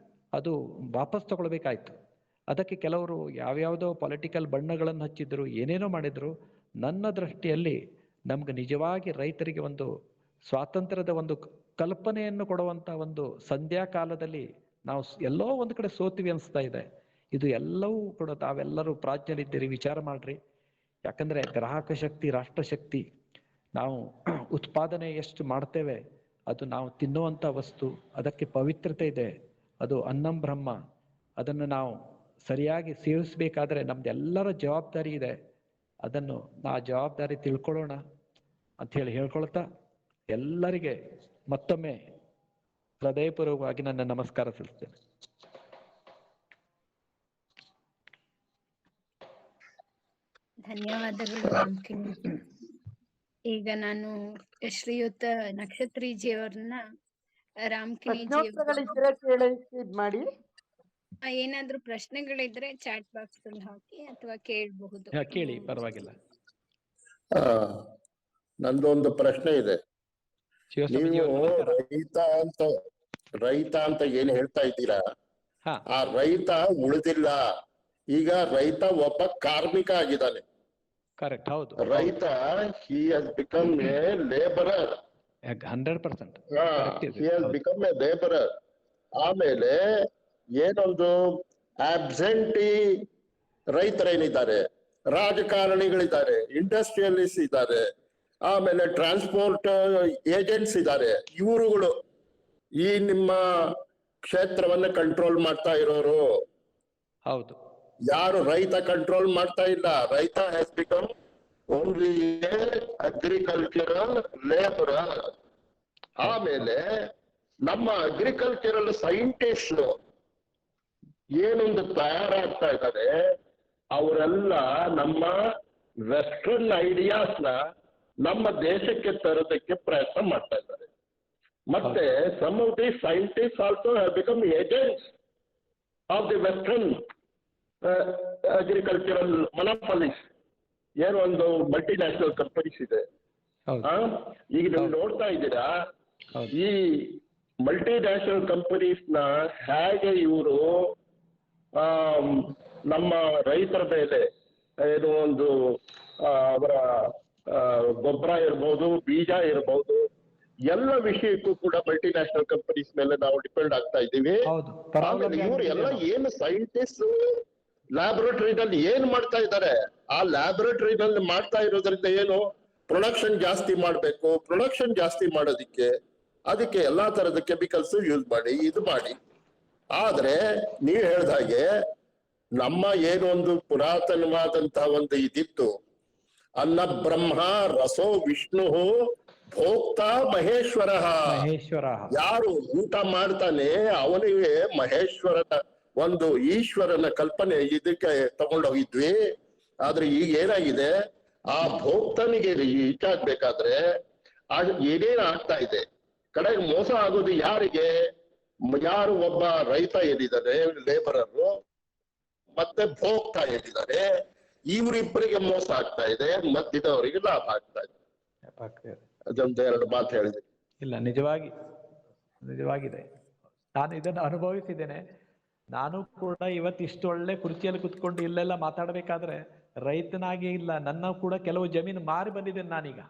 ಅದು ವಾಪಸ್ ತಗೊಳ್ಬೇಕಾಯ್ತು. ಅದಕ್ಕೆ ಕೆಲವರು ಯಾವ್ಯಾವುದೋ ಪೊಲಿಟಿಕಲ್ ಬಣ್ಣಗಳನ್ನು ಹಚ್ಚಿದ್ರು, ಏನೇನೋ ಮಾಡಿದ್ರು. ನನ್ನ ದೃಷ್ಟಿಯಲ್ಲಿ ನಮ್ಗೆ ನಿಜವಾಗಿ ರೈತರಿಗೆ ಒಂದು ಸ್ವಾತಂತ್ರ್ಯದ ಒಂದು ಕಲ್ಪನೆಯನ್ನು ಕೊಡುವಂತ ಒಂದು ಸಂಧ್ಯಾ ಕಾಲದಲ್ಲಿ ನಾವು ಎಲ್ಲೋ ಒಂದು ಕಡೆ ಸೋತಿವಿ ಅನಿಸ್ತಾ ಇದೆ. ಇದು ಎಲ್ಲವೂ ಕೂಡ ತಾವೆಲ್ಲರೂ ಪ್ರಾಜ್ಞಲಿದ್ದೀರಿ, ವಿಚಾರ ಮಾಡ್ರಿ. ಯಾಕಂದ್ರೆ ಗ್ರಾಹಕ ಶಕ್ತಿ ರಾಷ್ಟ್ರ ಶಕ್ತಿ. ನಾವು ಉತ್ಪಾದನೆ ಎಷ್ಟು ಮಾಡ್ತೇವೆ ಅದು ನಾವು ತಿನ್ನುವಂಥ ವಸ್ತು, ಅದಕ್ಕೆ ಪವಿತ್ರತೆ ಇದೆ. ಅದು ಅನ್ನಂ ಬ್ರಹ್ಮ. ಅದನ್ನು ನಾವು ಸರಿಯಾಗಿ ಸೇವಿಸಬೇಕಾದ್ರೆ ನಮ್ದೆಲ್ಲರ ಜವಾಬ್ದಾರಿ ಇದೆ. ಅದನ್ನು ಆ ಜವಾಬ್ದಾರಿ ತಿಳ್ಕೊಳ್ಳೋಣ ಅಂತ ಹೇಳ್ಕೊಳ್ತಾ ಎಲ್ಲರಿಗೆ ಮತ್ತೊಮ್ಮೆ ಹೃದಯಪೂರ್ವಕವಾಗಿ ನನ್ನ ನಮಸ್ಕಾರ ಸಲ್ಲಿಸ್ತೇನೆ. ಧನ್ಯವಾದಗಳು ರಾಮಕಿಣಿ. ಈಗ ನಾನು ಶ್ರೀಯುತ ನಕ್ಷತ್ರಿಜಿಯವರನ್ನ ರಾಮಕಿಣಿಜಿ ಕೇಳಿ ಮಾಡಿ. ಏನಾದ್ರೂ ಪ್ರಶ್ನೆಗಳಿದ್ರೆ ಚಾಟ್ ಬಾಕ್ಸ್ ಅಲ್ಲಿ ಹಾಕಿ ಅಥವಾ ಕೇಳಬಹುದು. ಕೇಳಿ, ಪರವಾಗಿಲ್ಲ. ನಂದೊಂದು ಪ್ರಶ್ನೆ ಇದೆ. ಶಿವಸ್ವಾಮೀಜಿ ನೀವು ಅವರು ನಮಸ್ಕಾರ. ರೈತ ಅಂತ ಏನ್ ಹೇಳ್ತಾ ಇದ್ದೀರಾ, ಹಾ, ಆ ರೈತ ಉಳಿದಿಲ್ಲ. ಈಗ ರೈತ ಒಬ್ಬ ಕಾರ್ಮಿಕ ಆಗಿದ್ದಾನೆ. ಕರೆಕ್ಟ್, ಹೌದು. ರೈತ ಹಿ has become A labourer. 100%. He has become A labourer. ಆಮೇಲೆ ಏನೊಂದು ಆಬ್ಸೆಂಟಿ ರೈತರೇನಿದ್ದಾರೆ, ರಾಜಕಾರಣಿಗಳಿದ್ದಾರೆ, ಇಂಡಸ್ಟ್ರಿಯಲಿಸ್ಟ್ ಇದ್ದಾರೆ, ಆಮೇಲೆ ಟ್ರಾನ್ಸ್ಪೋರ್ಟ್ ಏಜೆಂಟ್ಸ್ ಇದ್ದಾರೆ. ಇವರುಗಳು ಈ ನಿಮ್ಮ ಕ್ಷೇತ್ರವನ್ನ ಕಂಟ್ರೋಲ್ ಮಾಡ್ತಾ ಇರೋರು. ಹೌದು. ಯಾರು ರೈತ ಕಂಟ್ರೋಲ್ ಮಾಡ್ತಾ ಇಲ್ಲ. ರೈತ has become only agricultural labourer. ಆಮೇಲೆ ನಮ್ಮ ಅಗ್ರಿಕಲ್ಚರಲ್ ಸೈಂಟಿಸ್ಟ್ ಏನೊಂದು ತಯಾರಾಗ್ತಾ ಇದ್ದಾರೆ, ಅವರೆಲ್ಲ ನಮ್ಮ ವೆಸ್ಟರ್ನ್ ಐಡಿಯಾಸ್ ನ ನಮ್ಮ ದೇಶಕ್ಕೆ ತರೋದಕ್ಕೆ ಪ್ರಯತ್ನ ಮಾಡ್ತಾ ಇದ್ದಾರೆ. ಮತ್ತೆ some of the scientist also have become agents of the western agricultural monopolies. ಏನೋ ಒಂದು ಮಲ್ಟಿ ನ್ಯಾಷನಲ್ ಕಂಪನೀಸ್ ಇದೆ. ಈಗ ನೀವು ನೋಡ್ತಾ ಇದ್ದೀರಾ, ಈ ಮಲ್ಟಿ ನ್ಯಾಷನಲ್ ಕಂಪನೀಸ್ ನ ಹೇಗೆ ಇವರು ನಮ್ಮ ರೈತರ ಮೇಲೆ ಏನು ಒಂದು ಅವರ ಗೊಬ್ಬರ ಇರ್ಬೋದು, ಬೀಜ ಇರ್ಬೋದು, ಎಲ್ಲ ವಿಷಯಕ್ಕೂ ಕೂಡ ಮಲ್ಟಿ ನ್ಯಾಷನಲ್ ಕಂಪನೀಸ್ ಮೇಲೆ ನಾವು ಡಿಪೆಂಡ್ ಆಗ್ತಾ ಇದ್ದೀವಿ. ಆಮೇಲೆ ಇವರು ಎಲ್ಲ ಏನು ಸೈಂಟಿಸ್ಟ್ ಲ್ಯಾಬೊರೇಟರಿನಲ್ಲಿ ಏನ್ ಮಾಡ್ತಾ ಇದ್ದಾರೆ, ಆ ಲ್ಯಾಬೊರೇಟರಿನಲ್ಲಿ ಮಾಡ್ತಾ ಇರೋದ್ರಿಂದ ಏನು ಪ್ರೊಡಕ್ಷನ್ ಜಾಸ್ತಿ ಮಾಡ್ಬೇಕು. ಪ್ರೊಡಕ್ಷನ್ ಜಾಸ್ತಿ ಮಾಡೋದಿಕ್ಕೆ ಅದಕ್ಕೆ ಎಲ್ಲಾ ತರದ ಕೆಮಿಕಲ್ಸ್ ಯೂಸ್ ಮಾಡಿ, ಇದು ಮಾಡಿ. ಆದ್ರೆ ನೀವ್ ಹೇಳ್ದ ಹಾಗೆ ನಮ್ಮ ಏನೊಂದು ಪುರಾತನವಾದಂತಹ ಒಂದು ಇದಿತ್ತು, ಅನ್ನ ಬ್ರಹ್ಮ ರಸೋ ವಿಷ್ಣು ಭೋಕ್ತಾ ಮಹೇಶ್ವರ. ಯಾರು ಊಟ ಮಾಡ್ತಾನೆ ಅವನಿಗೆ ಮಹೇಶ್ವರನ ಒಂದು ಈಶ್ವರನ ಕಲ್ಪನೆ ಇದಕ್ಕೆ ತಗೊಂಡೋಗಿದ್ವಿ. ಆದ್ರೆ ಈಗ ಏನಾಗಿದೆ, ಆ ಭೋಕ್ತನಿಗೆ ರೀಚ್ ಆಗ್ಬೇಕಾದ್ರೆ ಏನೇನ್ ಆಗ್ತಾ ಇದೆ, ಕಡೆಗೆ ಮೋಸ ಆಗೋದು ಯಾರಿಗೆ? ಯಾರು ಒಬ್ಬ ರೈತ ಏನಿದ್ದಾರೆ ಲೇಬರರು, ಮತ್ತೆ ಭೋಕ್ತ ಏನಿದ್ದಾರೆ, ಇವರಿಬ್ಬರಿಗೆ ಮೋಸ ಆಗ್ತಾ ಇದೆ, ಮಧ್ಯದವರಿಗೆ ಲಾಭ ಆಗ್ತಾ ಇದೆ. ಅದೊಂದು ಎರಡು ಮಾತು ಹೇಳಿದೆ. ಇಲ್ಲ, ನಿಜವಾಗಿದೆ. ನಾನು ಇದನ್ನು ಅನುಭವಿಸಿದ್ದೇನೆ. ನಾನು ಕೂಡ ಇವತ್ತಿಷ್ಟು ಒಳ್ಳೆ ಕುರ್ಚಿಯಲ್ಲಿ ಕುತ್ಕೊಂಡು ಇಲ್ಲೆಲ್ಲ ಮಾತಾಡ್ಬೇಕಾದ್ರೆ ರೈತನಾಗಿ ಇಲ್ಲ, ನನ್ನ ಕೂಡ ಕೆಲವು ಜಮೀನು ಮಾರಿ ಬಂದಿದ್ದೇನೆ ನಾನೀಗ.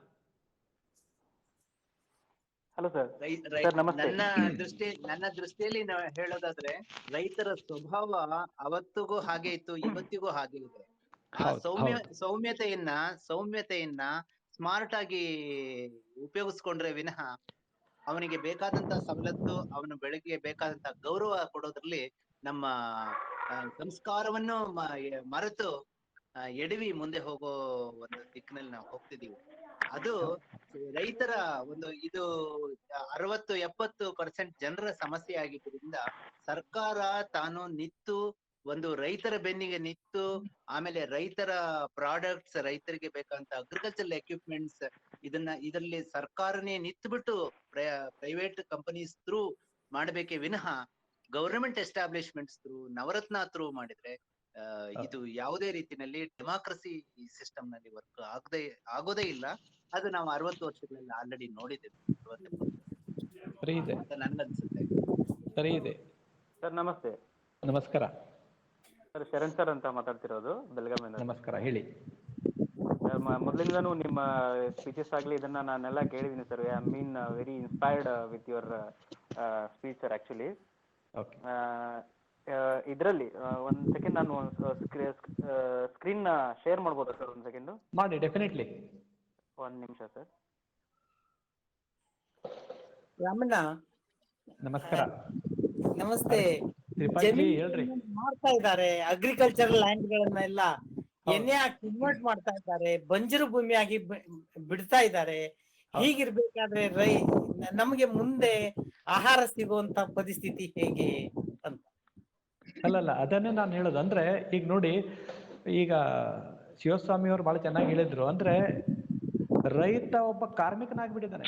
Hello sir. ನನ್ನ ದೃಷ್ಟಿಯಲ್ಲಿ ನಾವು ಹೇಳೋದಾದ್ರೆ ರೈತರ ಸ್ವಭಾವ ಅವತ್ತಿಗೂ ಹಾಗೆ ಇತ್ತು, ಇವತ್ತಿಗೂ ಹಾಗೆ ಇದೆ. ಆ ಸೌಮ್ಯತೆಯನ್ನ ಸ್ಮಾರ್ಟ್ ಆಗಿ ಉಪಯೋಗಿಸ್ಕೊಂಡ್ರೆ ವಿನಃ ಅವನಿಗೆ ಬೇಕಾದಂತ ಸವಲತ್ತು, ಅವನ ಬೆಳಗ್ಗೆ ಬೇಕಾದಂತ ಗೌರವ ಕೊಡೋದ್ರಲ್ಲಿ ನಮ್ಮ ಸಂಸ್ಕಾರವನ್ನು ಮರೆತು ಎಡವಿ ಮುಂದೆ ಹೋಗೋ ಒಂದು ದಿಕ್ಕಿನಲ್ಲಿ ನಾವು ಹೋಗ್ತಿದೀವಿ. ಅದು ರೈತರ ಒಂದು ಇದು 60-70% ಜನರ ಸಮಸ್ಯೆ ಆಗಿದ್ದರಿಂದ ಸರ್ಕಾರ ತಾನು ನಿಂತು ಒಂದು ರೈತರ ಬೆನ್ನಿಗೆ ನಿಂತು, ಆಮೇಲೆ ರೈತರ ಪ್ರಾಡಕ್ಟ್ಸ್, ರೈತರಿಗೆ ಬೇಕಂತ ಅಗ್ರಿಕಲ್ಚರಲ್ ಎಕ್ವಿಪ್ಮೆಂಟ್ಸ್ ಇದರಲ್ಲಿ ಸರ್ಕಾರನೇ ನಿಂತುಬಿಟ್ಟು ಪ್ರೈವೇಟ್ ಕಂಪನೀಸ್ ಥ್ರೂ ಮಾಡಬೇಕೇ ವಿನಃ government establishments through, Navratna through ಮಾಡಿದ್ರೆ ಇದು ಯಾವುದೇ ರೀತಿನಲ್ಲಿ ಡೆಮಾಕ್ರಸಿ ಸಿಸ್ಟಮ್ ನಲ್ಲಿ ವರ್ಕ್ ಆಗೋದೇ ಇಲ್ಲ. ಅದು ನಾವು 60 ವರ್ಷಗಳಲ್ಲಿ ಆಲ್ರೆಡಿ ನೋಡಿದ್ದೇವೆ. ಸರಿ ಇದೆ, ನನ್ಗನ್ಸುತ್ತೆ. ಸರಿ ಇದೆ ಸರ್. ನಮಸ್ತೆ. ನಮಸ್ಕಾರ ಸರ್. ಶರಣ್ ಸರ್ ಅಂತ ಮಾತಾಡ್ತಿರೋದು, ಬೆಳಗಾವಿಯಿಂದ. ನಮಸ್ಕಾರ, ಹೇಳಿ. ಮೊದಲಿಂದನೂ ನಿಮ್ಮ ಸ್ಪೀಚಸ್ ಆಗ್ಲಿ ಇದನ್ನ ನಾನೆಲ್ಲ ಕೇಳಿದೀನಿ sir. I mean very inspired with your speech sir. Actually ಇದರಲ್ಲಿ ಒಂದ್ ಸೆಕೆಂಡ್ ನಾನು ಸ್ಕ್ರೀನ್ ಶೇರ್ ಮಾಡ್ಬೋದಾ ಸರ್? ಒಂದ್ ಸೆಕೆಂಡ್ ಮಾಡಿ, ಡೆಫಿನೆಟ್ಲಿ. ಒಂದ್ ನಿಮಿಷ ಸರ್. ರಾಮಣ್ಣ ನಮಸ್ಕಾರ. ನಮಸ್ತೆ. ಹೇಳ್ರಿ. ಮಾಡ್ತಾ ಇದ್ದಾರೆ ಅಗ್ರಿಕಲ್ಚರಲ್ ಲ್ಯಾಂಡ್ ಗಳನ್ನೆಲ್ಲ ಎನ್ಎ ಕನ್ವರ್ಟ್ ಮಾಡ್ತಾ ಇದ್ದಾರೆ, ಬಂಜರು ಭೂಮಿಯಾಗಿ ಬಿಡ್ತಾ ಇದ್ದಾರೆ. ಹೀಗಿರ್ಬೇಕಾದ್ರೆ ನಮ್ಗೆ ಮುಂದೆ ಆಹಾರ ಸಿಗುವಂತ ಪರಿಸ್ಥಿತಿ ಹೇಗೆ ಅಂತ. ಅಲ್ಲಲ್ಲ, ಅದನ್ನೇ ನಾನು ಹೇಳೋದು. ಅಂದ್ರೆ ಈಗ ನೋಡಿ, ಈಗ ಶಿವಸ್ವಾಮಿ ಅವರು ಬಹಳ ಚೆನ್ನಾಗಿ ಹೇಳಿದ್ರು. ಅಂದ್ರೆ ರೈತ ಒಬ್ಬ ಕಾರ್ಮಿಕನಾಗ್ಬಿಟ್ಟಿದ್ದಾನೆ.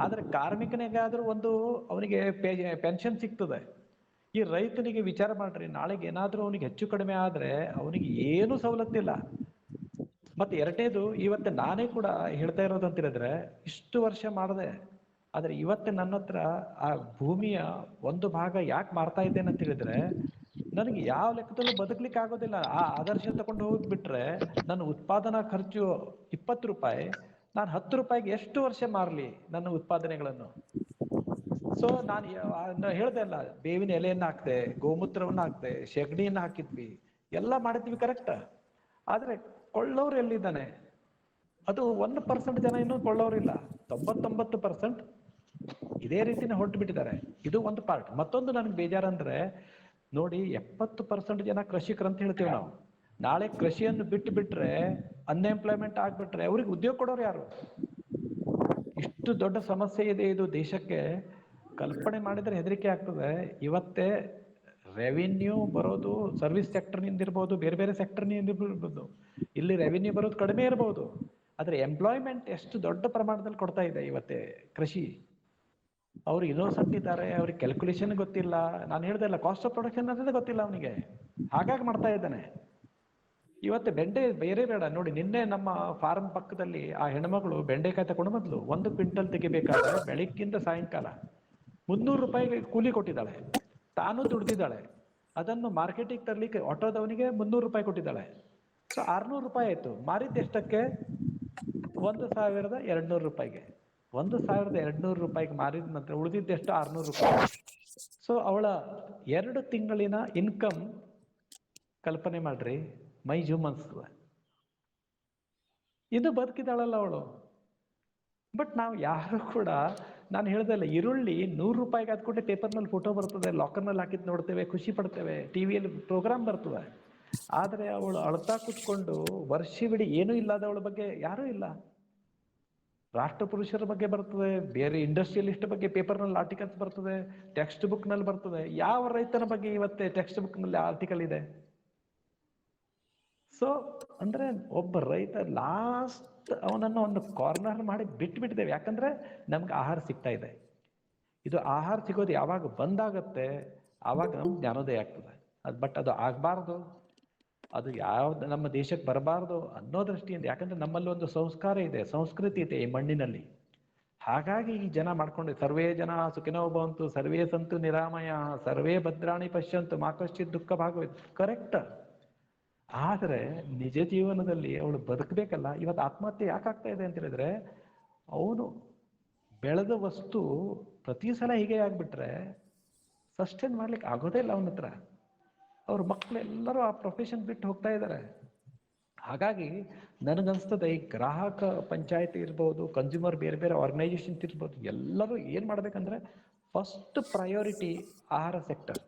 ಆದ್ರೆ ಕಾರ್ಮಿಕನಿಗಾದ್ರೂ ಒಂದು ಅವನಿಗೆ ಪೆನ್ಷನ್ ಸಿಗ್ತದೆ. ಈ ರೈತನಿಗೆ ವಿಚಾರ ಮಾಡ್ರಿ, ನಾಳೆಗೆ ಏನಾದ್ರೂ ಅವನಿಗೆ ಹೆಚ್ಚು ಕಡಿಮೆ ಆದ್ರೆ ಅವನಿಗೆ ಏನು ಸವಲತ್ತಿಲ್ಲ. ಮತ್ತೆ ಎರಡನೇದು, ಇವತ್ತು ನಾನೇ ಕೂಡ ಹೇಳ್ತಾ ಇರೋದು ಅಂತ ಹೇಳಿದ್ರೆ, ಇಷ್ಟು ವರ್ಷ ಮಾಡಿದೆ, ಆದ್ರೆ ಇವತ್ತು ನನ್ನ ಹತ್ರ ಆ ಭೂಮಿಯ ಒಂದು ಭಾಗ ಯಾಕೆ ಮಾರ್ತಾ ಇದ್ದೇನೆ ಅಂತ ಹೇಳಿದ್ರೆ, ನನಗೆ ಯಾವ ಲೆಕ್ಕದಲ್ಲೂ ಬದುಕ್ಲಿಕ್ಕೆ ಆಗೋದಿಲ್ಲ. ಆ ಆದರ್ಶ ತಗೊಂಡು ಹೋಗ್ಬಿಟ್ರೆ ನನ್ನ ಉತ್ಪಾದನಾ ಖರ್ಚು 20 ರೂಪಾಯಿ, ನಾನು 10 ರೂಪಾಯಿಗೆ ಎಷ್ಟು ವರ್ಷ ಮಾರಲಿ ನನ್ನ ಉತ್ಪಾದನೆಗಳನ್ನು? ಸೊ ನಾನು ಹೇಳ್ದೆ ಅಲ್ಲ, ಬೇವಿನ ಎಲೆಯನ್ನ ಹಾಕ್ದೆ, ಗೋಮೂತ್ರವನ್ನ ಹಾಕ್ದೆ, ಸೆಗಣಿಯನ್ನ ಹಾಕಿದ್ವಿ, ಎಲ್ಲ ಮಾಡಿದ್ವಿ ಕರೆಕ್ಟ್. ಆದ್ರೆ ಕೊಳ್ಳೋರು ಎಲ್ಲಿದ್ದಾನೆ? ಅದು 1% ಜನ ಇನ್ನೂ ಕೊಳ್ಳೋರಿಲ್ಲ. 99% ಇದೇ ರೀತಿನೇ ಹೊರಟು ಬಿಟ್ಟಿದ್ದಾರೆ. ಇದು ಒಂದು ಪಾರ್ಟ್. ಮತ್ತೊಂದು ನನಗೆ ಬೇಜಾರಂದ್ರೆ ನೋಡಿ, 70% ಜನ ಕೃಷಿಕರು ಅಂತ ಹೇಳ್ತೀವಿ ನಾವು. ನಾಳೆ ಕೃಷಿಯನ್ನು ಬಿಟ್ಟು ಬಿಟ್ರೆ, ಅನ್ಎಂಪ್ಲಾಯ್ಮೆಂಟ್ ಆಗ್ಬಿಟ್ರೆ ಅವ್ರಿಗೆ ಉದ್ಯೋಗ ಕೊಡೋರು ಯಾರು? ಇಷ್ಟು ದೊಡ್ಡ ಸಮಸ್ಯೆ ಇದೆ ಇದು ದೇಶಕ್ಕೆ. ಕಲ್ಪನೆ ಮಾಡಿದ್ರೆ ಹೆದರಿಕೆ ಆಗ್ತದೆ. ಇವತ್ತೇ ರೆವಿನ್ಯೂ ಬರೋದು ಸರ್ವಿಸ್ ಸೆಕ್ಟರ್ನಿಂದ ಇರ್ಬೋದು, ಬೇರೆ ಬೇರೆ ಸೆಕ್ಟರ್ನಿಂದ ಇರ್ಬೋದು. ಇಲ್ಲಿ ರೆವಿನ್ಯೂ ಬರೋದು ಕಡಿಮೆ ಇರ್ಬೋದು, ಆದ್ರೆ ಎಂಪ್ಲಾಯ್ಮೆಂಟ್ ಎಷ್ಟು ದೊಡ್ಡ ಪ್ರಮಾಣದಲ್ಲಿ ಕೊಡ್ತಾ ಇದೆ ಇವತ್ತೇ ಕೃಷಿ. ಅವ್ರು ಇನ್ನೋಸೆಂಟ್ ಇದ್ದಾರೆ, ಅವ್ರಿಗೆ ಕ್ಯಾಲ್ಕುಲೇಷನ್ ಗೊತ್ತಿಲ್ಲ. ನಾನು ಹೇಳ್ದೆ ಇಲ್ಲ, ಕಾಸ್ಟ್ ಆಫ್ ಪ್ರೊಡಕ್ಷನ್ ಅನ್ನೋದೇ ಗೊತ್ತಿಲ್ಲ ಅವನಿಗೆ, ಹಾಗಾಗಿ ಮಾಡ್ತಾ ಇದ್ದಾನೆ. ಇವತ್ತು ಬೆಂಡೆ ಬೇರೆ ಬೇಡ ನೋಡಿ, ನಿನ್ನೆ ನಮ್ಮ ಫಾರ್ಮ್ ಪಕ್ಕದಲ್ಲಿ ಆ ಹೆಣ್ಮಗಳು ಬೆಂಡೆಕಾಯಿ ತಗೊಂಡು ಬಂದ್ಲು. 1 ಕ್ವಿಂಟಲ್ ತೆಗಿಬೇಕಾದ್ರೆ ಬೆಳಿಗ್ಗಿಂದ ಸಾಯಂಕಾಲ 300 ರೂಪಾಯಿಗೆ ಕೂಲಿ ಕೊಟ್ಟಿದ್ದಾಳೆ. ತಾನು ದುಡ್ದಿದ್ದಾಳೆ. ಅದನ್ನು ಮಾರ್ಕೆಟಿಗೆ ತರ್ಲಿಕ್ಕೆ ಆಟೋದವನಿಗೆ 300 ರೂಪಾಯಿ ಕೊಟ್ಟಿದ್ದಾಳೆ. ಸೊ 600 ರೂಪಾಯಿ ಆಯ್ತು. ಮಾರಿದ್ದು ಎಷ್ಟಕ್ಕೆ? 1200 ರೂಪಾಯಿಗೆ. 1200 ರೂಪಾಯಿಗೆ ಮಾರಿದ ನಂತರ ಉಳಿದಿದ್ದೆಷ್ಟು? 600 ರೂಪಾಯಿ. ಸೊ ಅವಳ 2 ತಿಂಗಳಿನ ಇನ್ಕಮ್ ಕಲ್ಪನೆ ಮಾಡ್ರಿ, ಮೈ ಜುಮ್ ಅನ್ಸ್ತದೆ. ಇದು ಬದುಕಿದಾಳಲ್ಲ ಅವಳು. ಬಟ್ ನಾವು ಯಾರು ಕೂಡ, ನಾನು ಹೇಳ್ದಲ್ಲ, ಈರುಳ್ಳಿ 100 ರೂಪಾಯಿಗೆ ಹಾದ್ಕೊಟ್ಟೆ ಪೇಪರ್ನಲ್ಲಿ ಫೋಟೋ ಬರ್ತದೆ, ಲಾಕರ್ನಲ್ಲಿ ಹಾಕಿದ್ ನೋಡ್ತೇವೆ, ಖುಷಿ ಪಡ್ತೇವೆ, ಟಿವಿಯಲ್ಲಿ ಪ್ರೋಗ್ರಾಮ್ ಬರ್ತದೆ. ಆದ್ರೆ ಅವಳು ಅಳ್ತಾ ಕೂತ್ಕೊಂಡು ವರ್ಷವಿಡೀ ಏನೂ ಇಲ್ಲದವಳ ಬಗ್ಗೆ ಯಾರೂ ಇಲ್ಲ. ರಾಷ್ಟ್ರ ಪುರುಷರ ಬಗ್ಗೆ ಬರ್ತದೆ, ಬೇರೆ ಇಂಡಸ್ಟ್ರಿಯಲಿಸ್ಟ್ ಬಗ್ಗೆ ಪೇಪರ್ನಲ್ಲಿ ಆರ್ಟಿಕಲ್ಸ್ ಬರ್ತದೆ, ಟೆಕ್ಸ್ಟ್ ಬುಕ್ ನಲ್ಲಿ ಬರ್ತದೆ. ಯಾವ ರೈತನ ಬಗ್ಗೆ ಇವತ್ತೇ ಟೆಕ್ಸ್ಟ್ ಬುಕ್ ನಲ್ಲಿ ಆರ್ಟಿಕಲ್ ಇದೆ? ಸೊ ಅಂದ್ರೆ ಒಬ್ಬ ರೈತ ಲಾಸ್ಟ್ ಅವನನ್ನು ಒಂದು ಕಾರ್ನರ್ ಮಾಡಿ ಬಿಟ್ಟಿದ್ದೇವೆ. ಯಾಕಂದ್ರೆ ನಮ್ಗೆ ಆಹಾರ ಸಿಗ್ತಾ ಇದೆ. ಇದು ಆಹಾರ ಸಿಗೋದು ಯಾವಾಗ ಬಂದಾಗತ್ತೆ ಆವಾಗ ನಮ್ಗೆ ಜ್ಞಾನೋದಯ ಆಗ್ತದೆ. ಬಟ್ ಅದು ಆಗ್ಬಾರ್ದು, ಅದು ಯಾವ್ದು ನಮ್ಮ ದೇಶಕ್ಕೆ ಬರಬಾರ್ದು ಅನ್ನೋ ದೃಷ್ಟಿಯಿಂದ. ಯಾಕಂದ್ರೆ ನಮ್ಮಲ್ಲಿ ಒಂದು ಸಂಸ್ಕಾರ ಇದೆ, ಸಂಸ್ಕೃತಿ ಇದೆ ಈ ಮಣ್ಣಿನಲ್ಲಿ. ಹಾಗಾಗಿ ಈ ಜನ ಮಾಡ್ಕೊಂಡು, ಸರ್ವೇ ಜನ ಸುಖಿನೋ ಭವಂತು, ಸರ್ವೇ ಸಂತು ನಿರಾಮಯ, ಸರ್ವೇ ಭದ್ರಾಣಿ ಪಶ್ಯಂತು ಮಾ ಕಶ್ಚಿತ್ ದುಃಖ ಭಾಗವತ್. ಕರೆಕ್ಟ್. ಆದ್ರೆ ನಿಜ ಜೀವನದಲ್ಲಿ ಅವಳು ಬದುಕಬೇಕಲ್ಲ. ಇವತ್ತು ಆತ್ಮಹತ್ಯೆ ಯಾಕೆ ಆಗ್ತಾ ಇದೆ ಅಂತ ಹೇಳಿದ್ರೆ, ಅವನು ಬೆಳೆದ ವಸ್ತು ಪ್ರತಿ ಸಲ ಹೀಗೆ ಆಗ್ಬಿಟ್ರೆ ಸಸ್ಟೈನ್ ಮಾಡ್ಲಿಕ್ಕೆ ಆಗೋದೇ ಇಲ್ಲ ಅವನ ಹತ್ರ. ಅವ್ರ ಮಕ್ಕಳೆಲ್ಲರೂ ಆ ಪ್ರೊಫೆಷನ್ ಬಿಟ್ಟು ಹೋಗ್ತಾ ಇದ್ದಾರೆ. ಹಾಗಾಗಿ ನನಗನ್ಸ್ತದೆ, ಈ ಗ್ರಾಹಕ ಪಂಚಾಯತ್ ಇರ್ಬೋದು, ಕನ್ಸ್ಯೂಮರ್ ಬೇರೆ ಬೇರೆ ಆರ್ಗನೈಸೇಷನ್ ಇರ್ಬೋದು, ಎಲ್ಲರೂ ಏನ್ ಮಾಡ್ಬೇಕಂದ್ರೆ ಫಸ್ಟ್ ಪ್ರಯಾರಿಟಿ ಆಹಾರ ಸೆಕ್ಟರ್.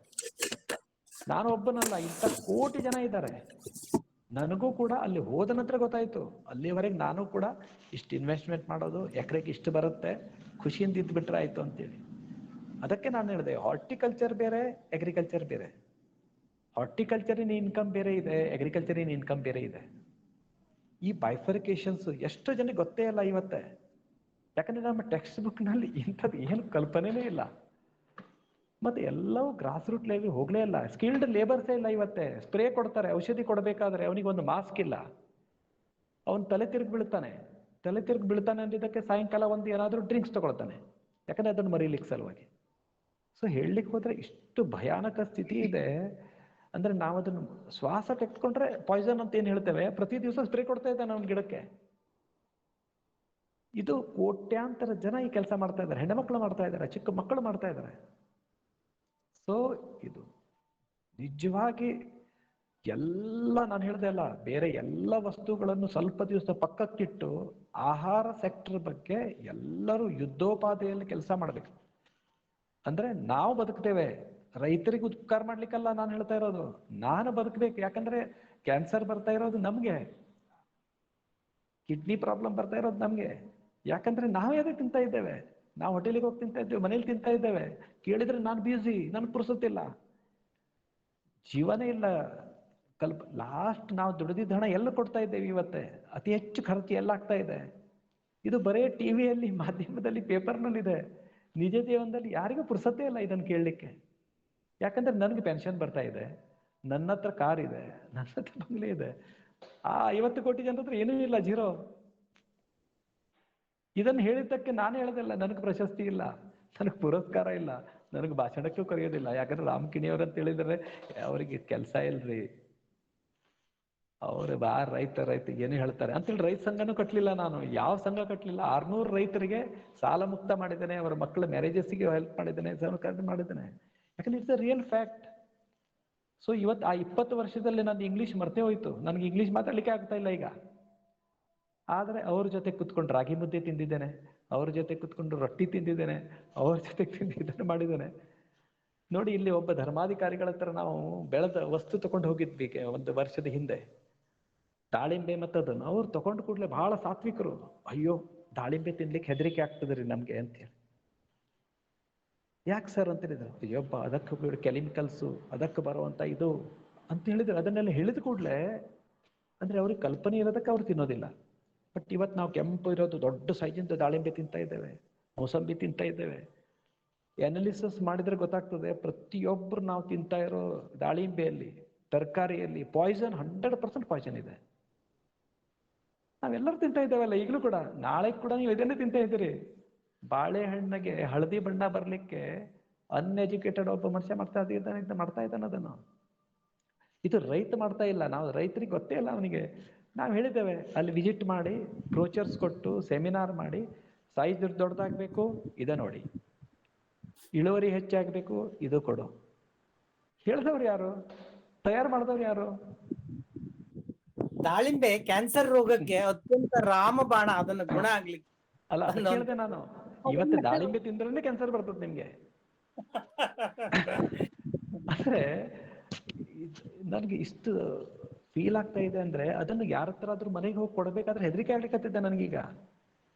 ನಾನು ಒಬ್ಬನಲ್ಲ, ಇಂಥ ಕೋಟಿ ಜನ ಇದ್ದಾರೆ. ನನಗೂ ಕೂಡ ಅಲ್ಲಿ ಹೋದ ನಂತರ ಗೊತ್ತಾಯ್ತು. ಅಲ್ಲಿವರೆಗೆ ನಾನು ಕೂಡ ಇಷ್ಟು ಇನ್ವೆಸ್ಟ್ಮೆಂಟ್ ಮಾಡೋದು, ಎಕರೆಗೆ ಇಷ್ಟು ಬರುತ್ತೆ, ಖುಷಿಯಿಂದ ಇದ್ಬಿಟ್ರೆ ಆಯ್ತು ಅಂತೇಳಿ. ಅದಕ್ಕೆ ನಾನು ಹೇಳಿದೆ, ಹಾರ್ಟಿಕಲ್ಚರ್ ಬೇರೆ, ಅಗ್ರಿಕಲ್ಚರ್ ಬೇರೆ. ಹಾರ್ಟಿಕಲ್ಚರಿನ ಇನ್ಕಮ್ ಬೇರೆ ಇದೆ, ಅಗ್ರಿಕಲ್ಚರಿನ ಇನ್ಕಮ್ ಬೇರೆ ಇದೆ. ಈ ಬೈಫರ್ಕೇಶನ್ಸ್ ಎಷ್ಟು ಜನಕ್ಕೆ ಗೊತ್ತೇ ಇಲ್ಲ ಇವತ್ತೇ. ಯಾಕಂದ್ರೆ ನಮ್ಮ ಟೆಕ್ಸ್ಟ್ ಬುಕ್ ನಲ್ಲಿ ಇಂಥದ್ದು ಏನು ಕಲ್ಪನೆನೇ ಇಲ್ಲ. ಮತ್ತೆ ಎಲ್ಲವೂ ಗ್ರಾಸ್ ರೂಟ್ ಲೆವೆಲ್ ಹೋಗ್ಲೇ ಇಲ್ಲ. ಸ್ಕಿಲ್ಡ್ ಲೇಬರ್ಸೇ ಇಲ್ಲ ಇವತ್ತೇ. ಸ್ಪ್ರೇ ಕೊಡ್ತಾರೆ, ಔಷಧಿ ಕೊಡಬೇಕಾದ್ರೆ ಅವನಿಗೆ ಒಂದು ಮಾಸ್ಕ್ ಇಲ್ಲ, ಅವನು ತಲೆ ತಿರುಗಿ ಬೀಳ್ತಾನೆ ಅಂದಿದ್ದಕ್ಕೆ ಸಾಯಂಕಾಲ ಒಂದು ಏನಾದ್ರೂ ಡ್ರಿಂಕ್ಸ್ ತಗೊಳ್ತಾನೆ, ಯಾಕಂದ್ರೆ ಅದನ್ನು ಮರೀಲಿಕ್ಕೆ ಸಲುವಾಗಿ. ಸೊ ಹೇಳಲಿಕ್ಕೆ ಹೋದ್ರೆ ಇಷ್ಟು ಭಯಾನಕ ಸ್ಥಿತಿ ಇದೆ. ಅಂದ್ರೆ ನಾವು ಅದನ್ನು ಶ್ವಾಸ ತೆಗೆದುಕೊಂಡ್ರೆ ಪಾಯ್ಸನ್ ಅಂತ ಏನ್ ಹೇಳ್ತೇವೆ, ಪ್ರತಿ ದಿವಸ ಸ್ಪ್ರೇ ಕೊಡ್ತಾ ಇದ್ದಾನೆ ಅವನ ಗಿಡಕ್ಕೆ. ಇದು ಕೋಟ್ಯಾಂತರ ಜನ ಈ ಕೆಲಸ ಮಾಡ್ತಾ ಇದ್ದಾರೆ, ಹೆಣ್ಣುಮಕ್ಳು ಮಾಡ್ತಾ ಇದ್ದಾರೆ, ಚಿಕ್ಕ ಮಕ್ಕಳು ಮಾಡ್ತಾ ಇದ್ದಾರೆ. ಸೊ ಇದು ನಿಜವಾಗಿ ಎಲ್ಲ, ನಾನು ಹೇಳ್ದೆ ಅಲ್ಲ, ಬೇರೆ ಎಲ್ಲ ವಸ್ತುಗಳನ್ನು ಸ್ವಲ್ಪ ದಿವಸ ಪಕ್ಕಕ್ಕಿಟ್ಟು ಆಹಾರ ಸೆಕ್ಟರ್ ಬಗ್ಗೆ ಎಲ್ಲರೂ ಯುದ್ಧೋಪಾದಿಯಲ್ಲಿ ಕೆಲಸ ಮಾಡ್ಬೇಕು. ಅಂದ್ರೆ ನಾವು ಬದುಕ್ತೇವೆ, ರೈತರಿಗೆ ಉಪಕಾರ ಮಾಡ್ಲಿಕ್ಕಲ್ಲ ನಾನು ಹೇಳ್ತಾ ಇರೋದು, ನಾನು ಬದುಕಬೇಕು. ಯಾಕಂದ್ರೆ ಕ್ಯಾನ್ಸರ್ ಬರ್ತಾ ಇರೋದು ನಮ್ಗೆ, ಕಿಡ್ನಿ ಪ್ರಾಬ್ಲಮ್ ಬರ್ತಾ ಇರೋದು ನಮ್ಗೆ. ಯಾಕಂದ್ರೆ ನಾವು ಯಾವ್ದು ತಿಂತಾ ಇದ್ದೇವೆ, ನಾವು ಹೋಟೆಲಿಗೆ ಹೋಗಿ ತಿಂತಾ ಇದ್ದೇವೆ, ಮನೇಲಿ ತಿಂತಾ ಇದ್ದೇವೆ. ಕೇಳಿದ್ರೆ ನಾನು ಬ್ಯೂಸಿ, ನನ್ಗೆ ಪುರ್ಸೊತ್ತಿಲ್ಲ, ಜೀವನೇ ಇಲ್ಲ. ಲಾಸ್ಟ್ ನಾವು ದುಡಿದಿದ್ದ ಹಣ ಎಲ್ಲ ಕೊಡ್ತಾ ಇದ್ದೇವೆ. ಇವತ್ತೇ ಅತಿ ಹೆಚ್ಚು ಖರ್ಚು ಎಲ್ಲ ಆಗ್ತಾ ಇದೆ. ಇದು ಬರೇ ಟಿವಿಯಲ್ಲಿ, ಮಾಧ್ಯಮದಲ್ಲಿ, ಪೇಪರ್ನಲ್ಲಿ ಇದೆ. ನಿಜ ಜೀವನದಲ್ಲಿ ಯಾರಿಗೂ ಪುರ್ಸತ್ತೇ ಇಲ್ಲ ಇದನ್ನು ಕೇಳಲಿಕ್ಕೆ. ಯಾಕಂದ್ರೆ ನನಗೆ ಪೆನ್ಷನ್ ಬರ್ತಾ ಇದೆ, ನನ್ನ ಹತ್ರ ಕಾರ್ ಇದೆ, ನನ್ನ ಹತ್ರ ಬಂಗ್ಲೆ ಇದೆ. ಆ 50 ಕೋಟಿ ಜನರ ಹತ್ರ ಏನೂ ಇಲ್ಲ, ಜೀರೋ. ಇದನ್ನು ಹೇಳಿದ್ದಕ್ಕೆ ನಾನು ಹೇಳೋದಿಲ್ಲ, ನನಗೆ ಪ್ರಶಸ್ತಿ ಇಲ್ಲ, ನನಗೆ ಪುರಸ್ಕಾರ ಇಲ್ಲ, ನನಗೆ ಭಾಷಣಕ್ಕೂ ಕರೆಯೋದಿಲ್ಲ. ಯಾಕಂದ್ರೆ ರಾಮಕಿಣಿಯವ್ರು ಅಂತ ಹೇಳಿದ್ರೆ ಅವ್ರಿಗೆ ಕೆಲಸ ಇಲ್ರಿ, ಅವ್ರು ರೈತ ಏನು ಹೇಳ್ತಾರೆ ಅಂತೇಳಿ ರೈತ ಸಂಘನೂ ಕಟ್ಟಲಿಲ್ಲ ನಾನು. ಯಾವ ಸಂಘ ಕಟ್ಟಲಿಲ್ಲ. 600 ರೈತರಿಗೆ ಸಾಲ ಮುಕ್ತ ಮಾಡಿದ್ದೇನೆ, ಅವರ ಮಕ್ಕಳ ಮ್ಯಾರೇಜಸ್ಗೆ ಹೆಲ್ಪ್ ಮಾಡಿದ್ದೇನೆ, ಸಹಕಾರ ಮಾಡಿದ್ದೇನೆ. ಯಾಕಂದ್ರೆ it's a real fact. So ಇವತ್ತು ಆ 20 ವರ್ಷದಲ್ಲಿ ನಾನು ಇಂಗ್ಲೀಷ್ ಮರ್ತೇ ಹೋಯ್ತು, ನನಗೆ ಇಂಗ್ಲೀಷ್ ಮಾತಾಡ್ಲಿಕ್ಕೆ ಆಗ್ತಾ ಇಲ್ಲ ಈಗ. ಆದರೆ ಅವ್ರ ಜೊತೆ ಕುತ್ಕೊಂಡು ರಾಗಿ ಮುದ್ದೆ ತಿಂದಿದ್ದೇನೆ, ಅವ್ರ ಜೊತೆ ಕುತ್ಕೊಂಡು ರೊಟ್ಟಿ ತಿಂದಿದ್ದೇನೆ, ಅವ್ರ ಜೊತೆ ಇದನ್ನು ಮಾಡಿದ್ದೇನೆ. ನೋಡಿ, ಇಲ್ಲಿ ಒಬ್ಬ ಧರ್ಮಾಧಿಕಾರಿಗಳ ಹತ್ರ ನಾವು ಬೆಳೆದ ವಸ್ತು ತಗೊಂಡು ಹೋಗಿದ್ವಿ 1 ವರ್ಷದ ಹಿಂದೆ, ದಾಳಿಂಬೆ ಮತ್ತದನ್ನು. ಅವ್ರು ತಗೊಂಡು ಕೂಡಲೇ ಬಹಳ ಸಾತ್ವಿಕರು. ಅಯ್ಯೋ, ದಾಳಿಂಬೆ ತಿನ್ಲಿಕ್ಕೆ ಹೆದರಿಕೆ ಆಗ್ತದ್ರಿ ನಮ್ಗೆ ಅಂತೇಳಿ. ಯಾಕೆ ಸರ್ ಅಂತ ಹೇಳಿದ್ರು. ಅಯ್ಯೊಬ್ಬ ಅದಕ್ಕೆ ಕೆಮಿಕಲ್ಸು, ಅದಕ್ಕೆ ಬರುವಂತ ಇದು ಅಂತ ಹೇಳಿದ್ರು. ಅದನ್ನೆಲ್ಲ ಹೇಳಿದ ಕೂಡಲೇ ಅಂದ್ರೆ ಅವ್ರಿಗೆ ಕಲ್ಪನೆ ಇರೋದಕ್ಕೆ ಅವ್ರು ತಿನ್ನೋದಿಲ್ಲ. ಬಟ್ ಇವತ್ತು ನಾವು ಕೆಂಪು ಇರೋದು ದೊಡ್ಡ ಸೈಜಿಂದ ದಾಳಿಂಬೆ ತಿಂತಾ ಇದ್ದೇವೆ, ಮೋಸಂಬಿ ತಿಂತಾ ಇದ್ದೇವೆ. ಅನಾಲಿಸಿಸ್ ಮಾಡಿದ್ರೆ ಗೊತ್ತಾಗ್ತದೆ, ಪ್ರತಿಯೊಬ್ಬರು ನಾವು ತಿಂತಾ ಇರೋ ದಾಳಿಂಬೆಯಲ್ಲಿ, ತರಕಾರಿಯಲ್ಲಿ ಪಾಯ್ಸನ್, 100% ಪಾಯ್ಸನ್ ಇದೆ. ನಾವೆಲ್ಲರೂ ತಿಂತಾ ಇದ್ದೇವಲ್ಲ ಈಗಲೂ ಕೂಡ, ನಾಳೆ ಕೂಡ ನೀವು ಇದನ್ನೇ ತಿಂತಾ ಇದ್ದೀರಿ. ಬಾಳೆಹಣ್ಣಿಗೆ ಹಳದಿ ಬಣ್ಣ ಬರ್ಲಿಕ್ಕೆ ಅನ್ಎಜುಕೇಟೆಡ್ ಒಬ್ಬ ಮನುಷ್ಯ ಮಾಡ್ತಾ ಇದ್ದಾನೆ ಅದನ್ನು. ಇದು ರೈತ ಮಾಡ್ತಾ ಇಲ್ಲ, ನಾವು ರೈತರಿಗೆ ಗೊತ್ತೇ ಇಲ್ಲ ಅವನಿಗೆ. ನಾವು ಹೇಳಿದ್ದೇವೆ ಅಲ್ಲಿ ವಿಸಿಟ್ ಮಾಡಿ, ಬ್ರೋಚರ್ಸ್ ಕೊಟ್ಟು, ಸೆಮಿನಾರ್ ಮಾಡಿ, ಸೈಜ್ ದೊಡ್ಡದಾಗಬೇಕು ಇದ ನೋಡಿ, ಇಳುವರಿ ಹೆಚ್ಚಾಗಬೇಕು ಇದು ಕೊಡು. ಹೇಳಿದವ್ರು ಯಾರು? ತಯಾರು ಮಾಡಿದವ್ರು ಯಾರು? ದಾಳಿಂಬೆ ಕ್ಯಾನ್ಸರ್ ರೋಗಕ್ಕೆ ಅತ್ಯಂತ ರಾಮಬಾಣ, ಅದನ್ನ ಗುಣ ಆಗ್ಲಿಕ್ಕೆ. ಅಲ್ಲ, ಹೇಳಿದೆ ನಾನು, ಇವತ್ತು ದಾಳಿಂಬೆ ತಿಂದ್ರೆ ಕ್ಯಾನ್ಸರ್ ಬರ್ತದೆ ನಿಮ್ಗೆ. ಅಂದ್ರೆ ನನ್ಗೆ ಇಷ್ಟು ಫೀಲ್ ಆಗ್ತಾ ಇದೆ ಅಂದ್ರೆ, ಅದನ್ನು ಯಾರ ಹತ್ರ ಆದ್ರೂ ಮನೆಗೆ ಹೋಗಿ ಕೊಡ್ಬೇಕಾದ್ರೆ ಹೆದರಿಕೆ ಆಗ್ಲಿಕ್ಕತ್ತಿದ್ದೆ ನನಗೀಗ.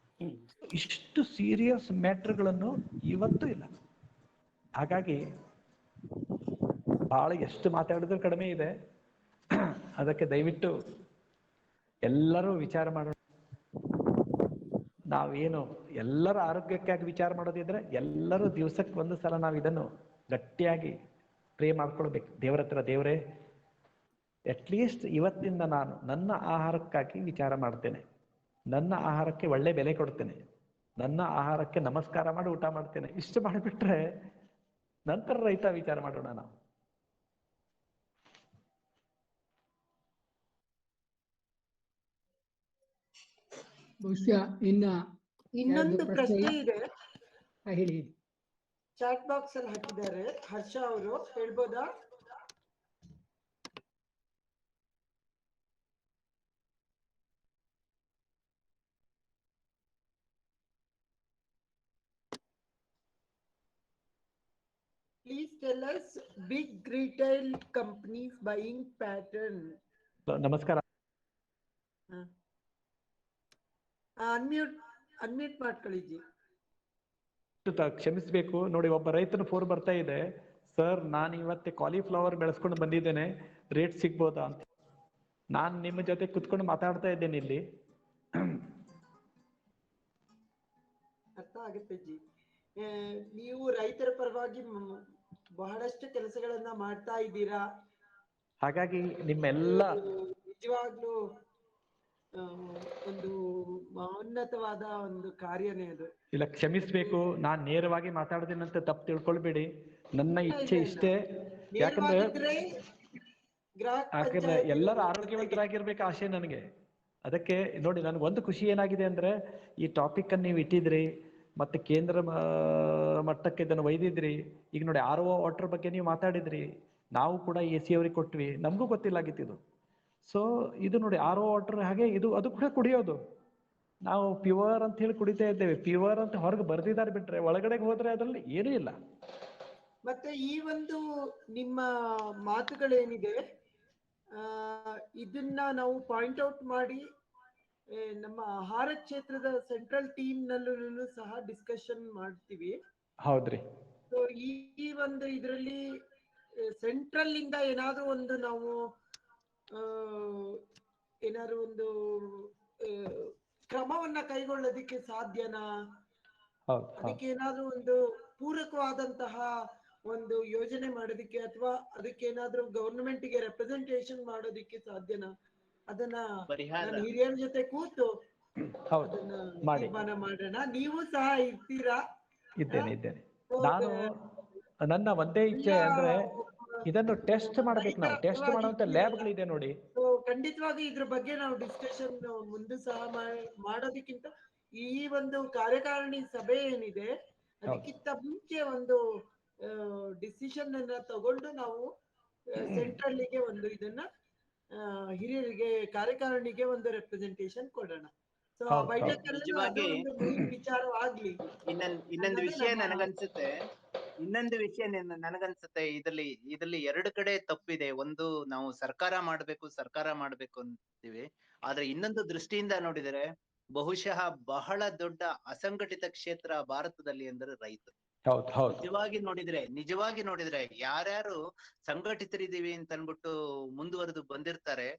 ಇಷ್ಟು ಸೀರಿಯಸ್ ಮ್ಯಾಟ್ರ್ಗಳನ್ನು ಇವತ್ತು ಇಲ್ಲ. ಹಾಗಾಗಿ ಬಹಳ ಎಷ್ಟು ಮಾತಾಡಿದ್ರು ಕಡಿಮೆ ಇದೆ. ಅದಕ್ಕೆ ದಯವಿಟ್ಟು ಎಲ್ಲರೂ ವಿಚಾರ ಮಾಡೋಣ. ನಾವೇನು ಎಲ್ಲರ ಆರೋಗ್ಯಕ್ಕಾಗಿ ವಿಚಾರ ಮಾಡೋದಿದ್ರೆ ಎಲ್ಲರೂ ದಿವಸಕ್ಕೆ 1 ಸಲ ನಾವು ಇದನ್ನು ಗಟ್ಟಿಯಾಗಿ ಪ್ರೇ ಮಾಡ್ಕೊಳ್ಬೇಕು ದೇವರ ಹತ್ರ. ದೇವರೇ, ಅಟ್ಲೀಸ್ಟ್ ಇವತ್ತಿಂದ ನಾನು ನನ್ನ ಆಹಾರಕ್ಕಾಗಿ ವಿಚಾರ ಮಾಡ್ತೇನೆ, ನನ್ನ ಆಹಾರಕ್ಕೆ ಒಳ್ಳೆ ಬೆಲೆ ಕೊಡ್ತೇನೆ, ನನ್ನ ಆಹಾರಕ್ಕೆ ನಮಸ್ಕಾರ ಮಾಡಿ ಊಟ ಮಾಡ್ತೇನೆ. ಇಷ್ಟು ಮಾಡಿಬಿಟ್ರೆ ನಂತರ ರೈತ ವಿಚಾರ ಮಾಡೋಣ ನಾವು. ಬಹುಶಃ ಇನ್ನೊಂದು ಪ್ರಶ್ನೆ ಇದೆ, ಹೇಳಿ. ಚಾಟ್ ಬಾಕ್ಸ್ ಅಲ್ಲಿ ಹಾಕಿದ್ದಾರೆ, ಹರ್ಷ ಅವರು ಹೇಳ್ಬೋದಾ? Please tell us big retail companies buying pattern. ನಮಸ್ಕಾರ. ಅನ್ಮ್ಯೂಟ್ ಮಾಡ್ಕೊಳ್ಳಿ. ಕ್ಷಮಿಸ್ಬೇಕು ನೋಡಿ, ಒಬ್ಬ ರೈತನ ಫೋನ್ ಬರ್ತಾ ಇದೆ, ಸರ್ ನಾನು ಇವತ್ತೆ ಕಾಲಿಫ್ಲವರ್ ಬೆಳೆಸ್ಕೊಂಡು ಬಂದಿದ್ದೇನೆ, ರೇಟ್ ಸಿಗ್ಬೋದಾ ಅಂತ. ನಾನು ನಿಮ್ಮ ಜೊತೆ ಕುತ್ಕೊಂಡು ಮಾತಾಡ್ತಾ ಇದ್ದೇನೆ ಇಲ್ಲಿ. ಅರ್ಥ ಆಗುತ್ತೆ ಜಿ. ನೀವು ರೈತರ ಪರವಾಗಿ ಬಹಳಷ್ಟು ಕೆಲಸಗಳನ್ನ ಮಾಡ್ತಾ ಇದ್ದೀರಾ. ಹಾಗಾಗಿ ನಿಮ್ಮೆಲ್ಲ ನಿಜವಾಗ್ಲೂ ಒಂದು ಮಹೋನ್ನತವಾದ ಒಂದು ಕಾರ್ಯನೇ ಅದು. ಇಲ್ಲ, ಕ್ಷಮಿಸ್ಬೇಕು, ನಾನ್ ನೇರವಾಗಿ ಮಾತಾಡ್ತೀನಂತ ತಪ್ಪು ತಿಳ್ಕೊಳ್ಬೇಡಿ. ನನ್ನ ಇಚ್ಛೆ ಇಷ್ಟೇ. ಯಾಕಂದ್ರೆ ಎಲ್ಲರ ಆರೋಗ್ಯವಂತರಾಗಿರ್ಬೇಕು ಆಶೆ ನನಗೆ. ಅದಕ್ಕೆ ನೋಡಿ, ನನಗೊಂದು ಖುಷಿ ಏನಾಗಿದೆ ಅಂದ್ರೆ, ಈ ಟಾಪಿಕ್ ಅನ್ನು ನೀವು ಇಟ್ಟಿದ್ರಿ, ಮತ್ತೆ ಕೇಂದ್ರ ಮಟ್ಟಕ್ಕೆ ಇದನ್ನು ಒಯ್ದಿದ್ರಿ. ಈಗ ನೋಡಿ, RO ವಾಟರ್ ಬಗ್ಗೆ ನೀವು ಮಾತಾಡಿದ್ರಿ, ನಾವು ಕೂಡ AC ಅವ್ರಿಗೆ ಕೊಟ್ವಿ, ನಮಗೂ ಗೊತ್ತಿಲ್ಲಾಗಿತ್ತು. ಸೊ ಇದು ನೋಡಿ, RO ವಾಟರ್ ಹಾಗೆ ಇದು, ಅದು ಕೂಡ ಕುಡಿಯೋದು. ನಾವು ಪ್ಯೂರ್ ಅಂತ ಹೇಳಿ ಕುಡಿತಾ ಇದ್ದೇವೆ. ಪ್ಯೂರ್ ಅಂತ ಹೊರಗೆ ಬರ್ದಿದ್ದಾರೆ, ಬಿಟ್ರೆ ಒಳಗಡೆ ಹೋದ್ರೆ ಅದ್ರಲ್ಲಿ ಏನೂ ಇಲ್ಲ. ಮತ್ತೆ ಈ ಒಂದು ನಿಮ್ಮ ಮಾತುಗಳೇನಿದೆ, ಇದನ್ನ ನಾವು ಪಾಯಿಂಟ್ ಔಟ್ ಮಾಡಿ ನಮ್ಮ ಆಹಾರ ಕ್ಷೇತ್ರದ ಸೆಂಟ್ರಲ್ ಟೀಮ್ ನಲ್ಲೂ ಸಹ ಡಿಸ್ಕಷನ್ ಮಾಡ್ತೀವಿ. ಹೌದ್ರಿ. ಸೊ ಈ ಒಂದು ಇದರಲ್ಲಿ ಸೆಂಟ್ರಲ್ ಇಂದ ಏನಾದ್ರೂ ಒಂದು ನಾವು ಏನಾದ್ರು ಒಂದು ಕ್ರಮವನ್ನ ಕೈಗೊಳ್ಳೋದಿಕ್ಕೆ ಸಾಧ್ಯನಾ? ಅದಕ್ಕೆ ಏನಾದ್ರೂ ಒಂದು ಪೂರಕವಾದಂತಹ ಒಂದು ಯೋಜನೆ ಮಾಡೋದಿಕ್ಕೆ ಅಥವಾ ಅದಕ್ಕೇನಾದ್ರೂ ಗವರ್ನಮೆಂಟ್ಗೆ ರೆಪ್ರೆಸೆಂಟೇಷನ್ ಮಾಡೋದಿಕ್ಕೆ ಸಾಧ್ಯನಾ? ಅದನ್ನ ನಾನು ಹಿರಿಯರ ಜೊತೆ ಕೂತು ಅದನ್ನ ತೀರ್ಮಾನ ಮಾಡೋಣ. ನೀವು ಸಹ ಇರ್ತೀರಾ? ಇದ್ದೇನೆ. ನಾನು ನನ್ನ ಒಂದೇ ಇಚ್ಛೆ ಅಂದ್ರೆ ಇದನ್ನು ಟೆಸ್ಟ್ ಮಾಡ್ಬೇಕು. ನಾವು ಟೆಸ್ಟ್ ಮಾಡುವಂತ ಲ್ಯಾಬ್ಗಳಿದೆ ನೋಡಿ. ಖಂಡಿತವಾಗಿ ಇದ್ರ ಬಗ್ಗೆ ನಾವು ಡಿಸ್ಕಷನ್ ಮುಂದೆ ಸಹ ಮಾಡೋದಕ್ಕಿಂತ ಈ ಒಂದು ಕಾರ್ಯಕಾರಿಣಿ ಸಭೆ ಏನಿದೆ ಅದಕ್ಕಿಂತ ಮುಂಚೆ ಒಂದು ಡಿಸಿಷನ್ ಅನ್ನ ತಗೊಂಡು ನಾವು ಸೆಂಟ್ರಲ್ಗೆ ಒಂದು ಇದನ್ನ ಹಿರಿಯರಿಗೆ ಕಾರ್ಯಕಾರಿಣಿಗೆ ಒಂದು ರೆಪ್ರೆಸೆಂಟೇಷನ್ ಕೊಡೋಣ. ಸೊ ಆ ಬೈಠಕಲ್ಲಿ ಅದು ಒಂದು ಮೇನ್ ವಿಚಾರ ಆಗ್ಲಿ. ಇನ್ನೊಂದು ವಿಷಯ ನನಗನ್ಸುತ್ತೆ ಇದರಲ್ಲಿ ಎರಡು ಕಡೆ ತಪ್ಪಿದೆ. ಒಂದು, ನಾವು ಸರ್ಕಾರ ಮಾಡ್ಬೇಕು ಅಂತೀವಿ. ಆದ್ರೆ ಇನ್ನೊಂದು ದೃಷ್ಟಿಯಿಂದ ನೋಡಿದರೆ ಬಹುಶಃ ಬಹಳ ದೊಡ್ಡ ಅಸಂಘಟಿತ ಕ್ಷೇತ್ರ ಭಾರತದಲ್ಲಿ ಅಂದರೆ ರೈತರು. ನಿಜವಾಗಿ ನೋಡಿದ್ರೆ ಯಾರ್ಯಾರು ಸಂಘಟಿತರಿದ್ದೀವಿ ಅಂತ ಅನ್ಬಿಟ್ಟು ಮುಂದುವರೆದು ಬಂದಿರ್ತಾರೆ,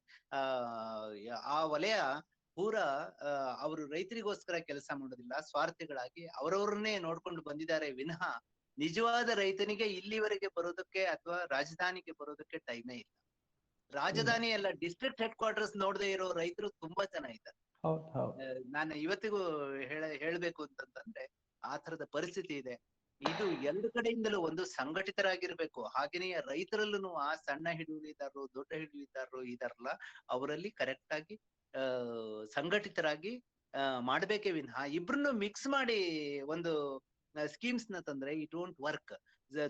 ಆ ವಲಯ ಪೂರಾ ಅವರು ರೈತರಿಗೋಸ್ಕರ ಕೆಲಸ ಮಾಡೋದಿಲ್ಲ, ಸ್ವಾರ್ಥಿಗಳಾಗಿ ಅವರವ್ರನ್ನೇ ನೋಡ್ಕೊಂಡು ಬಂದಿದ್ದಾರೆ ವಿನಃ ನಿಜವಾದ ರೈತನಿಗೆ ಇಲ್ಲಿವರೆಗೆ ಬರೋದಕ್ಕೆ ಅಥವಾ ರಾಜಧಾನಿಗೆ ಬರೋದಕ್ಕೆ ಟೈಮೇ ಇಲ್ಲ. ರಾಜಧಾನಿ ಎಲ್ಲ ಡಿಸ್ಟ್ರಿಕ್ಟ್ ಹೆಡ್ ಕ್ವಾರ್ಟರ್ಸ್ ನೋಡದೆ ಇರೋ ರೈತರು ತುಂಬಾ ಜನ ಇದ್ದಾರೆ. ನಾನು ಇವತ್ತಿಗೂ ಹೇಳ್ಬೇಕು ಅಂತಂದ್ರೆ ಆ ತರದ ಪರಿಸ್ಥಿತಿ ಇದೆ. ಇದು ಎರಡು ಕಡೆಯಿಂದಲೂ ಒಂದು ಸಂಘಟಿತರಾಗಿರ್ಬೇಕು. ಹಾಗೇನೇ ರೈತರಲ್ಲೂ ಆ ಸಣ್ಣ ಹಿಡುವಳಿದಾರರು, ದೊಡ್ಡ ಹಿಡುವಳಿದಾರರು ಇದಾರಲ್ಲ, ಅವರಲ್ಲಿ ಕರೆಕ್ಟ್ ಆಗಿ ಸಂಘಟಿತರಾಗಿ ಮಾಡ್ಬೇಕೇ ವಿನಃ ಇಬ್ರನ್ನು ಮಿಕ್ಸ್ ಮಾಡಿ ಒಂದು ಸ್ಕೀಮ್ಸ್ ನ ತಂದ್ರೆ ಇಟ್ ವೋಂಟ್ ವರ್ಕ್.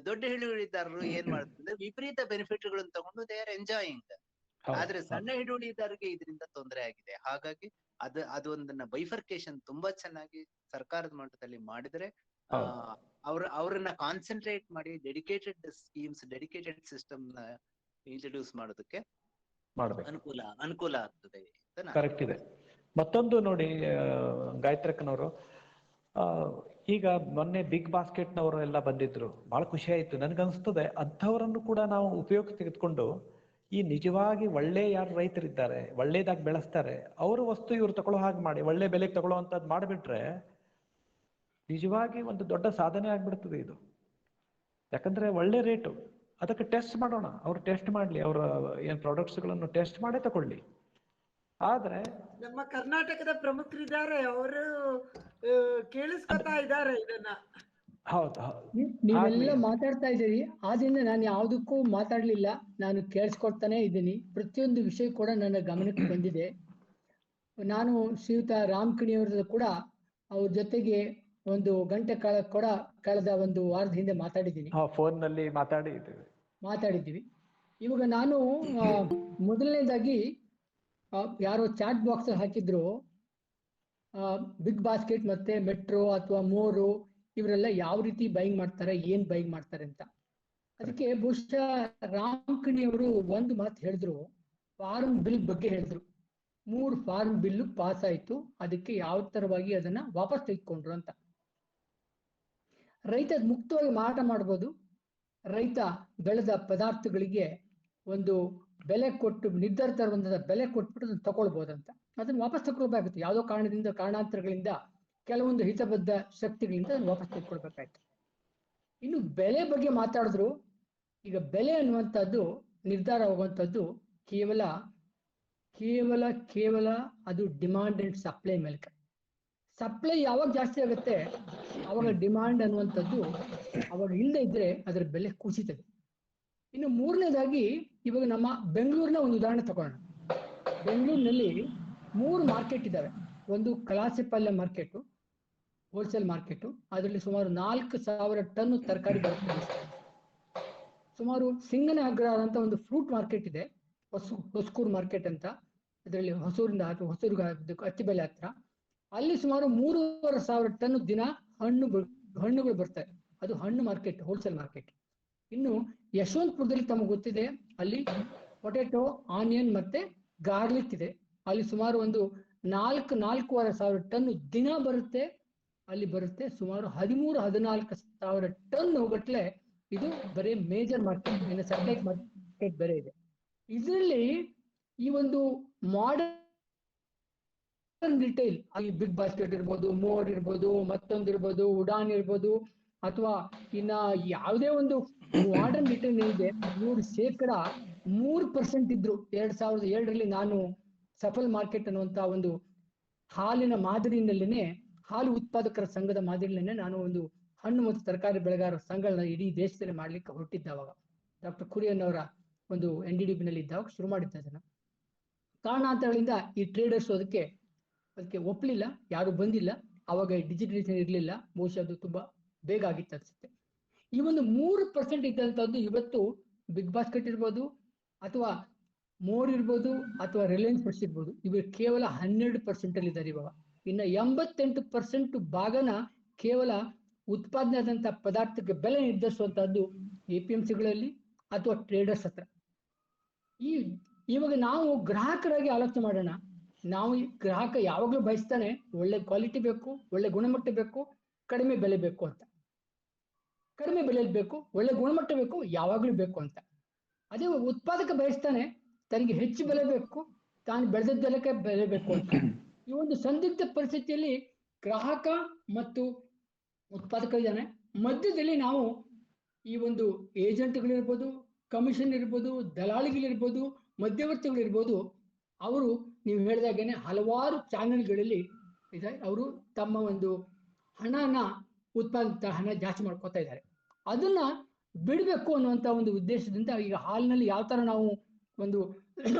ದೊಡ್ಡ ಹಿಡುವಳಿದಾರರು ಏನ್ ಮಾಡ್ತಾರೆ, ವಿಪರೀತ ಬೆನಿಫಿಟ್ ಗಳನ್ನು ತಗೊಂಡು ದೇ ಆರ್ ಎಂಜಾಯಿಂಗ್. ಆದ್ರೆ ಸಣ್ಣ ಹಿಡುವಳಿದಾರರಿಗೆ ಇದರಿಂದ ತೊಂದರೆ ಆಗಿದೆ. ಹಾಗಾಗಿ ಅದೊಂದನ್ನ ಬೈಫರ್ಕೇಶನ್ ತುಂಬಾ ಚೆನ್ನಾಗಿ ಸರ್ಕಾರದ ಮಟ್ಟದಲ್ಲಿ ಮಾಡಿದ್ರೆ ಅವ್ರನ್ನ ಕಾನ್ಸಂಟ್ರೇಟ್ ಮಾಡಿ ಡೆಡಿಕೇಟೆಡ್ ಸ್ಕೀಮ್ಸ್, ಡೆಡಿಕೇಟೆಡ್ ಸಿಸ್ಟಮ್ ನ ಇಂಟ್ರೊಡ್ಯೂಸ್ ಮಾಡೋದಕ್ಕೆ ಅನುಕೂಲ ಆಗ್ತದೆ. ಕರೆಕ್ಟ್ ಇದೆ. ಮತ್ತೊಂದು ನೋಡಿ ಗಾಯತ್ರಕ್ಕನವರು, ಈಗ ಮೊನ್ನೆ ಬಿಗ್ ಬಾಸ್ಕೆಟ್ನವರು ಎಲ್ಲ ಬಂದಿದ್ರು, ಬಹಳ ಖುಷಿ ಆಯ್ತು. ನನ್ಗನ್ಸ್ತದೆ ಅಂಥವರನ್ನು ಕೂಡ ನಾವು ಉಪಯೋಗ ತೆಗೆದುಕೊಂಡು ಈ ನಿಜವಾಗಿ ಒಳ್ಳೆ ಯಾರು ರೈತರಿದ್ದಾರೆ, ಒಳ್ಳೇದಾಗಿ ಬೆಳೆಸ್ತಾರೆ, ಅವ್ರ ವಸ್ತು ಇವ್ರು ತಗೊಳ್ಳೋ ಹಾಗೆ ಮಾಡಿ ಒಳ್ಳೆ ಬೆಲೆಗೆ ತಗೊಳ್ಳೋವಂಥದ್ದು ಮಾಡಿಬಿಟ್ರೆ ನಿಜವಾಗಿ ಒಂದು ದೊಡ್ಡ ಸಾಧನೆ ಆಗ್ಬಿಡ್ತದೆ ಇದು. ಯಾಕಂದ್ರೆ ಒಳ್ಳೆ ರೇಟು, ಅದಕ್ಕೆ ಟೆಸ್ಟ್ ಮಾಡೋಣ, ಅವ್ರು ಟೆಸ್ಟ್ ಮಾಡ್ಲಿ, ಅವರ ಏನ್ ಪ್ರಾಡಕ್ಟ್ಸ್ಗಳನ್ನು ಟೆಸ್ಟ್ ಮಾಡೇ ತಗೊಳ್ಳಿ. ಆದ್ರೆ ನಮ್ಮ ಕರ್ನಾಟಕದ ಪ್ರಮುಖರಿದ್ದಾರೆ, ಅವರು ಕೇಳಿಸ್ಕೊತಾ ಇದ್ದಾರೆ ಇದನ್ನ. ನೀವೆಲ್ಲ ಮಾತಾಡ್ತಾ ಇದ್ದೀರಿ, ಆದ್ರಿಂದ ನಾನು ಯಾವುದಕ್ಕೂ ಮಾತಾಡ್ಲಿಲ್ಲ, ನಾನು ಕೇಳಿಸ್ಕೊಡ್ತಾನೆ ಇದ್ದೀನಿ. ಪ್ರತಿಯೊಂದು ವಿಷಯ ಕೂಡ ನನ್ನ ಗಮನಕ್ಕೆ ಬಂದಿದೆ. ನಾನು ಶ್ರೀಯುತ ರಾಮಕಿಣಿಯವ್ರ ಕೂಡ ಅವ್ರ ಜೊತೆಗೆ ಒಂದು ಗಂಟೆ ಕಳೆದ ಒಂದು ವಾರದ ಹಿಂದೆ ಮಾತಾಡಿದ್ದೀನಿ, ಫೋನ್ ನಲ್ಲಿ ಮಾತಾಡಿದ್ದೀವಿ. ಇವಾಗ ನಾನು ಮೊದಲನೇದಾಗಿ ಯಾರೋ ಚಾಟ್ ಬಾಕ್ಸ್ ಹಾಕಿದ್ರು, ಬಿಗ್ ಬಾಸ್ಕೆಟ್ ಮತ್ತೆ ಮೆಟ್ರೋ ಅಥವಾ ಮೋರು ಇವರೆಲ್ಲ ಯಾವ ರೀತಿ ಬೈಯಿಂಗ್ ಮಾಡ್ತಾರೆ, ಏನ್ ಬೈಯಿಂಗ್ ಮಾಡ್ತಾರೆ ಅಂತ. ಅದಕ್ಕೆ ಬಹುಶಃ ರಾಮಕಿಣಿಯವರು ಒಂದು ಮಾತು ಹೇಳಿದ್ರು, ಫಾರ್ಮ್ ಬಿಲ್ ಬಗ್ಗೆ ಹೇಳಿದ್ರು. 3 ಫಾರ್ಮ್ ಬಿಲ್ ಪಾಸ್ ಆಯ್ತು, ಅದಕ್ಕೆ ಯಾವ ತರವಾಗಿ ಅದನ್ನ ವಾಪಸ್ ತೆಗೆದುಕೊಂಡ್ರು ಅಂತ. ರೈತ ಮುಕ್ತವಾಗಿ ಮಾರಾಟ ಮಾಡ್ಬೋದು, ರೈತ ಬೆಳೆದ ಪದಾರ್ಥಗಳಿಗೆ ಒಂದು ಬೆಲೆ ಕೊಟ್ಟು ನಿರ್ಧಾರಿತ ಬೆಲೆ ಕೊಟ್ಬಿಟ್ಟು ಅದನ್ನ ತಗೊಳ್ಬೋದಂತ. ಅದನ್ನ ವಾಪಸ್ ತಗೊಳ್ಬೇಕಾಗುತ್ತೆ, ಯಾವುದೋ ಕಾರಣಾಂತರಗಳಿಂದ ಕೆಲವೊಂದು ಹಿತಬದ್ಧ ಶಕ್ತಿಗಳಿಂದ ಅದನ್ನ ವಾಪಸ್ ತೆಗೆದುಕೊಳ್ಬೇಕಾಯ್ತು. ಇನ್ನು ಬೆಲೆ ಬಗ್ಗೆ ಮಾತಾಡಿದ್ರು. ಈಗ ಬೆಲೆ ಅನ್ನುವಂಥದ್ದು ನಿರ್ಧಾರ ಆಗುವಂಥದ್ದು ಕೇವಲ ಅದು ಡಿಮಾಂಡ್ ಅಂಡ್ ಸಪ್ಲೈ ಮೇಲೆ. ಸಪ್ಲೈ ಯಾವಾಗ ಜಾಸ್ತಿ ಆಗುತ್ತೆ ಅವಾಗ ಡಿಮಾಂಡ್ ಅನ್ನುವಂಥದ್ದು ಅವಾಗ ಇಲ್ಲದೆ ಇದ್ರೆ ಅದರ ಬೆಲೆ ಕುಸಿತದೆ. ಇನ್ನು ಮೂರನೇದಾಗಿ ಇವಾಗ ನಮ್ಮ ಬೆಂಗಳೂರಿನ ಒಂದು ಉದಾಹರಣೆ ತಗೊಳ್ಳೋಣ. ಬೆಂಗಳೂರಿನಲ್ಲಿ 3 ಮಾರ್ಕೆಟ್ ಇದ್ದಾವೆ. ಒಂದು ಕಲಾಸಿಪಾಳ್ಯ ಮಾರ್ಕೆಟು, ಹೋಲ್ಸೇಲ್ ಮಾರ್ಕೆಟು, ಅದರಲ್ಲಿ ಸುಮಾರು 4,000 ಟನ್ ತರಕಾರಿ ಬರುತ್ತೆ. ಸುಮಾರು ಸಿಂಗನ ಅಗ್ರಹಾರ ಅಂತ ಒಂದು ಫ್ರೂಟ್ ಮಾರ್ಕೆಟ್ ಇದೆ, ಹೊಸಕೂರು ಮಾರ್ಕೆಟ್ ಅಂತ, ಅದರಲ್ಲಿ ಹೊಸೂರಿಗೆ ಅತ್ತಿಬೆಲೆ ಹತ್ರ. ಅಲ್ಲಿ ಸುಮಾರು 3,500 ಟನ್ ದಿನ ಹಣ್ಣುಗಳು ಬರ್ತವೆ. ಅದು ಹಣ್ಣು ಮಾರ್ಕೆಟ್, ಹೋಲ್ಸೇಲ್ ಮಾರ್ಕೆಟ್. ಇನ್ನು ಯಶವಂತಪುರದಲ್ಲಿ ತಮಗೆ ಗೊತ್ತಿದೆ, ಅಲ್ಲಿ ಪೊಟೆಟೊ, ಆನಿಯನ್ ಮತ್ತೆ ಗಾರ್ಲಿಕ್ ಇದೆ. ಅಲ್ಲಿ ಸುಮಾರು ಒಂದು 4,500 ಟನ್ ದಿನ ಬರುತ್ತೆ. ಅಲ್ಲಿ ಬರುತ್ತೆ ಸುಮಾರು 13,000-14,000 ಟನ್ ಗಟ್ಟಲೆ. ಇದು ಬರೀ ಮೇಜರ್ ಮಾರ್ಕೆಟ್. ಇನ್ನು ಸೆಟಲೈಟ್ ಮಾರ್ಕೆಟ್ ಬೇರೆ ಇದೆ. ಇದರಲ್ಲಿ ಈ ಒಂದು ಮಾಡರ್ನ್ ರಿಟೈಲ್, ಈ ಬಿಗ್ ಬಾಸ್ಕೆಟ್ ಇರ್ಬೋದು, ಮೋರ್ ಇರ್ಬೋದು, ಮತ್ತೊಂದು ಇರ್ಬೋದು, ಉಡಾನ್ ಇರ್ಬೋದು, ಅಥವಾ ಇನ್ನ ಯಾವುದೇ ಒಂದು ಮಾಡರ್ನ್ ರಿಟರ್ನ್ ಏನಿದೆ ಇವರು 3% ಇದ್ರು. 2007ರಲ್ಲಿ ನಾನು ಸಫಲ್ ಮಾರ್ಕೆಟ್ ಅನ್ನುವಂತ ಒಂದು ಹಾಲಿನ ಮಾದರಿನಲ್ಲೇನೆ, ಹಾಲು ಉತ್ಪಾದಕರ ಸಂಘದ ಮಾದರಿಯಲ್ಲೇನೆ ನಾನು ಒಂದು ಹಣ್ಣು ಮತ್ತು ತರಕಾರಿ ಬೆಳೆಗಾರರ ಸಂಘಗಳನ್ನ ಇಡೀ ದೇಶದಲ್ಲಿ ಮಾಡ್ಲಿಕ್ಕೆ ಹೊರಟಿದ್ದ. ಅವಾಗ ಡಾಕ್ಟರ್ ಕುರಿಯನ್ ಅವರ ಒಂದು NDDB ನಲ್ಲಿ ಇದ್ದಾಗ ಶುರು ಮಾಡಿದ್ದ. ಅದನ್ನ ಕಾರಣಾಂತರಗಳಿಂದ ಈ ಟ್ರೇಡರ್ಸ್ ಅದಕ್ಕೆ ಒಪ್ಪಲಿಲ್ಲ, ಯಾರು ಬಂದಿಲ್ಲ. ಅವಾಗ ಡಿಜಿಟಲೈಸೇಷನ್ ಇರಲಿಲ್ಲ, ಬಹುಶಃ ಅದು ತುಂಬಾ ಬೇಗ ಆಗಿತ್ತು ಅನ್ಸುತ್ತೆ. ಈ ಒಂದು 3% ಇದ್ದಂಥದ್ದು ಇವತ್ತು ಬಿಗ್ ಬಾಸ್ಕೆಟ್ ಇರ್ಬೋದು, ಅಥವಾ ಮೋರ್ ಇರ್ಬೋದು, ಅಥವಾ ರಿಲಯನ್ಸ್ ಫ್ರೆಶ್ ಇರ್ಬೋದು, ಇವರು ಕೇವಲ 12% ಅಲ್ಲಿ ಇದ್ದಾರೆ ಇವಾಗ. ಇನ್ನ 88% ಭಾಗನ ಕೇವಲ ಉತ್ಪಾದನೆ ಆದಂತಹ ಪದಾರ್ಥಕ್ಕೆ ಬೆಲೆ ನಿರ್ಧರಿಸುವಂತಹದ್ದು APMCಗಳಲ್ಲಿ ಅಥವಾ ಟ್ರೇಡರ್ಸ್ ಹತ್ರ. ಇವಾಗ ನಾವು ಗ್ರಾಹಕರಾಗಿ ಆಲೋಚನೆ ಮಾಡೋಣ. ನಾವು ಗ್ರಾಹಕ ಯಾವಾಗಲೂ ಬಯಸ್ತಾನೆ ಒಳ್ಳೆ ಕ್ವಾಲಿಟಿ ಬೇಕು, ಒಳ್ಳೆ ಗುಣಮಟ್ಟ ಬೇಕು, ಕಡಿಮೆ ಬೆಲೆ ಬೇಕು ಅಂತ. ಕಡಿಮೆ ಬೆಲೆಯಲ್ಲಿ ಬೇಕು, ಒಳ್ಳೆ ಗುಣಮಟ್ಟ ಬೇಕು, ಯಾವಾಗಲೂ ಬೇಕು ಅಂತ. ಅದೇ ಉತ್ಪಾದಕ ಬಯಸ್ತಾನೆ ತನಗೆ ಹೆಚ್ಚು ಬೆಲೆ ಬೇಕು, ತಾನು ಬೆಳೆದದ್ದಕ್ಕೆ ಬೆಲೆ ಬೇಕು ಅಂತ. ಈ ಒಂದು ಸಂದಿಗ್ಧ ಪರಿಸ್ಥಿತಿಯಲ್ಲಿ ಗ್ರಾಹಕ ಮತ್ತು ಉತ್ಪಾದಕರಿದ್ದಾನೆ. ಮಧ್ಯದಲ್ಲಿ ನಾವು ಈ ಒಂದು ಏಜೆಂಟ್ಗಳಿರ್ಬೋದು, ಕಮಿಷನ್ ಇರ್ಬೋದು, ದಲಾಳಿಗಳಿರ್ಬೋದು, ಮಧ್ಯವರ್ತಿಗಳಿರ್ಬೋದು, ಅವರು ನೀವು ಹೇಳಿದಾಗೇನೆ ಹಲವಾರು ಚಾನೆಲ್ಗಳಲ್ಲಿ ಅವರು ತಮ್ಮ ಒಂದು ಹಣನ ಉತ್ಪಾದಿತ ಹಣ ಜಾಸ್ತಿ ಮಾಡ್ಕೋತಾ ಇದ್ದಾರೆ. ಅದನ್ನ ಬಿಡಬೇಕು ಅನ್ನುವಂಥ ಒಂದು ಉದ್ದೇಶದಿಂದ ಈಗ ಹಾಲಿನಲ್ಲಿ ಯಾವ ತರ ನಾವು ಒಂದು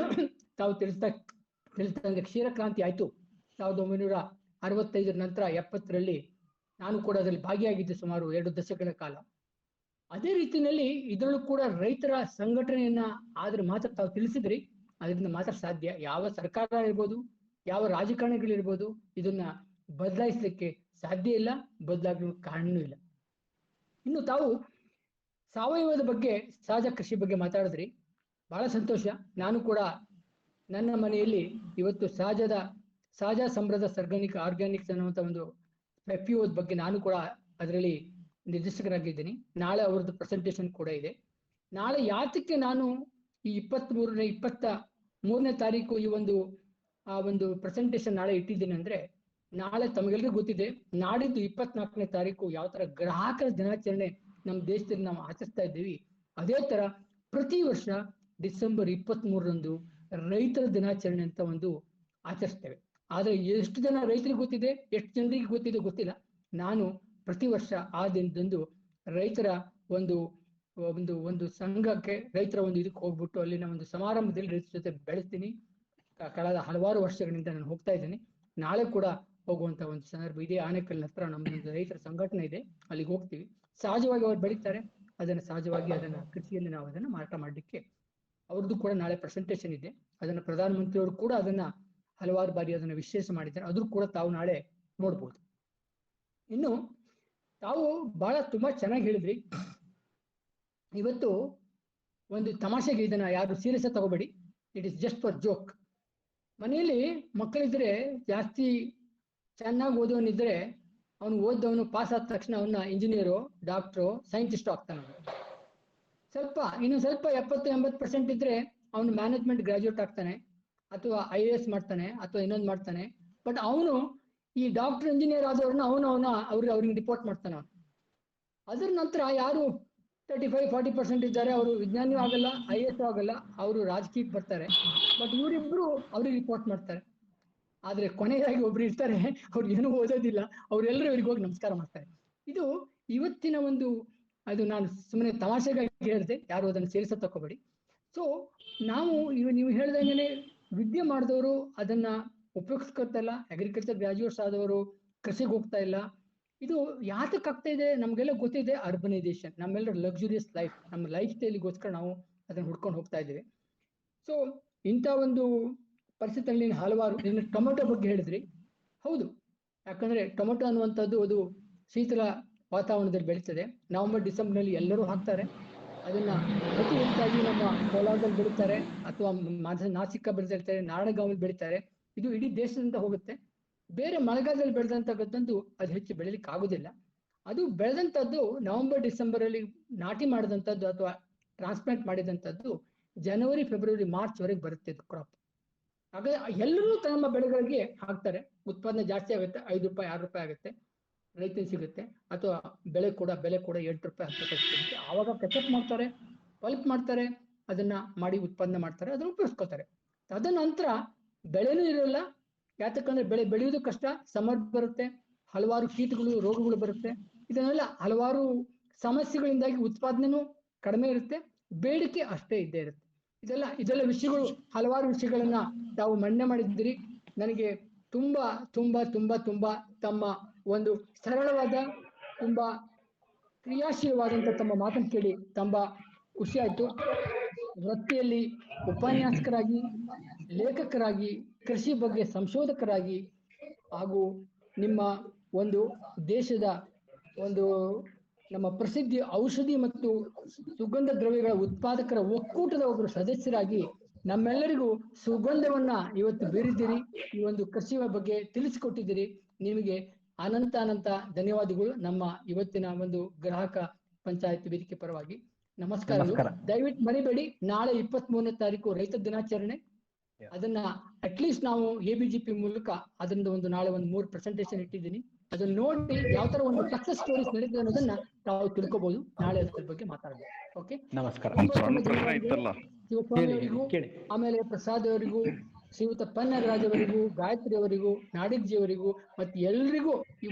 ತಾವು ತಿಳಿಸ್ತಾ ಕ್ಷೀರ ಕ್ರಾಂತಿ ಆಯ್ತು 1965 ನಂತರ 70ರಲ್ಲಿ. ನಾನು ಕೂಡ ಅದರಲ್ಲಿ ಭಾಗಿಯಾಗಿದ್ದೆ ಸುಮಾರು 2 ದಶಕಗಳ ಕಾಲ. ಅದೇ ರೀತಿಯಲ್ಲಿ ಇದರಲ್ಲೂ ಕೂಡ ರೈತರ ಸಂಘಟನೆಯನ್ನ ಆದ್ರೆ ಮಾತ್ರ ತಾವು ತಿಳಿಸಿದ್ರಿ, ಅದರಿಂದ ಮಾತ್ರ ಸಾಧ್ಯ. ಯಾವ ಸರ್ಕಾರ ಇರ್ಬೋದು, ಯಾವ ರಾಜಕಾರಣಿಗಳಿರ್ಬೋದು, ಇದನ್ನ ಬದಲಾಯಿಸಲಿಕ್ಕೆ ಸಾಧ್ಯ ಇಲ್ಲ, ಬದಲಾಗಲು ಕಾರಣವೂ ಇಲ್ಲ. ಇನ್ನು ತಾವು ಸಾವಯವದ ಬಗ್ಗೆ, ಸಹಜ ಕೃಷಿ ಬಗ್ಗೆ ಮಾತಾಡಿದ್ರಿ, ಬಹಳ ಸಂತೋಷ. ನಾನು ಕೂಡ ನನ್ನ ಮನೆಯಲ್ಲಿ ಇವತ್ತು ಸಹಜ ಸಮೃದ್ಧ ಆರ್ಗ್ಯಾನಿಕ್ಸ್ ಅನ್ನುವಂಥ ಒಂದು FPOದ ಬಗ್ಗೆ ನಾನು ಕೂಡ ಅದರಲ್ಲಿ ನಿರ್ದೇಶಕರಾಗಿದ್ದೀನಿ. ನಾಳೆ ಅವ್ರದ್ದು ಪ್ರೆಸೆಂಟೇಷನ್ ಕೂಡ ಇದೆ. ನಾಳೆ ಯಾತಕ್ಕೆ ನಾನು ಈ 23ನೇ ತಾರೀಕು ಈ ಒಂದು ಪ್ರೆಸೆಂಟೇಷನ್ ನಾಳೆ ಇಟ್ಟಿದ್ದೀನಿ ಅಂದ್ರೆ, ನಾಳೆ ತಮಗೆಲ್ಲರಿಗೂ ಗೊತ್ತಿದೆ, ನಾಡಿದ್ದು 24ನೇ ತಾರೀಕು ಯಾವ ತರ ಗ್ರಾಹಕರ ದಿನಾಚರಣೆ ನಮ್ಮ ದೇಶದಲ್ಲಿ ನಾವು ಆಚರಿಸ್ತಾ ಇದ್ದೀವಿ, ಅದೇ ತರ ಪ್ರತಿ ವರ್ಷ ಡಿಸೆಂಬರ್ 23ರಂದು ರೈತರ ದಿನಾಚರಣೆ ಅಂತ ಒಂದು ಆಚರಿಸ್ತೇವೆ. ಆದ್ರೆ ಎಷ್ಟು ಜನ ರೈತರಿಗೆ ಗೊತ್ತಿದೆ, ಎಷ್ಟು ಜನರಿಗೆ ಗೊತ್ತಿದೆ ಗೊತ್ತಿಲ್ಲ. ನಾನು ಪ್ರತಿ ವರ್ಷ ಆ ದಿನದಂದು ರೈತರ ಒಂದು ಸಂಘಕ್ಕೆ, ರೈತರ ಒಂದು ಇದಕ್ಕೆ ಹೋಗ್ಬಿಟ್ಟು ಅಲ್ಲಿನ ಒಂದು ಸಮಾರಂಭದಲ್ಲಿ ರೈತರ ಜೊತೆ ಬೆಳೆಸ್ತೀನಿ. ಕಳೆದ ಹಲವಾರು ವರ್ಷಗಳಿಂದ ನಾನು ಹೋಗ್ತಾ ಇದ್ದೀನಿ. ನಾಳೆ ಕೂಡ ಹೋಗುವಂತ ಒಂದು ಸಂದರ್ಭ ಇದೆ. ಆನೇಕಲ್ ಹತ್ರ ನಮ್ಮದೊಂದು ರೈತರ ಸಂಘಟನೆ ಇದೆ, ಅಲ್ಲಿಗೆ ಹೋಗ್ತೀವಿ. ಸಹಜವಾಗಿ ಅವ್ರು ಬೆಳೀತಾರೆ, ಸಹಜವಾಗಿ ಅದನ್ನ ಕೃಷಿಯಲ್ಲಿ ನಾವು ಅದನ್ನ ಮಾರಾಟ ಮಾಡಲಿಕ್ಕೆ ಅವ್ರದ್ದು ಕೂಡ ನಾಳೆ ಪ್ರೆಸೆಂಟೇಷನ್ ಇದೆ. ಅದನ್ನ ಪ್ರಧಾನಮಂತ್ರಿಯವರು ಕೂಡ ಅದನ್ನ ಹಲವಾರು ಬಾರಿ ಅದನ್ನ ವಿಶ್ಲೇಷಣೆ ಮಾಡಿದ್ದಾರೆ. ಅದ್ರೂ ಕೂಡ ತಾವು ನಾಳೆ ನೋಡ್ಬೋದು. ಇನ್ನು ತಾವು ತುಂಬಾ ಚೆನ್ನಾಗಿ ಹೇಳಿದ್ರಿ. ಇವತ್ತು ಒಂದು ತಮಾಷೆಗೆ ಇದನ್ನ ಯಾರು ಸೀರಿಯಸ್ ತಗೋಬೇಡಿ, it is just for joke. ಮನೆಯಲ್ಲಿ ಮಕ್ಕಳಿದ್ರೆ, ಜಾಸ್ತಿ ಚೆನ್ನಾಗಿ ಓದೋನಿದ್ರೆ, ಅವನು ಓದವನು ಪಾಸ್ ಆದ ತಕ್ಷಣ ಅವನ್ನ ಇಂಜಿನಿಯರು, ಡಾಕ್ಟ್ರು, ಸೈಂಟಿಸ್ಟು ಆಗ್ತಾನೆ. ಇನ್ನು ಸ್ವಲ್ಪ 70-80% ಇದ್ರೆ ಅವನು ಮ್ಯಾನೇಜ್ಮೆಂಟ್ ಗ್ರಾಜ್ಯುಯೇಟ್ ಆಗ್ತಾನೆ, ಅಥವಾ IAS ಮಾಡ್ತಾನೆ, ಅಥವಾ ಇನ್ನೊಂದು ಮಾಡ್ತಾನೆ. ಬಟ್ ಅವನು ಈ ಡಾಕ್ಟರ್ ಇಂಜಿನಿಯರ್ ಆದವ್ರನ್ನ ಅವ್ರಿಗೆ ರಿಪೋರ್ಟ್ ಮಾಡ್ತಾನೆ. ಅದ್ರ ನಂತರ ಯಾರು 35-40% ಇದ್ದಾರೆ, ಅವರು ವಿಜ್ಞಾನಿಯೂ ಆಗಲ್ಲ, IAS ಆಗಲ್ಲ, ಅವರು ರಾಜಕೀಯಕ್ಕೆ ಬರ್ತಾರೆ. ಬಟ್ ಇವರಿಬ್ರು ಅವ್ರಿಗೆ ರಿಪೋರ್ಟ್ ಮಾಡ್ತಾರೆ. ಆದ್ರೆ ಕೊನೆಯದಾಗಿ ಒಬ್ರು ಇರ್ತಾರೆ, ಅವ್ರು ಏನೂ ಓದೋದಿಲ್ಲ, ಅವ್ರೆಲ್ಲರೂ ಇವ್ರಿಗೆ ಹೋಗಿ ನಮಸ್ಕಾರ ಮಾಡ್ತಾರೆ. ಇದು ಇವತ್ತಿನ ಒಂದು, ಅದು ನಾನು ಸುಮ್ಮನೆ ತಮಾಷೆಗಾಗಿ ಹೇಳಿದೆ, ಯಾರು ಅದನ್ನು ಸೇರಿಸ ತಕೋಬೇಡಿ. ಸೊ ನಾವು ನೀವು ಹೇಳ್ದಂಗೆ ವಿದ್ಯೆ ಮಾಡಿದವರು ಅದನ್ನ ಉಪಯೋಗಿಸ್ಕೊತಾ ಇಲ್ಲ. ಅಗ್ರಿಕಲ್ಚರ್ ಗ್ರಾಜ್ಯುಯೇಟ್ಸ್ ಆದವರು ಕೃಷಿಗೆ ಹೋಗ್ತಾ ಇಲ್ಲ. ಇದು ಯಾತಕ್ಕೆ ಆಗ್ತಾ ಇದೆ ನಮ್ಗೆಲ್ಲ ಗೊತ್ತಿದೆ. ಅರ್ಬನೈಸೇಷನ್, ನಮ್ಮೆಲ್ಲರ ಲಕ್ಸುರಿಯಸ್ ಲೈಫ್, ನಮ್ಮ ಲೈಫ್ ಸ್ಟೈಲಿಗೋಸ್ಕರ ನಾವು ಅದನ್ನ ಹುಡ್ಕೊಂಡು ಹೋಗ್ತಾ ಇದ್ದೀವಿ. ಸೊ ಇಂಥ ಒಂದು ಪರಿಸ್ಥಿತಿಯಲ್ಲಿ ಹಲವಾರು, ಟೊಮೆಟೊ ಬಗ್ಗೆ ಹೇಳಿದ್ರಿ. ಹೌದು, ಯಾಕಂದ್ರೆ ಟೊಮೆಟೊ ಅನ್ನುವಂಥದ್ದು ಅದು ಶೀತಲ ವಾತಾವರಣದಲ್ಲಿ ಬೆಳೀತದೆ. ನವೆಂಬರ್-ಡಿಸೆಂಬರ್ನಲ್ಲಿ ಎಲ್ಲರೂ ಹಾಕ್ತಾರೆ. ಅದನ್ನ ಅತಿ ಹೆಚ್ಚಾಗಿ ನಮ್ಮ ಕೋಲಾರದಲ್ಲಿ ಬೆಳೀತಾರೆ, ಅಥವಾ ನಾಸಿಕ ಬೆಳೆದಿರ್ತಾರೆ, ನಾರಾಯಣಗಾಂವಲ್ಲಿ ಬೆಳೀತಾರೆ. ಇದು ಇಡೀ ದೇಶದಿಂದ ಹೋಗುತ್ತೆ. ಬೇರೆ ಮಳೆಗಾಲದಲ್ಲಿ ಬೆಳೆದಂತಕ್ಕಂಥದ್ದು ಅದು ಹೆಚ್ಚು ಬೆಳಿಲಿಕ್ಕೆ ಆಗುದಿಲ್ಲ. ಅದು ಬೆಳೆದಂಥದ್ದು ನವೆಂಬರ್-ಡಿಸೆಂಬರಲ್ಲಿ ನಾಟಿ ಮಾಡಿದಂಥದ್ದು ಅಥವಾ ಟ್ರಾನ್ಸ್ಪ್ಲಾಂಟ್ ಮಾಡಿದಂಥದ್ದು ಜನವರಿ-ಫೆಬ್ರವರಿ-ಮಾರ್ಚ್ ವರೆಗೆ ಬರುತ್ತೆ ಕ್ರಾಪ್. ಹಾಗಾದ್ರೆ ಎಲ್ಲರೂ ತಮ್ಮ ಬೆಳೆಗಳಿಗೆ ಹಾಕ್ತಾರೆ. ಉತ್ಪಾದನೆ ಜಾಸ್ತಿ ಆಗುತ್ತೆ, ₹5 ₹6 ಆಗುತ್ತೆ. ರೈತನಿಗೆ ಸಿಗುತ್ತೆ, ಅಥವಾ ಬೆಲೆ ಕೂಡ 8 ರೂಪಾಯಿ 10 ರೂಪಾಯಿ ಸಿಗುತ್ತೆ. ಆವಾಗ ಕೆಚಪ್ ಮಾಡ್ತಾರೆ, ಪಲ್ಪ್ ಮಾಡ್ತಾರೆ, ಅದನ್ನ ಮಾಡಿ ಉತ್ಪಾದನೆ ಮಾಡ್ತಾರೆ, ಅದನ್ನ ಉಪಯೋಗಿಸ್ಕೊತಾರೆ. ತದನಂತರ ಬೆಳೆನೂ ಇರಲ್ಲ. ಯಾತಕ್ಕಂದ್ರೆ ಬೆಳೆ ಬೆಳೆಯುವುದು ಕಷ್ಟ, ಸಮರ್ ಬರುತ್ತೆ, ಹಲವಾರು ಕೀಟಗಳು ರೋಗಗಳು ಬರುತ್ತೆ. ಇದನ್ನೆಲ್ಲ ಹಲವಾರು ಸಮಸ್ಯೆಗಳಿಂದಾಗಿ ಉತ್ಪಾದನೆನೂ ಕಡಿಮೆ ಇರುತ್ತೆ, ಬೇಡಿಕೆ ಅಷ್ಟೇ ಇದ್ದೇ ಇರುತ್ತೆ. ಇದೆಲ್ಲ ವಿಷಯಗಳು, ಹಲವಾರು ವಿಷಯಗಳನ್ನ ತಾವು ಮಂಡನೆ ಮಾಡಿದ್ದೀರಿ. ನನಗೆ ತುಂಬಾ ತುಂಬಾ ತುಂಬಾ ತುಂಬಾ ತಮ್ಮ ಒಂದು ಸರಳವಾದ, ತುಂಬಾ ಕ್ರಿಯಾಶೀಲವಾದಂತ ತಮ್ಮ ಮಾತನ್ನು ಕೇಳಿ ತುಂಬಾ ಖುಷಿ ಆಯ್ತು. ವೃತ್ತಿಯಲ್ಲಿ ಉಪನ್ಯಾಸಕರಾಗಿ, ಲೇಖಕರಾಗಿ, ಕೃಷಿ ಬಗ್ಗೆ ಸಂಶೋಧಕರಾಗಿ, ಹಾಗೂ ನಿಮ್ಮ ಒಂದು ದೇಶದ ಒಂದು ನಮ್ಮ ಪ್ರಸಿದ್ಧಿ ಔಷಧಿ ಮತ್ತು ಸುಗಂಧ ದ್ರವ್ಯಗಳ ಉತ್ಪಾದಕರ ಒಕ್ಕೂಟದ ಒಬ್ಬರು ಸದಸ್ಯರಾಗಿ ನಮ್ಮೆಲ್ಲರಿಗೂ ಸುಗಂಧವನ್ನ ಇವತ್ತು ಬೀರಿದ್ದೀರಿ. ಈ ಒಂದು ಕೃಷಿಯ ಬಗ್ಗೆ ತಿಳಿಸಿಕೊಟ್ಟಿದ್ದೀರಿ. ನಿಮಗೆ ಅನಂತ ಧನ್ಯವಾದಗಳು ನಮ್ಮ ಇವತ್ತಿನ ಒಂದು ಗ್ರಾಹಕ ಪಂಚಾಯತ್ ವೇದಿಕೆ ಪರವಾಗಿ. ನಮಸ್ಕಾರಗಳು. ದಯವಿಟ್ಟು ಮರಿಬೇಡಿ, ನಾಳೆ 23ನೇ ತಾರೀಕು ರೈತ ದಿನಾಚರಣೆ. ಅದನ್ನ ಅಟ್ಲೀಸ್ಟ್ ನಾವು ABGP ಮೂಲಕ ಅದರಿಂದ ನಾಳೆ 3 ಪ್ರೆಸೆಂಟೇಶನ್ ಇಟ್ಟಿದ್ದೀನಿ. ಅದನ್ನ ನೋಡಿ ಯಾವ ತರ ಒಂದು ಸಕ್ಸಸ್ ಸ್ಟೋರೀಸ್ ನಡೀತದೆ ಅನ್ನೋದನ್ನ ತಾವು ತಿಳ್ಕೊಬಹುದು. ನಾಳೆ ಅದ್ರ ಬಗ್ಗೆ ಮಾತಾಡಬಹುದು. ಓಕೆ, ನಮಸ್ಕಾರ. ಶಿವಸ್ವಾಮಿ ಅವರಿಗೂ, ಆಮೇಲೆ ಪ್ರಸಾದ್ ಅವರಿಗೂ, ಶ್ರೀಯುತ ಪನ್ನಗರಾಜ್ ಅವರಿಗೂ, ಗಾಯತ್ರಿ ಅವರಿಗೂ, ನಾಡಿಗ್ಜಿ ಅವರಿಗೂ, ಮತ್ತೆ ಎಲ್ರಿಗೂ ಈ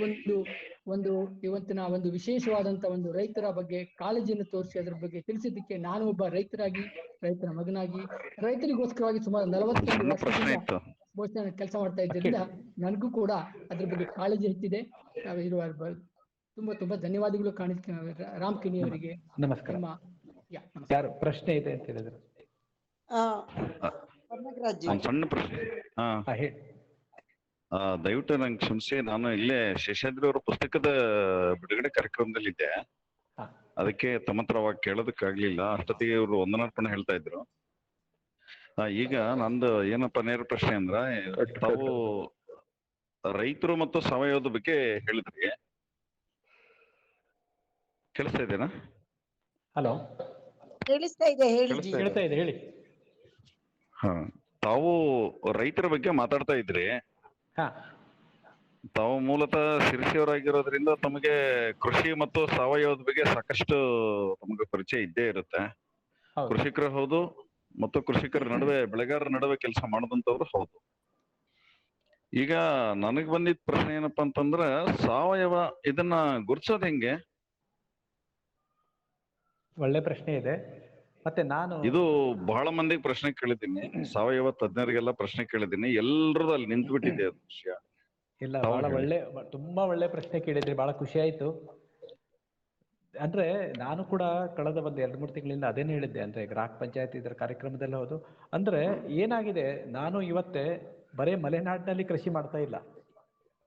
ಇವತ್ತಿನ ಒಂದು ವಿಶೇಷವಾದಂತ ಒಂದು ರೈತರ ಬಗ್ಗೆ ಕಾಳಜಿಯನ್ನು ತೋರಿಸಿ ಅದ್ರ ಬಗ್ಗೆ ತಿಳಿಸಿದ್ದಕ್ಕೆ, ನಾನು ಒಬ್ಬ ರೈತರ ಮಗನಾಗಿ ರೈತರಿಗೋಸ್ಕರವಾಗಿ ಸುಮಾರು 41 ವರ್ಷದಿಂದ ಬಹುಶಃ ಕೆಲಸ ಮಾಡ್ತಾ ಇದ್ದರಿಂದ ನನಗೂ ಕೂಡ ಅದ್ರ ಬಗ್ಗೆ ಕಾಳಜಿ ಹೆಚ್ಚಿದೆ. ತುಂಬಾ ಧನ್ಯವಾದಗಳು ರಾಮ್ ಕಿಣಿ ಅವರಿಗೆ. ನಮಸ್ಕಾರ. ಯಾರು ಪ್ರಶ್ನೆ ಇದೆ ಅಂತ ಹೇಳಿದ್ರು? ಸಣ್ಣ ಪ್ರಶ್ನೆ. ದಯವಿಟ್ಟು ನಂಗೆ ಕ್ಷಮಿಸಿ, ನಾನು ಇಲ್ಲೇ ಶೇಷಾದ್ರಿ ಅವರ ಪುಸ್ತಕದ ಬಿಡುಗಡೆ ಕಾರ್ಯಕ್ರಮದಲ್ಲಿದ್ದೆ, ಅದಕ್ಕೆ ತಮ್ಮ ಹತ್ರ ಅವಾಗ ಕೇಳೋದಕ್ಕಾಗ್ಲಿಲ್ಲ. ಅಷ್ಟೊತ್ತಿಗೆ ಇವರು ವಂದನಾರ್ಪಣೆ ಹೇಳ್ತಾ ಇದ್ರು. ಈಗ ನಂದು ಏನಪ್ಪ ನೇರ ಪ್ರಶ್ನೆ ಅಂದ್ರ, ತಾವು ರೈತರು ಮತ್ತು ಸಾವಯವದ ಬಗ್ಗೆ ಹೇಳಿದ್ರಿ. ಕೇಳಿಸ್ತಾ ಇದೆನಾ? ಹಲೋ, ಕೇಳಿಸ್ತಾ ಇದೆ, ಹೇಳಿ. ತಾವು ರೈತರ ಬಗ್ಗೆ ಮಾತಾಡ್ತಾ ಇದ್ರಿ. ತಾವು ಮೂಲತಃ ಶಿರಸಿಯವರಾಗಿರೋದ್ರಿಂದ ತಮಗೆ ಕೃಷಿ ಮತ್ತು ಸಾವಯವದ ಬಗ್ಗೆ ಸಾಕಷ್ಟು ತಮಗೆ ಪರಿಚಯ ಇದ್ದೇ ಇರುತ್ತೆ. ಕೃಷಿಕರು ಹೌದು, ಮತ್ತು ಕೃಷಿಕರ ನಡುವೆ, ಬೆಳೆಗಾರರ ನಡುವೆ ಕೆಲಸ ಮಾಡದಂತವ್ರು ಹೌದು. ಈಗ ನನಗ್ ಬಂದಿದ್ ಪ್ರಶ್ನೆ ಏನಪ್ಪಾ ಅಂತಂದ್ರ, ಸಾವಯವ ಇದನ್ನ ಗುರ್ಸೋದ್ ಹೆಂಗೆ? ಒಳ್ಳೆ ಪ್ರಶ್ನೆ ಇದೆ. ಮತ್ತೆ ನಾನು ಇದು ಬಹಳ ಮಂದಿಗೆ ಪ್ರಶ್ನೆ ಕೇಳಿದ್ದೀನಿ, ಸಾವಯವ ತಜ್ಞರಿಗೆಲ್ಲ ಪ್ರಶ್ನೆ ಕೇಳಿದ್ದೀನಿ, ಎಲ್ರದ್ದು ಅಲ್ಲಿ ನಿಂತು ಬಿಟ್ಟಿದೆ ಅದು ವಿಷಯ. ಇಲ್ಲ, ತುಂಬಾ ಒಳ್ಳೆ ಪ್ರಶ್ನೆ ಕೇಳಿದ್ರಿ, ಬಹಳ ಖುಷಿ ಆಯ್ತು. ಅಂದ್ರೆ ನಾನು ಕೂಡ ಕಳೆದ 2-3 ತಿಂಗಳಿಂದ ಅದೇನು ಹೇಳಿದ್ದೆ, ಅಂದ್ರೆ ಗ್ರಾಹಕ ಪಂಚಾಯತ್ ಇದರ ಕಾರ್ಯಕ್ರಮದಲ್ಲಿ ಹೌದು. ಅಂದ್ರೆ ಏನಾಗಿದೆ, ನಾನು ಇವತ್ತೇ ಬರೇ ಮಲೆನಾಡಿನಲ್ಲಿ ಕೃಷಿ ಮಾಡ್ತಾ ಇಲ್ಲ.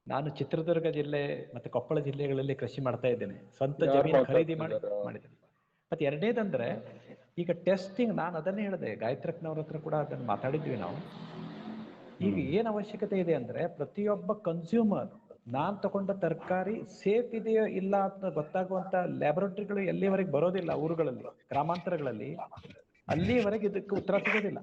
ನಾನು ಚಿತ್ರದುರ್ಗ ಜಿಲ್ಲೆ ಮತ್ತೆ ಕೊಪ್ಪಳ ಜಿಲ್ಲೆಗಳಲ್ಲಿ ಕೃಷಿ ಮಾಡ್ತಾ ಇದ್ದೇನೆ, ಸ್ವಂತ ಜಮೀನು ಖರೀದಿ ಮಾಡಿದ್ದೇನೆ. ಮತ್ತೆ ಎರಡನೇದಂದ್ರೆ, ಈಗ ಟೆಸ್ಟಿಂಗ್, ನಾನು ಅದನ್ನೇ ಹೇಳಿದೆ, ಗಾಯತ್ರಕ್ನವ್ರ ಹತ್ರ ಕೂಡ ಅದನ್ನು ಮಾತಾಡಿದ್ವಿ ನಾವು. ಈಗ ಏನ್ ಅವಶ್ಯಕತೆ ಇದೆ ಅಂದ್ರೆ, ಪ್ರತಿಯೊಬ್ಬ ಕನ್ಸ್ಯೂಮರ್ ನಾನ್ ತಗೊಂಡ ತರಕಾರಿ ಸೇಫ್ ಇದೆಯೋ ಇಲ್ಲ ಅಂತ ಗೊತ್ತಾಗುವಂತ ಲ್ಯಾಬೊರೇಟರಿಗಳು ಎಲ್ಲಿವರೆಗೆ ಬರೋದಿಲ್ಲ, ಊರುಗಳಲ್ಲಿ, ಗ್ರಾಮಾಂತರಗಳಲ್ಲಿ, ಅಲ್ಲಿವರೆಗೆ ಇದಕ್ಕೆ ಉತ್ತರ ಸಿಗೋದಿಲ್ಲ.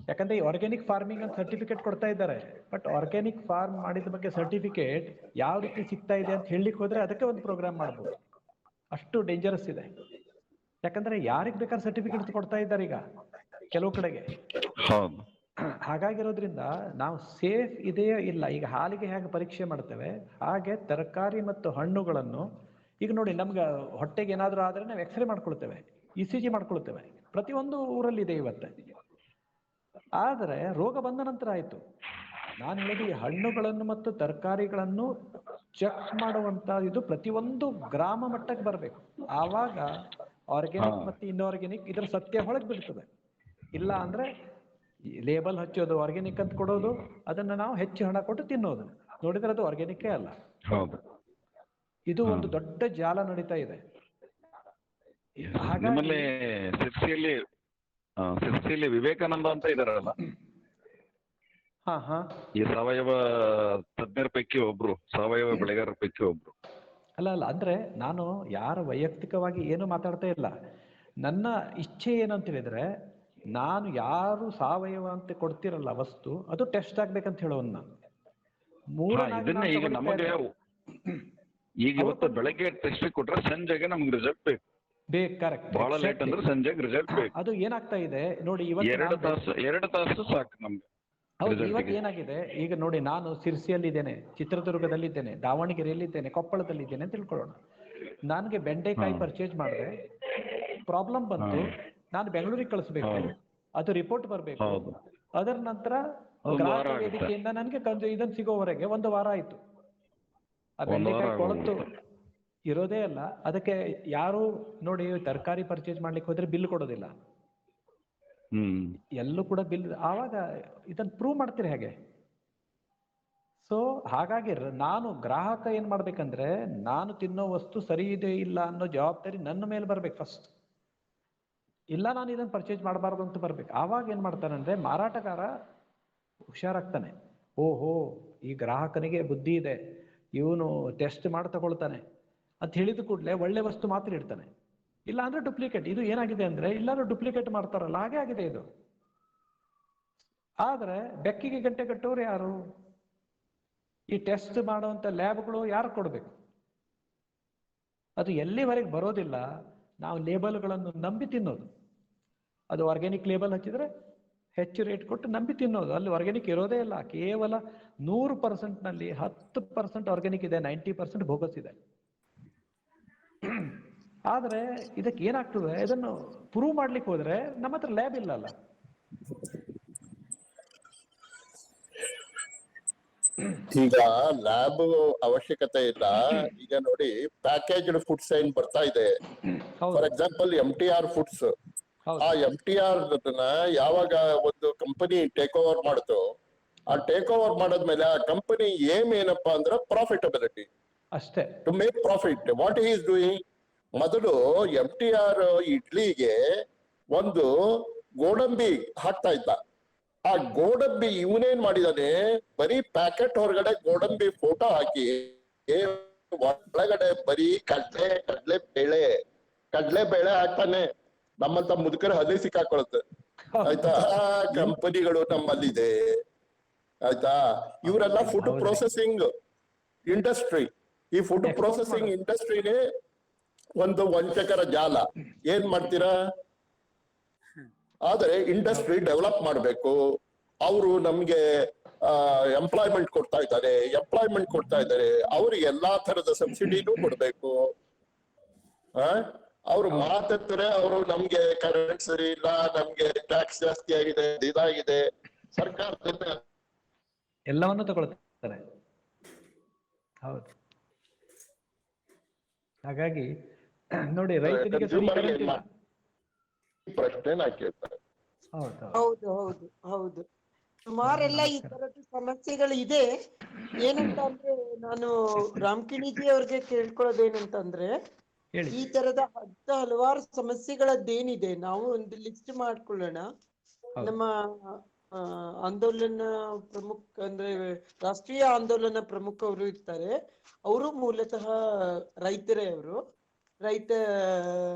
ಯಾಕಂದ್ರೆ ಈ ಆರ್ಗ್ಯಾನಿಕ್ ಫಾರ್ಮಿಂಗ್ ಅಂತ ಸರ್ಟಿಫಿಕೇಟ್ ಕೊಡ್ತಾ ಇದ್ದಾರೆ, ಬಟ್ ಆರ್ಗ್ಯಾನಿಕ್ ಫಾರ್ಮ್ ಮಾಡಿದ ಬಗ್ಗೆ ಸರ್ಟಿಫಿಕೇಟ್ ಯಾವ ರೀತಿ ಸಿಗ್ತಾ ಇದೆ ಅಂತ ಹೇಳಲಿಕ್ಕೆ ಹೋದ್ರೆ ಅದಕ್ಕೆ ಒಂದು ಪ್ರೋಗ್ರಾಮ್ ಮಾಡ್ಬೋದು. ಅಷ್ಟು ಡೇಂಜರಸ್ ಇದೆ. ಯಾಕಂದ್ರೆ ಯಾರಿಗ್ ಬೇಕಾದ್ರೆ ಸರ್ಟಿಫಿಕೇಟ್ ಕೊಡ್ತಾ ಇದ್ದಾರೆ ಈಗ ಕೆಲವು ಕಡೆಗೆ. ಹಾಗಾಗಿರೋದ್ರಿಂದ ನಾವು ಸೇಫ್ ಇದೆಯೋ ಇಲ್ಲ, ಈಗ ಹಾಲಿಗೆ ಹೇಗೆ ಪರೀಕ್ಷೆ ಮಾಡ್ತೇವೆ ಹಾಗೆ ತರಕಾರಿ ಮತ್ತು ಹಣ್ಣುಗಳನ್ನು, ಈಗ ನೋಡಿ, ನಮ್ಗೆ ಹೊಟ್ಟೆಗೆ ಏನಾದ್ರೂ ಆದ್ರೆ ನಾವು ಎಕ್ಸ್ರೇ ಮಾಡ್ಕೊಳ್ತೇವೆ, ECG ಮಾಡ್ಕೊಳ್ತೇವೆ, ಪ್ರತಿಯೊಂದು ಊರಲ್ಲಿ ಇದೆ ಇವತ್ತೆ. ಆದರೆ ರೋಗ ಬಂದ ನಂತರ ಆಯ್ತು. ನಾನು ಹೇಳಿದ ಈ ಹಣ್ಣುಗಳನ್ನು ಮತ್ತು ತರಕಾರಿಗಳನ್ನು ಚೆಕ್ ಮಾಡುವಂತ ಇದು ಪ್ರತಿಯೊಂದು ಗ್ರಾಮ ಮಟ್ಟಕ್ಕೆ ಬರಬೇಕು. ಆವಾಗ ಆರ್ಗ್ಯಾನಿಕ್ ಮತ್ತು ಇನ್ಆರ್ಗ್ಯಾನಿಕ್ ಇದರ ಸತ್ಯ ಹೊಳಗ್ ಬಿಡ್ತದೆ. ಇಲ್ಲ ಅಂದ್ರೆ ಲೇಬಲ್ ಹಚ್ಚೋದು, ಆರ್ಗ್ಯಾನಿಕ್ ಅಂತ ಕೊಡೋದು, ಅದನ್ನ ನಾವು ಹೆಚ್ಚು ಹಣ ಕೊಟ್ಟು ತಿನ್ನೋದು, ನೋಡಿದ್ರೆ ಅದು ಆರ್ಗ್ಯಾನಿಕೇ ಅಲ್ಲ. ಇದು ಒಂದು ದೊಡ್ಡ ಜಾಲ ನಡೀತಾ ಇದೆ. ನಮ್ಮಲ್ಲಿ ಸಿರ್ಸಿಯಲ್ಲಿ ವಿವೇಕಾನಂದ ಅಂತ ಇದಾರಲ್ಲ, ಈ ಸಾವಯವ ತಜ್ಞರ ಪೈಕಿ ಒಬ್ರು, ಸಾವಯವ ಬೆಳೆಗಾರರ ಪೈಕಿ ಒಬ್ರು. ಅಲ್ಲ, ಅಂದ್ರೆ ನಾನು ಯಾರ ವೈಯಕ್ತಿಕವಾಗಿ ಏನು ಮಾತಾಡ್ತಾ ಇಲ್ಲ. ನನ್ನ ಇಚ್ಛೆ ಏನಂತ ಹೇಳಿದ್ರೆ, ನಾನು ಯಾರು ಸಾವಯವ ಅಂತ ಕೊಡ್ತಿರಲ್ಲ ವಸ್ತು, ಅದು ಟೆಸ್ಟ್ ಆಗ್ಬೇಕಂತ ಹೇಳೋನ್ ನಾನು. ಇದನ್ನ ಈಗ ನಮಗೆ ಈಗ ಇವತ್ತು ಬೆಳಗ್ಗೆ ಟೆಸ್ಟ್ ಕೊಟ್ರೆ ಸಂಜೆಗೆ ನಮ್ಗೆ ರಿಸಲ್ಟ್ ಬೇಕು. ಕರೆಕ್ಟ್. ಬಹಳ ಲೇಟ್ ಅಂದ್ರೆ ಸಂಜೆಗೆ ರಿಸಲ್ಟ್ ಬೇಕು. ಅದು ಏನಾಗ್ತಾ ಇದೆ ನೋಡಿ, ಎರಡು ತಾಸು ಸಾಕು ನಮ್ಗೆ. ಹೌದು, ಇವತ್ತು ಏನಾಗಿದೆ ಈಗ ನೋಡಿ, ನಾನು ಸಿರ್ಸಿಯಲ್ಲಿದ್ದೇನೆ, ಚಿತ್ರದುರ್ಗದಲ್ಲಿದ್ದೇನೆ, ದಾವಣಗೆರೆಯಲ್ಲಿದ್ದೇನೆ, ಕೊಪ್ಪಳದಲ್ಲಿದ್ದೇನೆ ಅಂತ ತಿಳ್ಕೊಳ್ಳೋಣ. ನನಗೆ ಬೆಂಡೆಕಾಯಿ ಪರ್ಚೇಸ್ ಮಾಡಿದೆ, ಪ್ರಾಬ್ಲಮ್ ಬಂತು, ನಾನು ಬೆಂಗಳೂರಿಗೆ ಕಳಿಸ್ಬೇಕು, ಅದು ರಿಪೋರ್ಟ್ ಬರಬೇಕು. ಅದರ ನಂತರ ಗ್ರಾಹಕ ವೇದಿಕೆಯಿಂದ ನನಗೆ ಇದನ್ನು ಸಿಗೋವರೆಗೆ 1 ವಾರ ಆಯ್ತು. ಆ ಬೆಂಡೆಕಾಯಿ ಕೊಳತು ಇರೋದೇ ಅಲ್ಲ. ಅದಕ್ಕೆ ಯಾರು ನೋಡಿ, ತರಕಾರಿ ಪರ್ಚೇಸ್ ಮಾಡ್ಲಿಕ್ಕೆ ಹೋದ್ರೆ ಬಿಲ್ ಕೊಡೋದಿಲ್ಲ, ಎಲ್ಲೂ ಕೂಡ ಬಿಲ್. ಆವಾಗ ಇದನ್ನ ಪ್ರೂವ್ ಮಾಡ್ತೀರಿ ಹೇಗೆ? ಸೊ ಹಾಗಾಗಿ ನಾನು ಗ್ರಾಹಕ ಏನ್ ಮಾಡ್ಬೇಕಂದ್ರೆ, ನಾನು ತಿನ್ನೋ ವಸ್ತು ಸರಿ ಇದೆ ಇಲ್ಲ ಅನ್ನೋ ಜವಾಬ್ದಾರಿ ನನ್ನ ಮೇಲೆ ಬರ್ಬೇಕು ಫಸ್ಟ್. ಇಲ್ಲ ನಾನು ಇದನ್ನ ಪರ್ಚೇಸ್ ಮಾಡಬಾರ್ದು ಅಂತ ಬರ್ಬೇಕು. ಆವಾಗ ಏನ್ ಮಾಡ್ತಾನಂದ್ರೆ ಮಾರಾಟಗಾರ ಹುಷಾರಾಗ್ತಾನೆ. ಓಹೋ, ಈ ಗ್ರಾಹಕನಿಗೆ ಬುದ್ಧಿ ಇದೆ, ಇವನು ಟೆಸ್ಟ್ ಮಾಡಿ ತಗೊಳ್ತಾನೆ ಅಂತ ಹೇಳಿದ ಕೂಡಲೇ ಒಳ್ಳೆ ವಸ್ತು ಮಾತ್ರ ಇಡ್ತಾನೆ. ಇಲ್ಲ ಅಂದ್ರೆ ಡುಪ್ಲಿಕೇಟ್. ಇದು ಏನಾಗಿದೆ ಅಂದ್ರೆ ಎಲ್ಲರೂ ಡುಪ್ಲಿಕೇಟ್ ಮಾಡ್ತಾರಲ್ಲ, ಹಾಗೆ ಆಗಿದೆ ಇದು. ಆದ್ರೆ ಬೆಕ್ಕಿಗೆ ಗಂಟೆ ಕಟ್ಟೋರು ಯಾರು? ಈ ಟೆಸ್ಟ್ ಮಾಡುವಂತ ಲ್ಯಾಬ್ಗಳು ಯಾರು ಕೊಡ್ಬೇಕು? ಅದು ಎಲ್ಲಿವರೆಗೆ ಬರೋದಿಲ್ಲ, ನಾವು ಲೇಬಲ್ಗಳನ್ನು ನಂಬಿ ತಿನ್ನೋದು. ಅದು ಆರ್ಗ್ಯಾನಿಕ್ ಲೇಬಲ್ ಹಚ್ಚಿದ್ರೆ ಹೆಚ್ಚು ರೇಟ್ ಕೊಟ್ಟು ನಂಬಿ ತಿನ್ನೋದು. ಅಲ್ಲಿ ಆರ್ಗ್ಯಾನಿಕ್ ಇರೋದೇ ಇಲ್ಲ. ಕೇವಲ 100% ನಲ್ಲಿ 10% ಆರ್ಗ್ಯಾನಿಕ್ ಇದೆ, 90% ಬೋಗಸ್ ಇದೆ. ಆದ್ರೆ ಇದಕ್ಕೆ ಏನಾಗ್ತದೆ, ಇದನ್ನು ಪ್ರೂವ್ ಮಾಡ್ಲಿಕ್ಕೆ ಹೋದ್ರೆ ನಮ್ಮ ಹತ್ರ ಲ್ಯಾಬ್ ಇಲ್ಲ ಅಲ್ಲ. ಈಗ ಲ್ಯಾಬ್ ಅವಶ್ಯಕತೆ ಇಲ್ಲ. ಈಗ ನೋಡಿ, ಪ್ಯಾಕೇಜ್ಡ್ ಫುಡ್ಸ್ ಏನ್ ಬರ್ತಾ ಇದೆ, ಫಾರ್ ಎಕ್ಸಾಂಪಲ್ MTR ಫುಡ್ಸ್. ಆ MTR ಯಾವಾಗ ಒಂದು ಕಂಪನಿ ಟೇಕ್ ಓವರ್ ಮಾಡ್ತು, ಆ ಟೇಕ್ ಓವರ್ ಮಾಡಾದ್ಮೇಲೆ ಆ ಕಂಪನಿ ಏನಪ್ಪಾ ಅಂದ್ರೆ ಪ್ರಾಫಿಟಬಿಲಿಟಿ ಅಷ್ಟೇ, to make profit. What is doing, ಮೊದಲು MTR ಇಡ್ಲಿಗೆ ಒಂದು ಗೋಡಂಬಿ ಹಾಕ್ತಾ ಇದ್ದ. ಆ ಗೋಡಂಬಿ ಇವನೇನ್ ಮಾಡಿದಾನೆ, ಬರೀ ಪ್ಯಾಕೆಟ್ ಹೊರಗಡೆ ಗೋಡಂಬಿ ಫೋಟೋ ಹಾಕಿ ಒಳಗಡೆ ಬರೀ ಕಡ್ಲೆ ಬೇಳೆ ಹಾಕ್ತಾನೆ. ನಮ್ಮಂತ ಮುದುಕರ ಹಲ್ಲಿ ಸಿಕ್ಕಾಕೊಳುತ್ತೆ, ಆಯ್ತಾ? ಕಂಪನಿಗಳು ನಮ್ಮಲ್ಲಿದೆ, ಆಯ್ತಾ? ಇವರೆಲ್ಲ ಫುಡ್ ಪ್ರೊಸೆಸಿಂಗ್ ಇಂಡಸ್ಟ್ರಿ. ಈ ಫುಡ್ ಪ್ರೊಸೆಸಿಂಗ್ ಇಂಡಸ್ಟ್ರಿನೇ ಒಂದು ವಂಚಕರ ಜಾಲ. ಏನ್ ಮಾಡ್ತೀರಾ? ಆದ್ರೆ ಇಂಡಸ್ಟ್ರಿ ಡೆವಲಪ್ ಮಾಡ್ಬೇಕು. ಅವರು ನಮ್ಗೆ ಎಂಪ್ಲಾಯ್ಮೆಂಟ್ ಕೊಡ್ತಾ ಇದ್ದಾರೆ, ಅವ್ರಿಗೆ ಎಲ್ಲಾ ತರದ ಸಬ್ಸಿಡಿನೂ ಕೊಡ್ಬೇಕು. ಅವ್ರು ಮಾತಾಡ್ತಾರೆ, ಅವರು ನಮ್ಗೆ ಕರೆಂಟ್ ಸರಿ ಇಲ್ಲ, ನಮ್ಗೆ ಟ್ಯಾಕ್ಸ್ ಜಾಸ್ತಿ ಆಗಿದೆ, ಇದಾಗಿದೆ, ಸರ್ಕಾರದಿಂದ ಎಲ್ಲವನ್ನು ತಗೊಳ್ತಾರೆ. ಹೌದು. ಹಾಗಾಗಿ ನೋಡಿ, ರೈತರಿಗೆ ಪ್ರಶ್ನೆ ಕೇಳ್ತಾರೆ. ಹೌದು ಹೌದು ಹೌದು, ಸುಮಾರೆಲ್ಲ ಈ ತರದ ಸಮಸ್ಯೆಗಳು ಇದೆ. ಏನಂತ ಅಂದ್ರೆ, ನಾನು ರಾಮಕಿಣಿಜಿ ಅವ್ರಿಗೆ ಕೇಳ್ಕೊಳ್ಳೋದೇನಂತಂದ್ರೆ, ಈ ತರದ ಹಲವಾರು ಸಮಸ್ಯೆಗಳದ್ದೇನಿದೆ ನಾವು ಒಂದು ಲಿಸ್ಟ್ ಮಾಡ್ಕೊಳ್ಳೋಣ. ನಮ್ಮ ಆಂದೋಲನ ಪ್ರಮುಖ ಅಂದ್ರೆ ರಾಷ್ಟ್ರೀಯ ಆಂದೋಲನ ಪ್ರಮುಖರು ಇರ್ತಾರೆ. ಅವರು ಮೂಲತಃ ರೈತರೇ, ಅವರು ರೈತ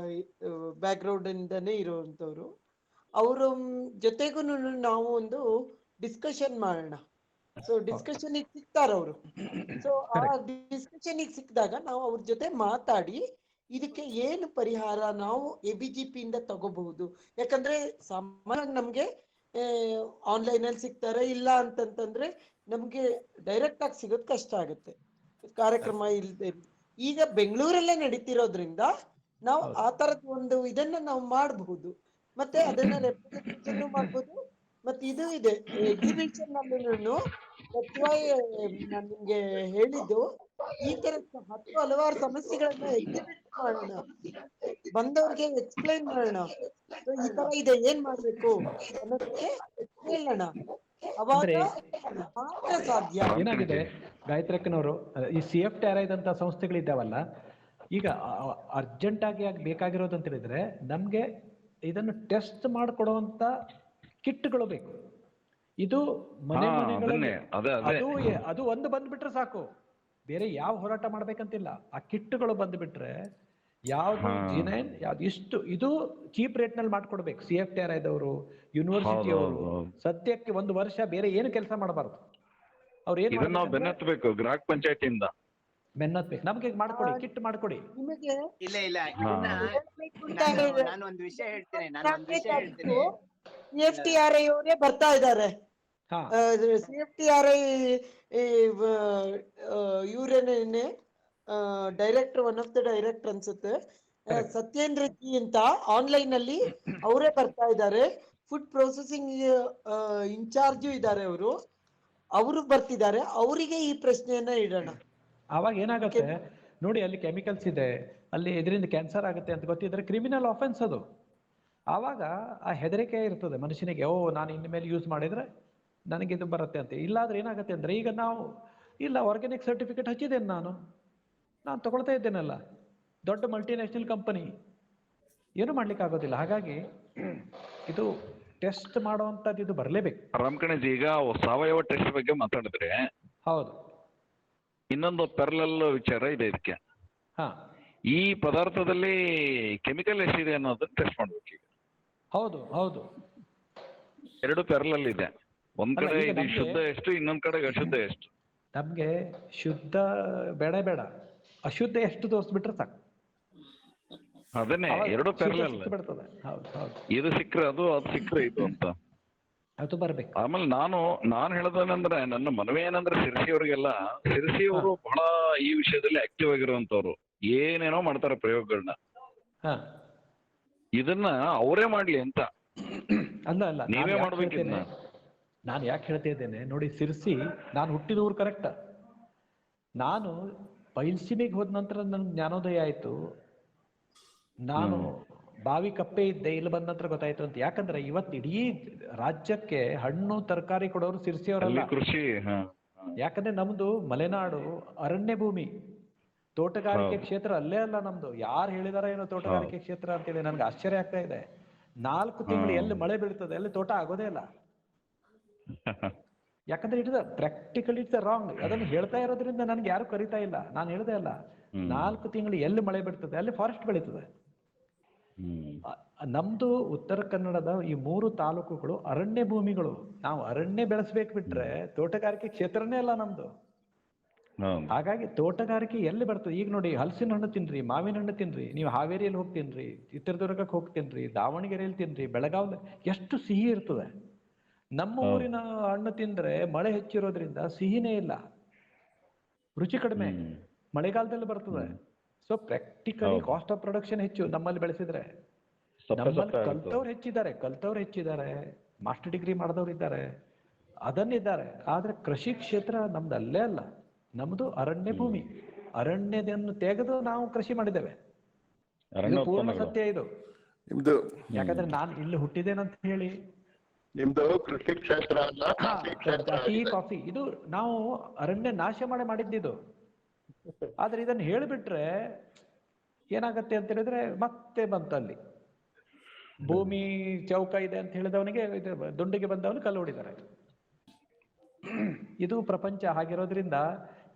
ಬ್ಯಾಕ್ಗ್ರೌಂಡ್ ಇಂದಾನೇ ಇರುವಂತವ್ರು. ಅವರ ಜೊತೆಗೂ ನಾವು ಒಂದು ಡಿಸ್ಕಷನ್ ಮಾಡೋಣ. ಸೊ ಡಿಸ್ಕಷನ್ ಸಿಗ್ತಾರ ಅವರು. ಸೊ ಆ ಡಿಸ್ಕಷನ್ ಸಿಕ್ಕಿದಾಗ ನಾವು ಅವ್ರ ಜೊತೆ ಮಾತಾಡಿ ಇದಕ್ಕೆ ಏನು ಪರಿಹಾರ ನಾವು ABGP ಇಂದ ತಗೋಬಹುದು. ಯಾಕಂದ್ರೆ ಸಾಮಾನ್ಯವಾಗಿ ನಮ್ಗೆ ಆನ್ಲೈನ್ ಅಲ್ಲಿ ಸಿಗ್ತಾರೆ, ಇಲ್ಲ ಅಂತಂತಂದ್ರೆ ನಮ್ಗೆ ಡೈರೆಕ್ಟ್ ಆಗಿ ಸಿಗೋದ್ ಕಷ್ಟ ಆಗುತ್ತೆ, ಕಾರ್ಯಕ್ರಮ ಇಲ್ಲದೆ. ಈಗ ಬೆಂಗಳೂರಲ್ಲೇ ನಡೀತಿರೋದ್ರಿಂದ ನಾವು ಆ ತರದ ಒಂದು ಇದನ್ನ ನಾವು ಮಾಡಬಹುದು, ಮತ್ತೆ ಅದನ್ನ ರೆಪ್ರೆಸೆಂಟೇಷನ್ ಮಾಡ್ಬೋದು. ಮತ್ತೆ ಇದು ಇದೆ ಎಕ್ಸಿಬಿಷನ್ ಅಲ್ಲಿ ನಾನು ನಿಮ್ಗೆ ಹೇಳಿದ್ದು, ಈ ತರ ಹಲವಾರು ಸಮಸ್ಯೆಗಳನ್ನ ಎಕ್ಸಿಬಿಟ್ ಮಾಡೋಣ, ಬಂದವ್ರಿಗೆ ಎಕ್ಸ್ಪ್ಲೈನ್ ಮಾಡೋಣ. ಈ ತರ ಇದೆ, ಏನ್ ಮಾಡ್ಬೇಕು ಅನ್ನೋದಕ್ಕೆ ಹೇಳೋಣ, ಅವಾಗ ಮಾತ್ರ ಸಾಧ್ಯ. ಏನಾಗಿದೆ ಗಾಯತ್ರಿಕ್ಕನವರು, ಈ CFTRI ದಂತ ಸಂಸ್ಥೆಗಳಿದ್ದಾವಲ್ಲ, ಈಗ ಅರ್ಜೆಂಟ್ ಆಗಿ ಬೇಕಾಗಿರೋದು ಅಂತ ಹೇಳಿದ್ರೆ ನಮ್ಗೆ ಇದನ್ನು ಟೆಸ್ಟ್ ಮಾಡಿಕೊಡುವಂತ ಕಿಟ್ಗಳು ಬೇಕು. ಇದು ಮನೆ ಮನೆಗಳಲ್ಲಿ ಅದು ಒಂದು ಬಂದ್ಬಿಟ್ರೆ ಸಾಕು, ಬೇರೆ ಯಾವ ಹೋರಾಟ ಮಾಡ್ಬೇಕಂತಿಲ್ಲ. ಆ ಕಿಟ್ಗಳು ಬಂದ್ಬಿಟ್ರೆ ಯಾವ್ದು ಜಿನೈನ್ ಯಾವ್ದು ಇಷ್ಟು ಇದು ಚೀಪ್ ರೇಟ್ ನಲ್ಲಿ ಮಾಡ್ಕೊಡ್ಬೇಕು. CFTRI ದವರು, ಯೂನಿವರ್ಸಿಟಿ ಅವರು ಸದ್ಯಕ್ಕೆ 1 ವರ್ಷ ಬೇರೆ ಏನು ಕೆಲಸ ಮಾಡಬಾರ್ದು. ಅವ್ರು ಏನ್ ಇದನ್ನ ನಾವು ಬೆನ್ನತ್ತಬೇಕು ಗ್ರಾಹಕ ಪಂಚಾಯತಿಯಿಂದ. ಬೆನ್ನತ್ಬೇಕು. ನಮ್ಗೆ ಮಾಡ್ಕೊಡಿ, ಕಿಟ್ ಮಾಡ್ಕೊಡಿ. ನಿಮಗೆ ಇಲ್ಲ ನಾನು ಒಂದು ವಿಷಯ ಹೇಳ್ತೇನೆ. CFTRI ಅವರೇ ಬರ್ತಾ ಇದ್ದಾರೆ. CFTRI ಇವರೇನೆ director, one of the director ಅನ್ಸುತ್ತೆ, ಸತ್ಯೇಂದ್ರ ಜಿ ಅಂತ ಆನ್ಲೈನ್ ಅಲ್ಲಿ ಅವರೇ ಬರ್ತಾ ಇದ್ದಾರೆ. ಫುಡ್ ಪ್ರೊಸೆಸಿಂಗ್ ಇನ್ಚಾರ್ಜು ಇದ್ದಾರೆ ಅವರು ಬರ್ತಿದ್ದಾರೆ. ಅವರಿಗೆ ಈ ಪ್ರಶ್ನೆಯನ್ನ ಇಡೋಣ. ಆವಾಗ ಏನಾಗುತ್ತೆ ನೋಡಿ, ಅಲ್ಲಿ ಕೆಮಿಕಲ್ಸ್ ಇದೆ, ಅಲ್ಲಿ ಇದರಿಂದ ಕ್ಯಾನ್ಸರ್ ಆಗುತ್ತೆ ಅಂತ ಗೊತ್ತಿದ್ರೆ ಕ್ರಿಮಿನಲ್ ಆಫೆನ್ಸ್ ಅದು. ಆವಾಗ ಆ ಹೆದರಿಕೆ ಇರ್ತದೆ ಮನುಷ್ಯನಿಗೆ, ಓ ನಾನು ಇನ್ನು ಮೇಲೆ ಯೂಸ್ ಮಾಡಿದ್ರೆ ನನಗೆ ಇದು ಬರುತ್ತೆ ಅಂತ. ಇಲ್ಲಾದ್ರೆ ಏನಾಗುತ್ತೆ ಅಂದ್ರೆ, ಈಗ ನಾವು ಇಲ್ಲ ಆರ್ಗ್ಯಾನಿಕ್ ಸರ್ಟಿಫಿಕೇಟ್ ಹಚ್ಚಿದ್ದೇನೆ, ನಾನು ತಗೊಳ್ತಾ ಇದ್ದೇನಲ್ಲ, ದೊಡ್ಡ ಮಲ್ಟಿನ್ಯಾಷನಲ್ ಕಂಪನಿ, ಏನು ಮಾಡ್ಲಿಕ್ಕೆ ಆಗೋದಿಲ್ಲ. ಹಾಗಾಗಿ ಇದು ಟೆಸ್ಟ್ ಮಾಡುವಂತದ್ದು ಇದು ಬರಲೇಬೇಕು. ರಾಮಕಣಜಿ, ಈಗ ಸಾವಯವ ಟೆಸ್ಟ್ ಬಗ್ಗೆ ಮಾತಾಡಿದ್ರೆ ಹೌದು, ಇನ್ನೊಂದು ಪ್ಯಾರಲಲ್ ವಿಚಾರ ಇದೆ ಇದಕ್ಕೆ. ಈ ಪದಾರ್ಥದಲ್ಲಿ ಕೆಮಿಕಲ್ ಎಷ್ಟಿದೆ ಅನ್ನೋದನ್ನ ಟೆಸ್ಟ್ ಮಾಡ್ಬೇಕು ಈಗ. ಹೌದು ಹೌದು, ಎರಡು ಪ್ಯಾರಲಲ್ ಇದೆ. ಒಂದ್ ಕಡೆ ಇದು ಶುದ್ಧ ಎಷ್ಟು, ಇನ್ನೊಂದ್ ಕಡೆ ಅಶುದ್ಧ ಎಷ್ಟು. ನಮ್ಗೆ ಶುದ್ಧ ಬೇಡ, ಅಶುದ್ಧ ಎಷ್ಟು ತೋರಿಸ್ಬಿಟ್ರೆ ಸಾಕು. ಅದನ್ನೇ ಎರಡು ಪ್ಯಾರಲಲ್. ಇದು ಸಿಕ್ಕ್ರೆ ಅದು ಸಿಕ್ಕ್ರೆ ಇದು ಅಂತ ಅದು ಬರ್ಬೇಕು. ಆಮೇಲೆ ನಾನು ಹೇಳೋದೇನಂದ್ರೆ, ನನ್ನ ಮನವಿ ಏನಂದ್ರೆ, ಸಿರ್ಸಿಯವರು ಬಹಳ ಈ ವಿಷಯದಲ್ಲಿ ಆಕ್ಟಿವ್ ಆಗಿರುವಂತವ್ರು. ಏನೇನೋ ಮಾಡ್ತಾರೆ ಪ್ರಯೋಗಗಳನ್ನ. ಇದನ್ನ ಅವರೇ ಮಾಡ್ಲಿ ಅಂತ ಅಲ್ಲ, ನೀವೇ ಮಾಡ್ಬೇಕಿದ್ನ. ನಾನು ಯಾಕೆ ಹೇಳ್ತಾ ಇದ್ದೇನೆ ನೋಡಿ, ಸಿರ್ಸಿ ನಾನು ಹುಟ್ಟಿದ ಊರು ಕರೆಕ್ಟ್. ನಾನು ಬೈಲ್ಸೀಮೆಗೆ ಹೋದ ನಂತರ ನನ್ಗೆ ಜ್ಞಾನೋದಯ ಆಯ್ತು. ನಾನು ಬಾವಿ ಕಪ್ಪೆ ಇದ್ದೆ, ಇಲ್ಲಿ ಬಂದ ನಂತರ ಗೊತ್ತಾಯ್ತು ಅಂತ. ಯಾಕಂದ್ರೆ ಇವತ್ತು ಇಡೀ ರಾಜ್ಯಕ್ಕೆ ಹಣ್ಣು ತರಕಾರಿ ಕೊಡೋರು ಸಿರ್ಸಿಯವರಲ್ಲ, ಕೃಷಿ. ಯಾಕಂದ್ರೆ ನಮ್ದು ಮಲೆನಾಡು ಅರಣ್ಯ ಭೂಮಿ, ತೋಟಗಾರಿಕೆ ಕ್ಷೇತ್ರ ಅಲ್ಲೇ ಅಲ್ಲ ನಮ್ದು. ಯಾರು ಹೇಳಿದಾರ ಏನೋ ತೋಟಗಾರಿಕೆ ಕ್ಷೇತ್ರ ಅಂತೇಳಿ, ನನ್ಗೆ ಆಶ್ಚರ್ಯ ಆಗ್ತಾ ಇದೆ. 4 ತಿಂಗಳು ಎಲ್ಲಿ ಮಳೆ ಬೀಳ್ತದೆ ಅಲ್ಲಿ ತೋಟ ಆಗೋದೇ ಇಲ್ಲ. ಯಾಕಂದ್ರೆ ಇಟ್ ಪ್ರಾಕ್ಟಿಕಲಿ ಇಟ್ಸ್ ರಾಂಗ್. ಅದನ್ನು ಹೇಳ್ತಾ ಇರೋದ್ರಿಂದ ನನ್ಗೆ ಯಾರು ಕರಿತಾ ಇಲ್ಲ. ನಾನು ಹೇಳ್ದೆ ಅಲ್ಲ, 4 ತಿಂಗಳು ಎಲ್ಲಿ ಮಳೆ ಬೀಳ್ತದೆ ಅಲ್ಲಿ ಫಾರೆಸ್ಟ್ ಬೆಳೀತದೆ. ನಮ್ದು ಉತ್ತರ ಕನ್ನಡದ ಈ 3 ತಾಲೂಕುಗಳು ಅರಣ್ಯ ಭೂಮಿಗಳು. ನಾವು ಅರಣ್ಯ ಬೆಳೆಸ್ಬೇಕು ಬಿಟ್ರೆ ತೋಟಗಾರಿಕೆ ಕ್ಷೇತ್ರನೇ ಅಲ್ಲ ನಮ್ದು. ಹಾಗಾಗಿ ತೋಟಗಾರಿಕೆ ಎಲ್ಲಿ ಬರ್ತದೆ? ಈಗ ನೋಡಿ, ಹಲಸಿನ ಹಣ್ಣು ತಿನ್ರಿ, ಮಾವಿನ ಹಣ್ಣು ತಿನ್ರಿ, ನೀವು ಹಾವೇರಿಯಲ್ಲಿ ಹೋಗಿ ತಿನ್ರಿ, ಚಿತ್ರದುರ್ಗಕ್ಕೆ ಹೋಗಿ ತಿನ್ರಿ, ದಾವಣಗೆರೆಯಲ್ಲಿ ತಿನ್ರಿ, ಬೆಳಗಾವಿ, ಎಷ್ಟು ಸಿಹಿ ಇರ್ತದೆ. ನಮ್ಮ ಊರಿನ ಹಣ್ಣು ತಿಂದ್ರೆ ಮಳೆ ಹೆಚ್ಚಿರೋದ್ರಿಂದ ಸಿಹಿನೇ ಇಲ್ಲ, ರುಚಿ ಕಡಿಮೆ, ಮಳೆಗಾಲದಲ್ಲಿ ಬರ್ತದೆ. So practically cost of production ಹೆಚ್ಚು ನಮ್ಮಲ್ಲಿ ಬೆಳೆಸಿದ್ರೆ. ನಮ್ಮಲ್ಲಿ ಕಲ್ತವ್ರು ಹೆಚ್ಚಿದ್ದಾರೆ, ಮಾಸ್ಟರ್ ಡಿಗ್ರಿ ಮಾಡಿದವ್ರು ಇದ್ದಾರೆ, ಅದನ್ನಿದ್ದಾರೆ. ಆದ್ರೆ ಕೃಷಿ ಕ್ಷೇತ್ರ ನಮ್ದು ಅಲ್ಲೇ ಅಲ್ಲ. ನಮ್ದು ಅರಣ್ಯ ಭೂಮಿ. ಅರಣ್ಯದನ್ನು ತೆಗೆದು ನಾವು ಕೃಷಿ ಮಾಡಿದ್ದೇವೆ. ಪೂರ್ಣ ಸತ್ಯ ಇದು. ಯಾಕಂದ್ರೆ ನಾನು ಇಲ್ಲಿ ಹುಟ್ಟಿದ್ದೇನಂತ ಹೇಳಿ, ನಿಮ್ದು ಕೃಷಿ ಕ್ಷೇತ್ರ ಅಲ್ಲ, ಟೀ ಕಾಫಿ ಇದು ನಾವು ಅರಣ್ಯ ನಾಶ ಮಾಡಿದ್ದಿದ್ದು. ಆದ್ರೆ ಇದನ್ನ ಹೇಳಿಬಿಟ್ರೆ ಏನಾಗತ್ತೆ ಅಂತ ಹೇಳಿದ್ರೆ, ಮತ್ತೆ ಬಂತಲ್ಲಿ ಭೂಮಿ ಚೌಕ ಇದೆ ಅಂತ ಹೇಳಿದವನಿಗೆ ದುಂಡಿಗೆ ಬಂದವನು ಕಲ್ಲು ಹೊಡಿತಾರೆ. ಇದು ಪ್ರಪಂಚ ಹಾಗಿರೋದ್ರಿಂದ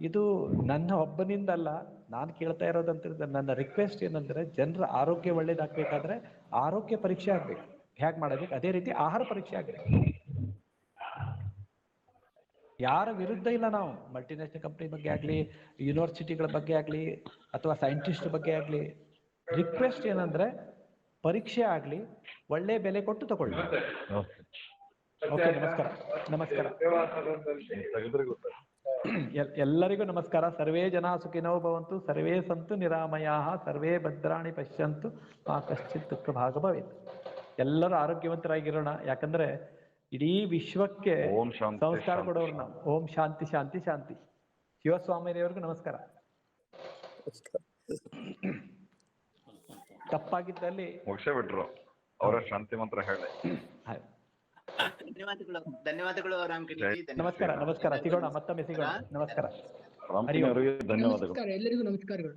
ಇದು ನನ್ನ ಒಬ್ಬನಿಂದ ಅಲ್ಲ. ನಾನು ಕೇಳ್ತಾ ಇರೋದಂತ, ನನ್ನ ರಿಕ್ವೆಸ್ಟ್ ಏನಂದ್ರೆ, ಜನರ ಆರೋಗ್ಯ ಒಳ್ಳೇದಾಗ್ಬೇಕಾದ್ರೆ ಆರೋಗ್ಯ ಪರೀಕ್ಷೆ ಆಗ್ಬೇಕು. ಹೇಗೆ ಮಾಡಬೇಕು ಅದೇ ರೀತಿ ಆಹಾರ ಪರೀಕ್ಷೆ ಆಗ್ಬೇಕು. ಯಾರ ವಿರುದ್ಧ ಇಲ್ಲ ನಾವು. ಮಲ್ಟಿನ್ಯಾಷನಲ್ ಕಂಪನಿ ಬಗ್ಗೆ ಆಗ್ಲಿ, ಯೂನಿವರ್ಸಿಟಿಗಳ ಬಗ್ಗೆ ಆಗ್ಲಿ, ಅಥವಾ ಸೈಂಟಿಸ್ಟ್ ಬಗ್ಗೆ ಆಗ್ಲಿ, ರಿಕ್ವೆಸ್ಟ್ ಏನಂದ್ರೆ ಪರೀಕ್ಷೆ ಆಗ್ಲಿ, ಒಳ್ಳೆ ಬೆಲೆ ಕೊಟ್ಟು ತಗೊಳ್ಳಿ. ಓಕೆ, ನಮಸ್ಕಾರ. ಎಲ್ಲರಿಗೂ ನಮಸ್ಕಾರ. ಸರ್ವೇ ಜನ ಸುಖಿನೋ ಭವಂತು, ಸರ್ವೇ ಸಂತು ನಿರಾಮಯಾಃ, ಸರ್ವೇ ಭದ್ರಾಣಿ ಪಶ್ಯಂತು, ಮಾ ಕಶ್ಚಿತ್ ದುಃಖ ಭಾಗ ಭವೇತ್. ಎಲ್ಲರೂ ಆರೋಗ್ಯವಂತರಾಗಿರೋಣ. ಯಾಕಂದ್ರೆ ಇಡೀ ವಿಶ್ವಕ್ಕೆ ಸಂಸ್ಕಾರ ಕೊಡೋರು ನಾವು. ಓಂ ಶಾಂತಿ ಶಾಂತಿ ಶಾಂತಿ. ಶಿವಸ್ವಾಮಿಯವರಿಗೂ ನಮಸ್ಕಾರ. ತಪ್ಪಾಗಿದ್ದಲ್ಲಿ ಮುಗಿಸೇ ಬಿಟ್ರು, ಅವರ ಶಾಂತಿ ಮಂತ್ರ ಹೇಳಿ. ಧನ್ಯವಾದಗಳು ರಾಮಕೃಷ್ಣ. ನಮಸ್ಕಾರ. ಸಿಗೋಣ, ಮತ್ತೊಮ್ಮೆ ಸಿಗೋಣ. ನಮಸ್ಕಾರ. ಧನ್ಯವಾದಗಳು. ಎಲ್ಲರಿಗೂ ನಮಸ್ಕಾರಗಳು.